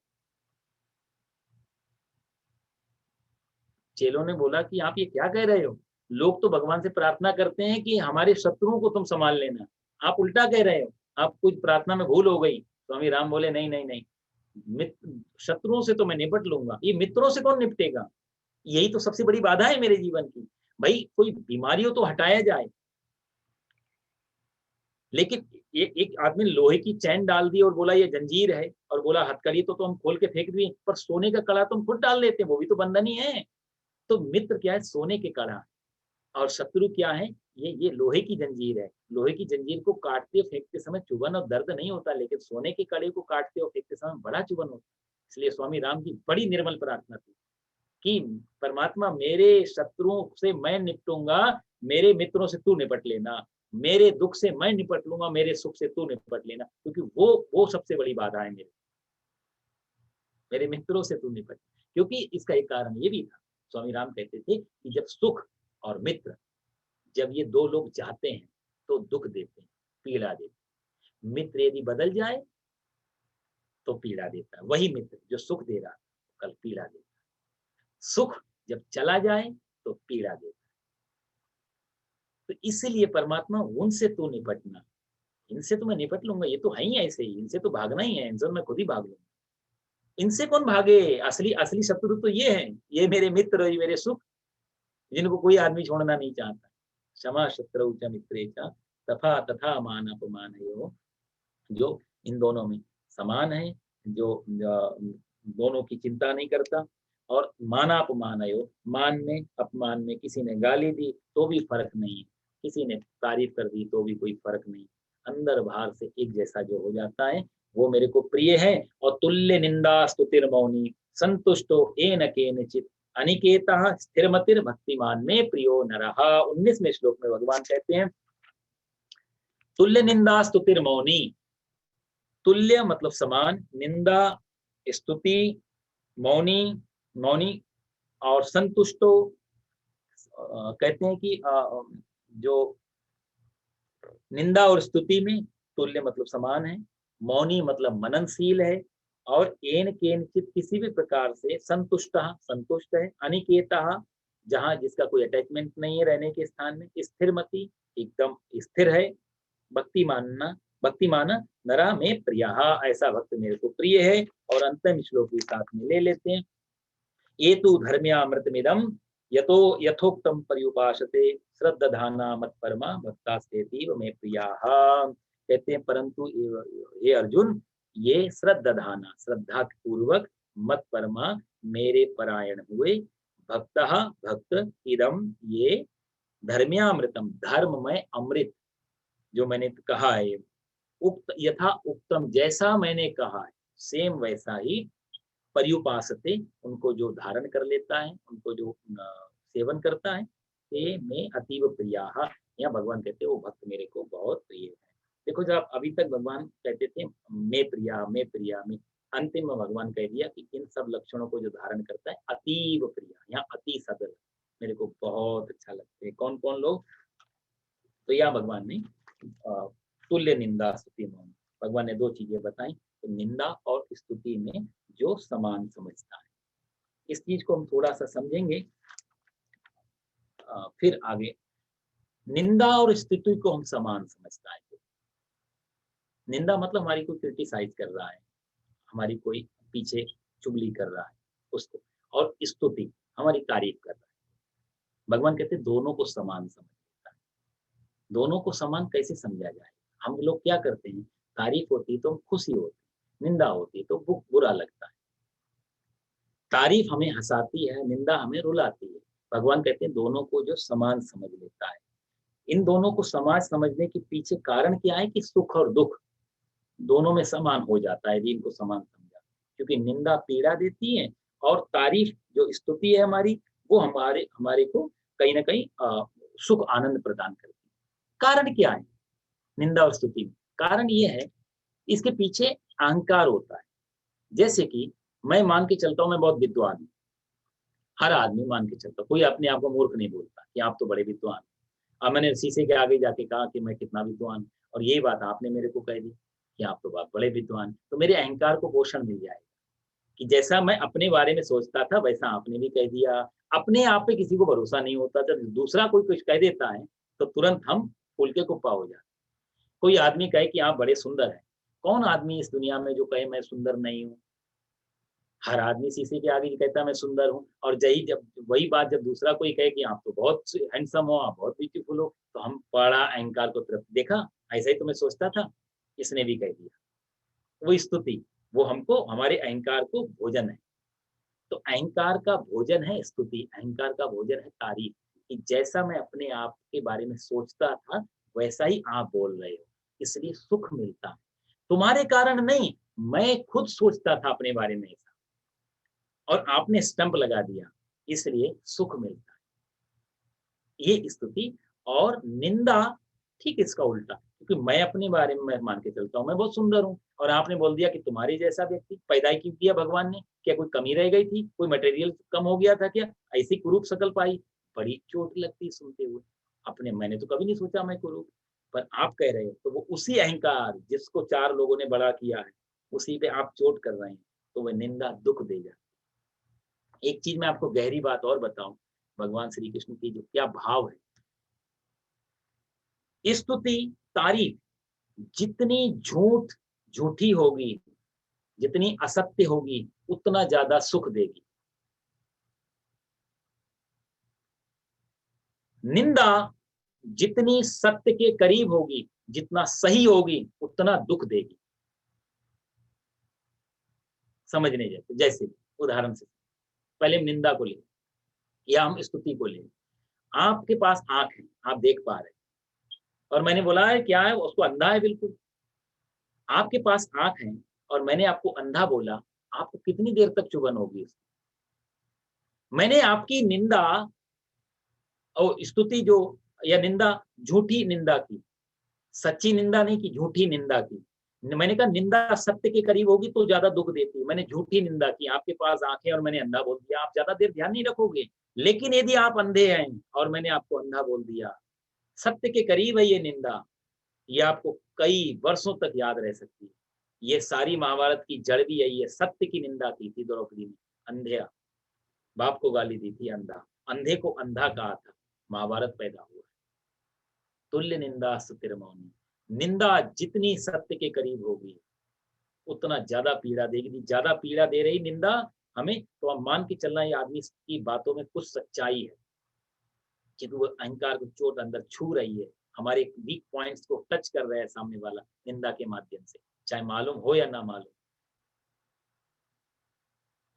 चेलों ने बोला कि आप ये क्या कह रहे हो? लोग तो भगवान से प्रार्थना करते हैं कि हमारे शत्रुओं को तुम संभाल लेना, आप उल्टा कह रहे हो, आप कुछ प्रार्थना में भूल हो गई। स्वामी राम बोले, नहीं नहीं नहीं, मित्र शत्रुओं से तो मैं निपट लूंगा, ये मित्रों से कौन निपटेगा? यही तो सबसे बड़ी बाधा है मेरे जीवन की। भाई कोई बीमारी हो तो हटाया जाए, लेकिन एक आदमी लोहे की चैन डाल दी और बोला ये जंजीर है, और बोला हथकड़ी तो हम खोल के फेंक दिए, पर सोने का कड़ा तो हम खुद डाल देते हैं, वो भी तो बंधन ही है। तो मित्र क्या है? सोने के कड़ा। और शत्रु क्या है? ये लोहे की जंजीर है। लोहे की जंजीर को काटते और फेंकते समय चुभन और दर्द नहीं होता, लेकिन सोने के कड़े को काटते और फेंकते समय बड़ा चुभन होता। इसलिए स्वामी राम की बड़ी निर्मल प्रार्थना थी कि परमात्मा, मेरे शत्रुओं से मैं निपटूंगा, मेरे मित्रों से तू निपट लेना। मेरे दुख से मैं निपट लूंगा, मेरे सुख से तू निपट लेना, क्योंकि वो सबसे बड़ी बाधा है मेरे मित्रों से तू निपट। क्योंकि इसका एक कारण ये भी था, स्वामी राम कहते थे कि जब सुख और मित्र, जब ये दो लोग चाहते हैं तो दुख देते हैं, पीड़ा देते हैं। मित्र यदि बदल जाए तो पीड़ा देता है, वही मित्र जो सुख दे रहा कल पीड़ा देता है। सुख जब चला जाए तो पीड़ा देता है। तो इसलिए परमात्मा, उनसे तू निपटना, इनसे तो मैं निपट लूंगा, ये तो है ही ऐसे ही, इनसे तो भागना ही है, इनसे मैं खुद ही भाग लूंगा। इनसे कौन भागे? असली असली शत्रु तो ये है, ये मेरे मित्र, ये मेरे सुख, जिनको कोई आदमी छोड़ना नहीं चाहता। क्षमा शत्रु च मित्रे च, तथा तथा मान अपमान, जो इन दोनों में समान है, जो दोनों की चिंता नहीं करता। और मानापमान, मान में अपमान में, किसी ने गाली दी तो भी फर्क नहीं है, किसी ने तारीफ कर दी तो भी कोई फर्क नहीं। अंदर बाहर से एक जैसा जो हो जाता है, वो मेरे को प्रिय है। और तुल्य निंदा स्तुतिर मौनी, संतुष्टो एन केनचित, अनिकेता स्थिरमतिर भक्तिमान में प्रियो नरः। 19वें श्लोक में भगवान कहते हैं, तुल्य निंदा स्तुतिर मौनी। तुल्य मतलब समान, निंदा स्तुति, मौनी मौनी, और संतुष्टो कहते हैं कि जो निंदा और स्तुति में तुल्य मतलब समान है, मौनी मतलब मननशील है, और एन केनचित किसी भी प्रकार से संतुष्ट संतुष्ट है, अनिकेता जहाँ जिसका कोई अटैचमेंट नहीं है रहने के स्थान में, स्थिरमति एकदम स्थिर है, भक्ति मानना, भक्ति माना नरा में प्रिया, ऐसा भक्त मेरे को प्रिय है। और अंतिम श्लोक भी साथ में ले लेते हैं, ये तो धर्म्यामृतमिदम यतो यथोक्तम पर्युपासते, श्रद्धाना मत परमा भक्तास्तेतीव में प्रिया। कहते हैं परंतु ये अर्जुन, ये श्रद्धाना श्रद्धा पूर्वक, मत परमा मेरे परायण हुए, भक्त भक्त, इदम ये धर्म्यामृतम धर्म में अमृत, जो मैंने कहा है उक्त यथा उक्तम, जैसा मैंने कहा है सेम वैसा ही, पर्युपासते, उनको जो धारण कर लेता है, उनको जो सेवन करता है, ते में अतीव प्रिया। या भगवान कहते हैं वो भक्त मेरे को बहुत प्रिय है। देखो जब अभी तक भगवान कहते थे मैं प्रिया मैं प्रिया मैं, अंतिम में भगवान कह दिया कि इन सब लक्षणों को जो धारण करता है अतीव प्रिया, यहाँ अति सदल, मेरे को बहुत अच्छा लगता है। कौन कौन लोग? तो यह भगवान ने तुल्य निंदा स्तुति मौन, भगवान ने दो चीजें बताई, तो निंदा और स्तुति में जो समान समझता है। इस चीज को हम थोड़ा सा समझेंगे, फिर आगे। निंदा और स्तुति को हम समान समझता है। निंदा मतलब हमारी कोई क्रिटिसाइज कर रहा है, हमारी कोई पीछे चुगली कर रहा है उसको, और स्तुति हमारी तारीफ कर रहा है। भगवान कहते हैं दोनों को समान समझ लेता है। दोनों को समान कैसे समझा जाए? हम लोग क्या करते हैं, तारीफ होती है तो खुशी होती है, निंदा होती है तो बुरा लगता है। तारीफ हमें हंसाती है, निंदा हमें रुलाती है। भगवान कहते हैं दोनों को जो समान समझ लेता है। इन दोनों को समान समझने के पीछे कारण क्या है कि सुख और दुख दोनों में समान हो जाता है यदि इनको समान समझा। क्योंकि निंदा पीड़ा देती है और तारीफ जो स्तुति है हमारी, वो हमारे हमारे को कहीं ना कहीं सुख आनंद प्रदान करती है। कारण क्या है निंदा और स्तुति में? कारण ये है, इसके पीछे अहंकार होता है। जैसे कि मैं मान के चलता हूँ मैं बहुत विद्वान हूँ, हर आदमी मान के चलता, कोई अपने आप को मूर्ख नहीं बोलता कि आप तो बड़े विद्वान। अब मैंने शीशे के आगे जाके कहा कि मैं कितना विद्वान, और यही बात आपने मेरे को कह दी कि आप तो बहुत बड़े विद्वान, तो मेरे अहंकार को पोषण मिल जाएगा कि जैसा मैं अपने बारे में सोचता था वैसा आपने भी कह दिया। अपने आप पे किसी को भरोसा नहीं होता, जब दूसरा कोई कुछ कह देता है तो तुरंत हम फूल के कुप्पा हो जाते। कोई आदमी कहे कि आप बड़े सुंदर हैं, कौन आदमी इस दुनिया में जो कहे मैं सुंदर नहीं हूँ? हर आदमी शीशे के आगे कहता है मैं सुंदर हूँ, और यही जब वही बात जब दूसरा कोई कहे कि आप तो बहुत हैंडसम हो, आप बहुत ब्यूटीफुल हो, तो हम बड़ा अहंकार को तरफ देखा, ऐसा ही तो मैं सोचता था, इसने भी कह दिया। वो स्तुति, वो हमको हमारे अहंकार को भोजन है। तो अहंकार का भोजन है स्तुति, अहंकार का भोजन है तारीफ, कि जैसा मैं अपने आप के बारे में सोचता था वैसा ही आप बोल रहे हो, इसलिए सुख मिलता है। तुम्हारे कारण नहीं, मैं खुद सोचता था अपने बारे में ऐसा, और आपने स्टंप लगा दिया, इसलिए सुख मिलता है। ये स्तुति। और निंदा ठीक इसका उल्टा, क्योंकि मैं अपने बारे में मैं मान के चलता हूँ मैं बहुत सुंदर हूँ, और आपने बोल दिया कि तुम्हारे जैसा व्यक्ति पैदा ही क्यों किया भगवान ने? क्या कोई कमी रह गई थी? कोई मटेरियल कम हो गया था क्या? ऐसी कुरूप शकल पाई? बड़ी चोट लगती सुनते हुए। अपने मैंने तो कभी नहीं सोचा मैं कुरूप, पर आप कह रहे हो, तो वो उसी अहंकार जिसको चार लोगों ने बड़ा किया है, उसी पे आप चोट कर रहे हैं, तो वह निंदा दुख देगा। एक चीज मैं आपको गहरी बात और बताऊं, भगवान श्री कृष्ण की जो क्या भाव है, स्तुति तारीफ जितनी झूठी होगी, जितनी असत्य होगी, उतना ज्यादा सुख देगी। निंदा जितनी सत्य के करीब होगी, जितना सही होगी, उतना दुख देगी। समझने जैसे उदाहरण से पहले हम निंदा को ले या हम स्तुति को ले। आपके पास आंख है, आप देख पा रहे हैं, और मैंने बोला है क्या है, उसको अंधा है बिल्कुल। आपके पास आंख है और मैंने आपको अंधा बोला, आपको कितनी देर तक चुभन होगी? मैंने आपकी निंदा और स्तुति जो, या निंदा, झूठी निंदा की, सच्ची निंदा नहीं की, झूठी निंदा की। मैंने कहा निंदा सत्य के करीब होगी तो ज्यादा दुख देती है। मैंने झूठी निंदा की, आपके पास आंखें और मैंने अंधा बोल दिया, आप ज्यादा देर ध्यान नहीं रखोगे। लेकिन यदि आप अंधे हैं और मैंने आपको अंधा बोल दिया, सत्य के करीब है ये निंदा, ये आपको कई वर्षों तक याद रह सकती है। ये सारी महाभारत की जड़ भी यही है, सत्य की निंदा की थी द्रौपदी ने। अंधेरा, बाप को गाली दी थी अंधा, अंधे को अंधा कहा था, महाभारत पैदा हुआ। तुल्य निंदा स्तुतिर्मौनी, निंदा जितनी सत्य के करीब होगी उतना ज्यादा पीड़ा देगी। ज्यादा पीड़ा दे रही निंदा हमें, तो हम मान के चलना ये आदमी की बातों में कुछ सच्चाई है, क्योंकि वो अहंकार को चोट अंदर छू रही है, हमारे वीक पॉइंट्स को टच कर रहा है सामने वाला निंदा के माध्यम से, चाहे मालूम हो या ना मालूम।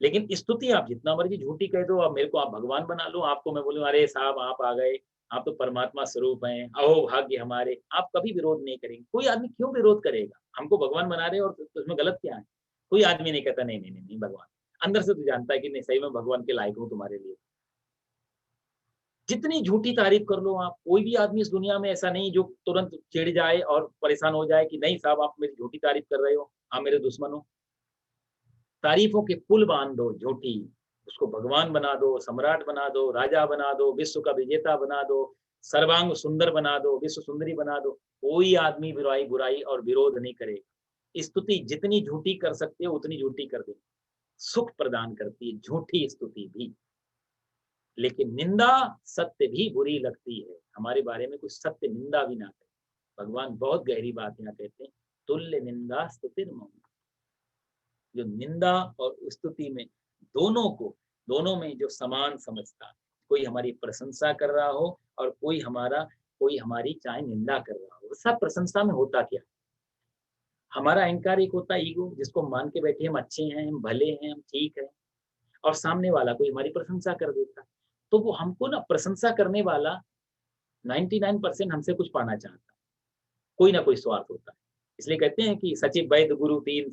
लेकिन स्तुति आप जितना मर्जी झूठी कह दो, अब मेरे को आप भगवान बना लो, आपको मैं बोलूं अरे साहब आप आ गए, आप तो परमात्मा स्वरूप हैं, अहो भाग्य हमारे। आप कभी विरोध नहीं करेंगे। कोई आदमी क्यों विरोध करेगा? हमको भगवान बना रहे हैं और तो उसमें गलत क्या है? कोई आदमी नहीं कहता नहीं, नहीं, नहीं, नहीं भगवान। अंदर से तो जानता है कि नहीं सही में भगवान के लायक हूँ तुम्हारे लिए। जितनी झूठी तारीफ कर लो आप, कोई भी आदमी इस दुनिया में ऐसा नहीं जो तुरंत चिढ़ जाए और परेशान हो जाए कि नहीं साहब आप मेरी झूठी तारीफ कर रहे हो, आप मेरे दुश्मन हो। तारीफों के पुल बांध दो झूठी, उसको भगवान बना दो, सम्राट बना दो, राजा बना दो, विश्व का विजेता बना दो, सर्वांग सुंदर बना दो, विश्व सुंदरी बना दो। कोई आदमी बुराई बुराई और विरोध नहीं करेगा। स्तुति जितनी झूठी कर सकते हो उतनी झूठी कर दे। सुख प्रदान करती है झूठी स्तुति भी। लेकिन निंदा सत्य भी बुरी लगती है। हमारे बारे में कुछ सत्य निंदा भी ना करे। भगवान बहुत गहरी बात यहाँ कहते हैं, तुल्य निंदा स्तुतिर्मौन। जो निंदा और स्तुति में दोनों में जो समान समझता है। कोई हमारी प्रशंसा कर रहा हो और कोई हमारी चाहे निंदा कर रहा हो, सब प्रशंसा में होता क्या? हमारा अहंकार एक होता है ईगो, जिसको मान के बैठे हम अच्छे हैं, हम भले हैं, हम ठीक है। और सामने वाला कोई हमारी प्रशंसा कर देता है, तो वो हमको ना प्रशंसा करने वाला 99% हमसे कुछ पाना चाहता है। कोई ना कोई स्वार्थ होता है। इसलिए कहते हैं कि सचिव वैद्य गुरु तीन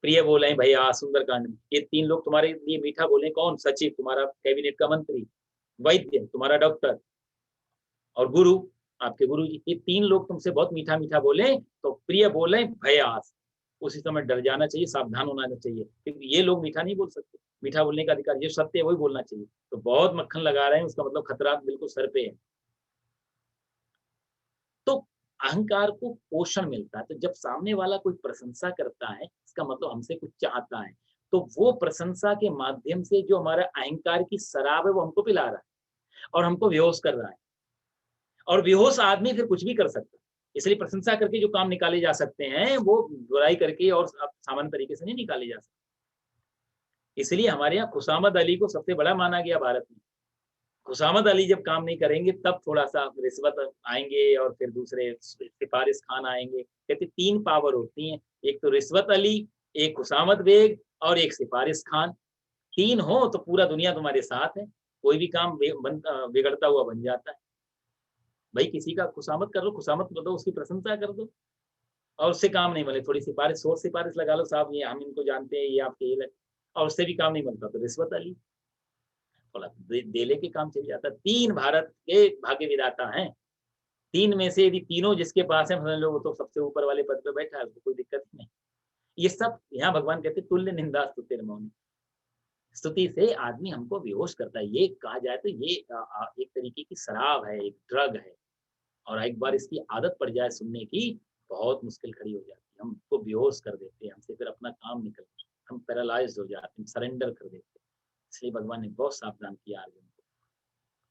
प्रिय बोले भैया सुंदरकांड में, ये तीन लोग तुम्हारे लिए मीठा बोले। कौन? सचिव तुम्हारा कैबिनेट का मंत्री, वैद्य तुम्हारा डॉक्टर, और गुरु आपके गुरु जी। ये तीन लोग तुमसे बहुत मीठा मीठा बोले तो प्रिय बोले भयास, उसी समय डर जाना चाहिए, सावधान होना चाहिए, क्योंकि ये लोग मीठा नहीं बोल सकते। मीठा बोलने का अधिकार जो सत्य है वही बोलना चाहिए। तो बहुत मक्खन लगा रहे हैं उसका मतलब खतरा बिल्कुल सर पे है। तो अहंकार को पोषण मिलता है। तो जब सामने वाला कोई प्रशंसा करता है, इसका मतलब हमसे कुछ चाहता है। तो वो प्रशंसा के माध्यम से जो हमारा अहंकार की शराब है वो हमको पिला रहा है और हमको बेहोश कर रहा है। और बेहोश आदमी फिर कुछ भी कर सकता है। इसलिए प्रशंसा करके जो काम निकाले जा सकते हैं वो बुराई करके और सामान्य तरीके से नहीं निकाले जा सकते। इसलिए हमारे यहाँ खुशामद अली को सबसे बड़ा माना गया भारत में। खुशामद अली जब काम नहीं करेंगे तब थोड़ा-सा रिश्वत आएँगे और फिर दूसरे सिफारिश खान आएँगे। कहते 3 पावर होती हैं, एक तो रिश्वत अली, एक खुशामद बेग और एक सिफारिश खान। 3 हो तो पूरा दुनिया तुम्हारे साथ है। कोई भी काम बिगड़ता हुआ बन जाता है। भाई किसी का खुशामद कर लो, खुशामद कर दो, उसकी प्रशंसा कर दो और उससे काम नहीं बने, थोड़ी सिफारिश सोच सिफारिश लगा लो, साहब ये हम इनको जानते हैं, ये आपके ये और उससे भी काम नहीं बनता तो रिश्वत अली। थोड़ा देले के काम चल जाता है। 3 भारत के भाग्य विधाता हैं। 3 में से यदि तीनों जिसके पास है समझ लो वो तो सबसे ऊपर वाले पद पे बैठा है, उसको कोई दिक्कत ही नहीं। ये सब यहाँ भगवान कहते हैं तुल्य निंदा स्तुतिर्मौनि। स्तुति से आदमी हमको बेहोश करता है। ये कहा जाए तो ये एक तरीके की शराब है, एक ड्रग है। और एक बार इसकी आदत पड़ जाए सुनने की, बहुत मुश्किल खड़ी हो जाती है। हमको बेहोश कर देते हैं, हमसे फिर अपना काम निकलता है, हम पैरालाइज्ड हो जाते हैं, सरेंडर कर देते हैं। इसलिए भगवान ने बहुत सावधान किया अर्जुन को।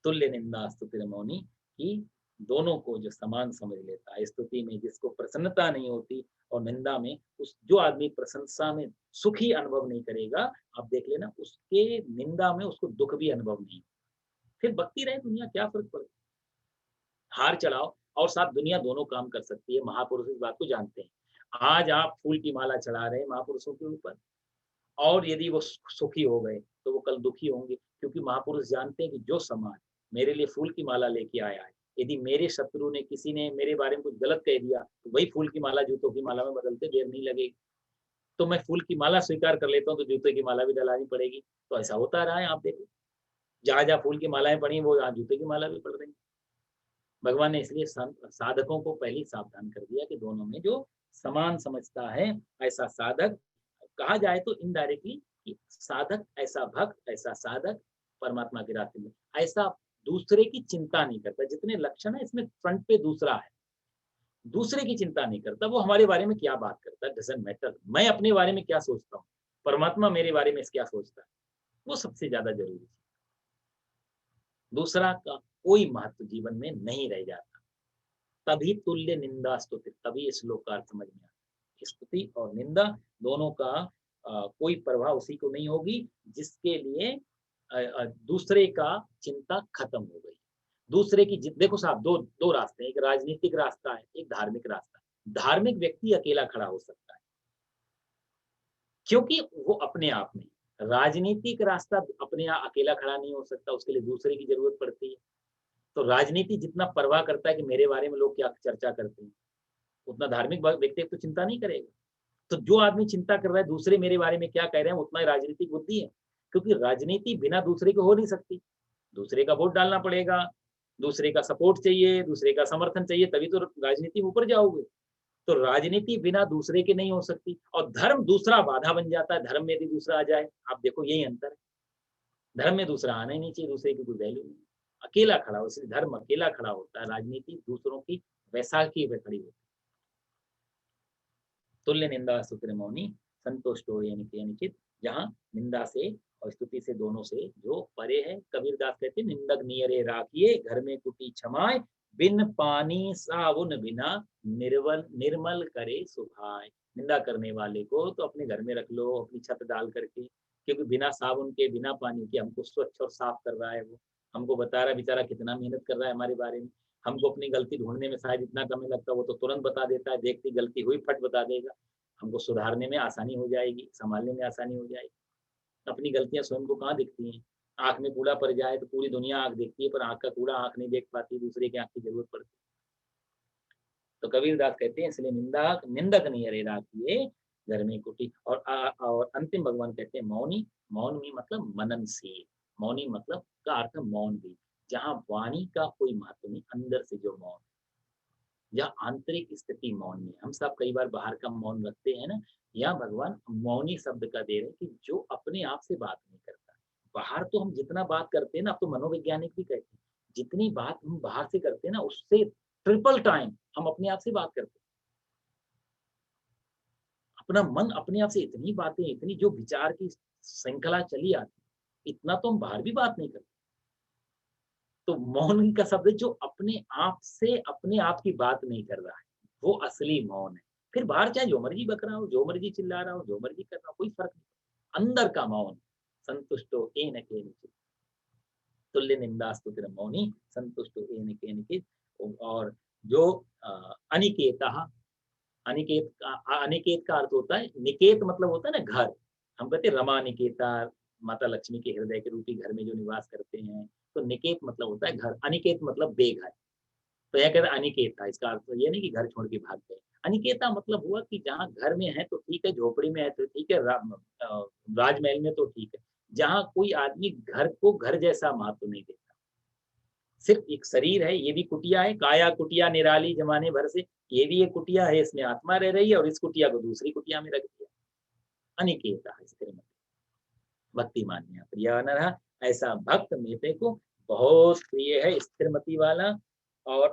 तुल्य निंदा स्तुतिर्मौनि, कि दोनों को जो समान समझ लेता है। स्तुति में जिसको प्रसन्नता नहीं होती और निंदा में उस जो आदमी प्रशंसा में सुखी अनुभव नहीं करेगा, आप देख लेना उसके निंदा में उसको दुःख भी अनुभव नहीं। फिर बकती रहे दुनिया, क्या फ़र्क पड़ता है? हार चढ़ाओ और साथ दुनिया दोनों काम कर सकती है। महापुरुष इस बात को जानते हैं। आज आप फूल की माला चढ़ा रहे हैं महापुरुषों के ऊपर और यदि वो सुखी हो गए, तो वो कल दुखी होंगे, क्योंकि महापुरुष जानते हैं कि जो समाज मेरे लिए फूल की माला लेके आया है, यदि मेरे शत्रु ने किसी ने मेरे बारे में कुछ गलत कह दिया, तो वही फूल की माला जूतों की माला में बदलते देर नहीं लगेगी। तो मैं फूल की माला स्वीकार कर लेता हूँ, तो जूते की माला भी डलानी पड़ेगी। तो ऐसा होता रहा है, आप देखो। जहाँ-जहाँ फूल की मालाएँ पड़ी, वो यहाँ जूते की माला भी पड़ रही है। भगवान ने इसलिए साधकों को पहले ही सावधान कर दिया कि दोनों में जो समान समझता है, ऐसा साधक, कहा जाए तो इनडायरेक्टली कि साधक ऐसा भक्त, ऐसा साधक परमात्मा के रास्ते में ऐसा दूसरे की चिंता नहीं करता। जितने लक्षण है इसमें फ्रंट पे दूसरा है। दूसरे की चिंता नहीं करता, वो हमारे बारे में क्या बात करता है डजंट मैटर। मैं अपने बारे में क्या सोचता हूँ, परमात्मा मेरे बारे में क्या सोचता है, वो सबसे ज्यादा जरूरी है। दूसरा का कोई महत्व जीवन में नहीं रह जाता। तभी तुल्य निंदा स्तुति, तभी इस श्लोक का अर्थ समझ में आता। स्तुति और निंदा दोनों का कोई प्रभाव उसी को नहीं होगी जिसके लिए दूसरे का चिंता खत्म हो गई। दूसरे की देखो साहब, दो दो रास्ते हैं, एक राजनीतिक रास्ता है, एक धार्मिक रास्ता है। धार्मिक व्यक्ति अकेला खड़ा हो सकता है क्योंकि वो अपने आप में। राजनीतिक रास्ता अपने आप अकेला खड़ा नहीं हो सकता, उसके लिए दूसरे की जरूरत पड़ती है। तो राजनीति जितना परवाह करता है कि मेरे बारे में लोग क्या चर्चा करते हैं, उतना धार्मिक व्यक्ति तो चिंता नहीं करेगा। तो जो आदमी चिंता कर रहा है दूसरे मेरे बारे में क्या कह रहे हैं, उतना ही राजनीतिक बुद्धि है, क्योंकि राजनीति बिना दूसरे के हो नहीं सकती। दूसरे का वोट डालना पड़ेगा, दूसरे का सपोर्ट चाहिए, दूसरे का समर्थन चाहिए, तभी तो राजनीति में ऊपर जाओगे। तो राजनीति बिना दूसरे के नहीं हो सकती, और धर्म दूसरा बाधा बन जाता है, धर्म में यदि दूसरा आ जाए। आप देखो यही अंतर है, धर्म में दूसरा आना ही नहीं चाहिए, दूसरे की कोई वैल्यू नहीं, अकेला खड़ा हो, इसलिए धर्म अकेला खड़ा होता है, राजनीति दूसरों की वैसाखी पे खड़ी होती है। तुल्य निंदा स्तुति मौनी संतुष्टो यानी कि जहाँ निंदा से और स्तुति से दोनों से जो परे है। कबीरदास कहते हैं, निंदक नियरे राखिए घर में कुटी क्षमाए, बिन पानी साबुन बिना निर्मल करे सुभाए। निंदा करने वाले को तो अपने घर में रख लो, अपनी छत डाल करके, क्योंकि बिना साबुन के बिना पानी के हमको स्वच्छ और साफ कर रहा है। वो हमको बता रहा है बेचारा कितना मेहनत कर रहा है हमारे बारे में। हमको अपनी गलती ढूंढने में शायद इतना समय लगता है, वो तो तुरंत बता देता है, देखती गलती हुई फट बता देगा। हमको सुधारने में आसानी हो जाएगी, संभालने में आसानी हो जाएगी। अपनी गलतियां स्वयं को कहाँ दिखती हैं? आँख में कूड़ा पड़ जाए तो पूरी दुनिया आँख देखती है, पर आँख का कूड़ा आँख नहीं देख पाती, दूसरे की आँख की जरूरत पड़ती है। तो कबीरदास कहते हैं, इसलिए निंदक नहीं अरे राखिए घर में कुटी। और अंतिम भगवान कहते हैं मौनी। मौन में मतलब मननशील, मौनी मतलब का अर्थ मौन भी, जहाँ वाणी का कोई महत्व नहीं, अंदर से जो मौन या आंतरिक स्थिति मौन में। हम सब कई बार बाहर का मौन रखते हैं ना, यहाँ भगवान मौनी शब्द का दे रहे हैं कि जो अपने आप से बात नहीं करता। बाहर तो हम जितना बात करते हैं ना, अब तो मनोवैज्ञानिक भी कहते हैं, जितनी बात हम बाहर से करते हैं ना, उससे ट्रिपल टाइम हम अपने आप से बात करते हैं। अपना मन अपने आप से इतनी बातें, इतनी जो विचार की श्रृंखला चली आती, इतना तो हम बाहर भी बात नहीं करते। तो मौन का शब्द है जो अपने आप से अपने आप की बात नहीं कर रहा है, वो असली मौन है। फिर बाहर चाहे जो मर्जी बक रहा हो, जो मर्जी चिल्ला रहा हो, जो मर्जी कर रहा हो, कोई फर्क नहीं। अंदर का मौन, संतुष्टो येन केनचित् तुल्य निंदास्तुतिर मौनी संतुष्टो येन केनचित्। और जो अनिकेतः, अनिकेत का अर्थ होता है, निकेत मतलब होता है ना घर। हम कहते हैं रमा निकेता, माता लक्ष्मी के हृदय के रूपी घर में जो निवास करते हैं, तो निकेत मतलब होता है घर, अनिकेत मतलब बेघर। तो यह कहते हैं अनिकेत था, इसका अर्थ ये नहीं कि घर छोड़ के भाग गए। अनिकेता मतलब हुआ कि जहाँ घर में है तो ठीक है, झोपड़ी में है तो ठीक है, राजमहल में तो ठीक है, जहाँ कोई आदमी घर को घर जैसा महत्व नहीं देता। सिर्फ एक शरीर है, ये भी कुटिया है, काया कुटिया निराली जमाने भर से, ये भी एक कुटिया है, इसमें आत्मा रह रही है, और इस कुटिया को दूसरी कुटिया में रख दिया। अनिकेता स्थिर भक्ति मान्या प्रिय नरः, ऐसा भक्त मेरे को बहुत प्रिय है, स्थिरमति वाला। और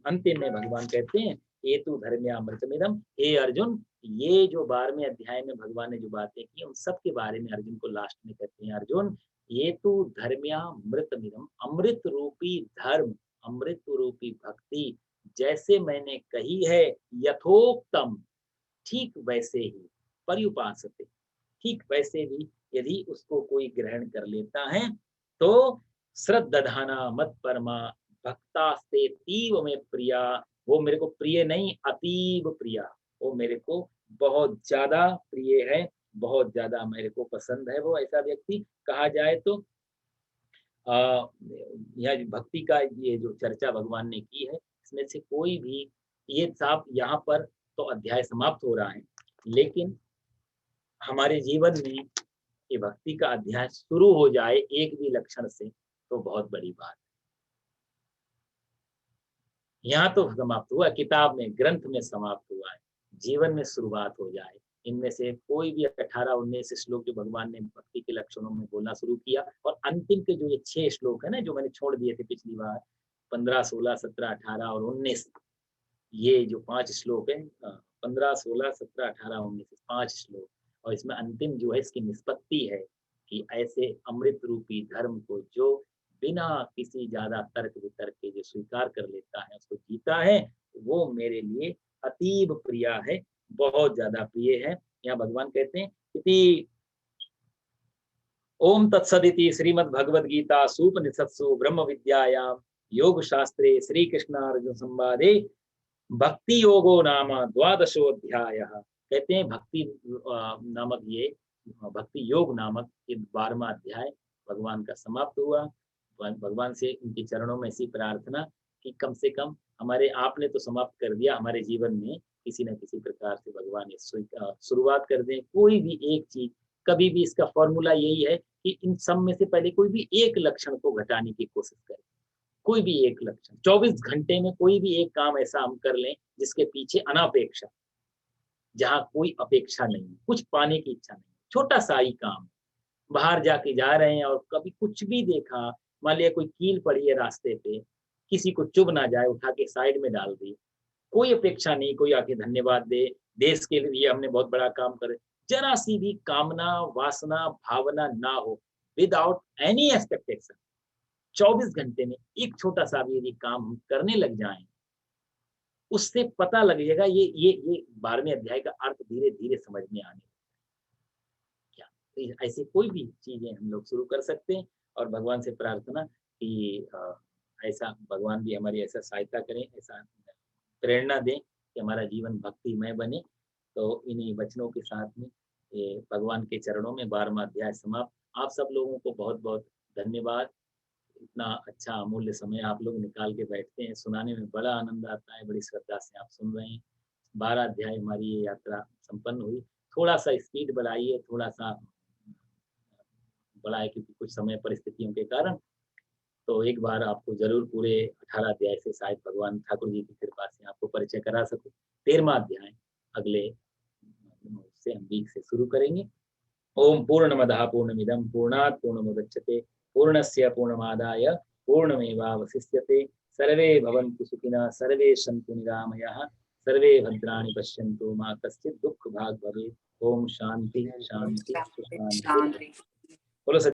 अंतिम में भगवान कहते हैं, ये तू धर्म्यामृतमिदम्, हे अर्जुन, ये जो 12वें अध्याय में भगवान ने जो बातें की, उन सब के बारे में अर्जुन को लास्ट में कहते हैं, अर्जुन ये तू धर्म्यामृतमिदम्, अमृत रूपी धर्म, अमृत रूपी भक्ति जैसे मैंने कही है, यथोक्तम, ठीक वैसे ही, पर्युपासते, ठीक वैसे भी यदि उसको कोई ग्रहण कर लेता है, तो श्रद्धाना मत परमा भक्तास्ते तीव में प्रिया, वो मेरे को प्रिय नहीं, अतीब प्रिया, वो मेरे को बहुत ज्यादा प्रिय है, बहुत ज्यादा मेरे को पसंद है वो ऐसा व्यक्ति। कहा जाए तो यह भक्ति का ये जो चर्चा भगवान ने की है, इसमें से कोई भी, ये साफ यहाँ पर तो अध्याय समाप्त हो रहा है, लेकिन हमारे जीवन में ये भक्ति का अध्याय शुरू हो जाए एक भी लक्षण से, तो बहुत बड़ी बात। यहाँ तो समाप्त हुआ, किताब में ग्रंथ में समाप्त हुआ है, जीवन में शुरुआत हो जाए। इनमें से कोई भी 18-19 श्लोक जो भगवान ने भक्ति के लक्षणों में बोलना शुरू किया, और अंतिम के जो ये 6 श्लोक है ना, जो मैंने छोड़ दिए थे पिछली बार, 15, 16, 17, 18 और 19, ये जो 5 श्लोक है, 15, 16, 17, 18, 19, 5 श्लोक, और इसमें अंतिम जो है इसकी निष्पत्ति है कि ऐसे अमृत रूपी धर्म को जो बिना किसी ज्यादा तर्क वितर्क के जो स्वीकार कर लेता है, उसको जीता है, वो मेरे लिए अतीब प्रिया है, बहुत ज्यादा प्रिय है। यहाँ भगवान कहते हैं कि ओम तत्सदिति श्रीमद्भगवद गीता सूपनिषत्सु ब्रह्म विद्यायां योग शास्त्रे श्री कृष्णार्जुन संवादे भक्ति योगो नाम द्वादशोऽध्याय। कहते हैं भक्ति नामक ये भक्ति योग नामक ये 12वां अध्याय भगवान का समाप्त हुआ। भगवान से उनके चरणों में ऐसी प्रार्थना कि कम से कम हमारे, आपने तो समाप्त कर दिया, हमारे जीवन में किसी न किसी प्रकार से भगवान ये शुरुआत कर दें, कोई भी एक चीज। कभी भी इसका फॉर्मूला यही है कि इन सब में से पहले कोई भी एक लक्षण को घटाने की कोशिश करें। कोई भी एक लक्षण 24 घंटे में कोई भी एक काम ऐसा हम कर लें जिसके पीछे अनापेक्षा, जहाँ कोई अपेक्षा नहीं, कुछ पाने की इच्छा नहीं, छोटा सा ही काम। बाहर जाके जा रहे हैं और कभी कुछ भी देखा, मान लिया कोई कील पड़ी है रास्ते पे, किसी को चुभ ना जाए, उठा के साइड में डाल दी। कोई अपेक्षा नहीं, कोई आके धन्यवाद दे, देश के लिए हमने बहुत बड़ा काम करे। जरा सी भी कामना, वासना, भावना ना हो, विदाउट एनी एक्सपेक्टेशन, 24 घंटे में एक छोटा सा भी यदि काम हम करने लग जाएं, उससे पता लग जाएगा, ये 12वें अध्याय का अर्थ धीरे धीरे समझ में आने क्या। तो ऐसे कोई भी चीजें हम लोग शुरू कर सकते हैं, और भगवान से प्रार्थना कि ऐसा भगवान भी हमारी ऐसा सहायता करें, ऐसा प्रेरणा दें कि हमारा जीवन भक्तिमय बने। तो इन्हीं वचनों के साथ में ये भगवान के चरणों में 12वां अध्याय समाप्त। आप सब लोगों को बहुत बहुत धन्यवाद। इतना अच्छा अमूल्य समय आप लोग निकाल के बैठते हैं, सुनाने में बड़ा आनंद आता है, बड़ी श्रद्धा से आप सुन रहे हैं। 12 अध्याय हमारी ये यात्रा संपन्न हुई। थोड़ा सा स्पीड बढ़ाइए, थोड़ा सा बढ़ाए, क्योंकि कुछ समय परिस्थितियों के कारण। तो एक बार आपको जरूर पूरे 18 अध्याय से शायद भगवान ठाकुर जी की कृपा से आपको परिचय करा सकूं। 13वां अध्याय अगले से हम वीक से शुरू करेंगे। ओम पूर्णमदः पूर्णमिदं पूर्णात् पूर्णमुदच्यते पूर्णस्य पूर्णमादाय पूर्णमेवावशिष्यते। सर्वे भवन्तु सुखिनः, सर्वे सन्तु निरामयाः, सर्वे भद्राणि पश्यन्तु, मा कश्चित् दुःखभाग् भवेत्। ओम शांति शांति शांति शांति। शांति। बोलो।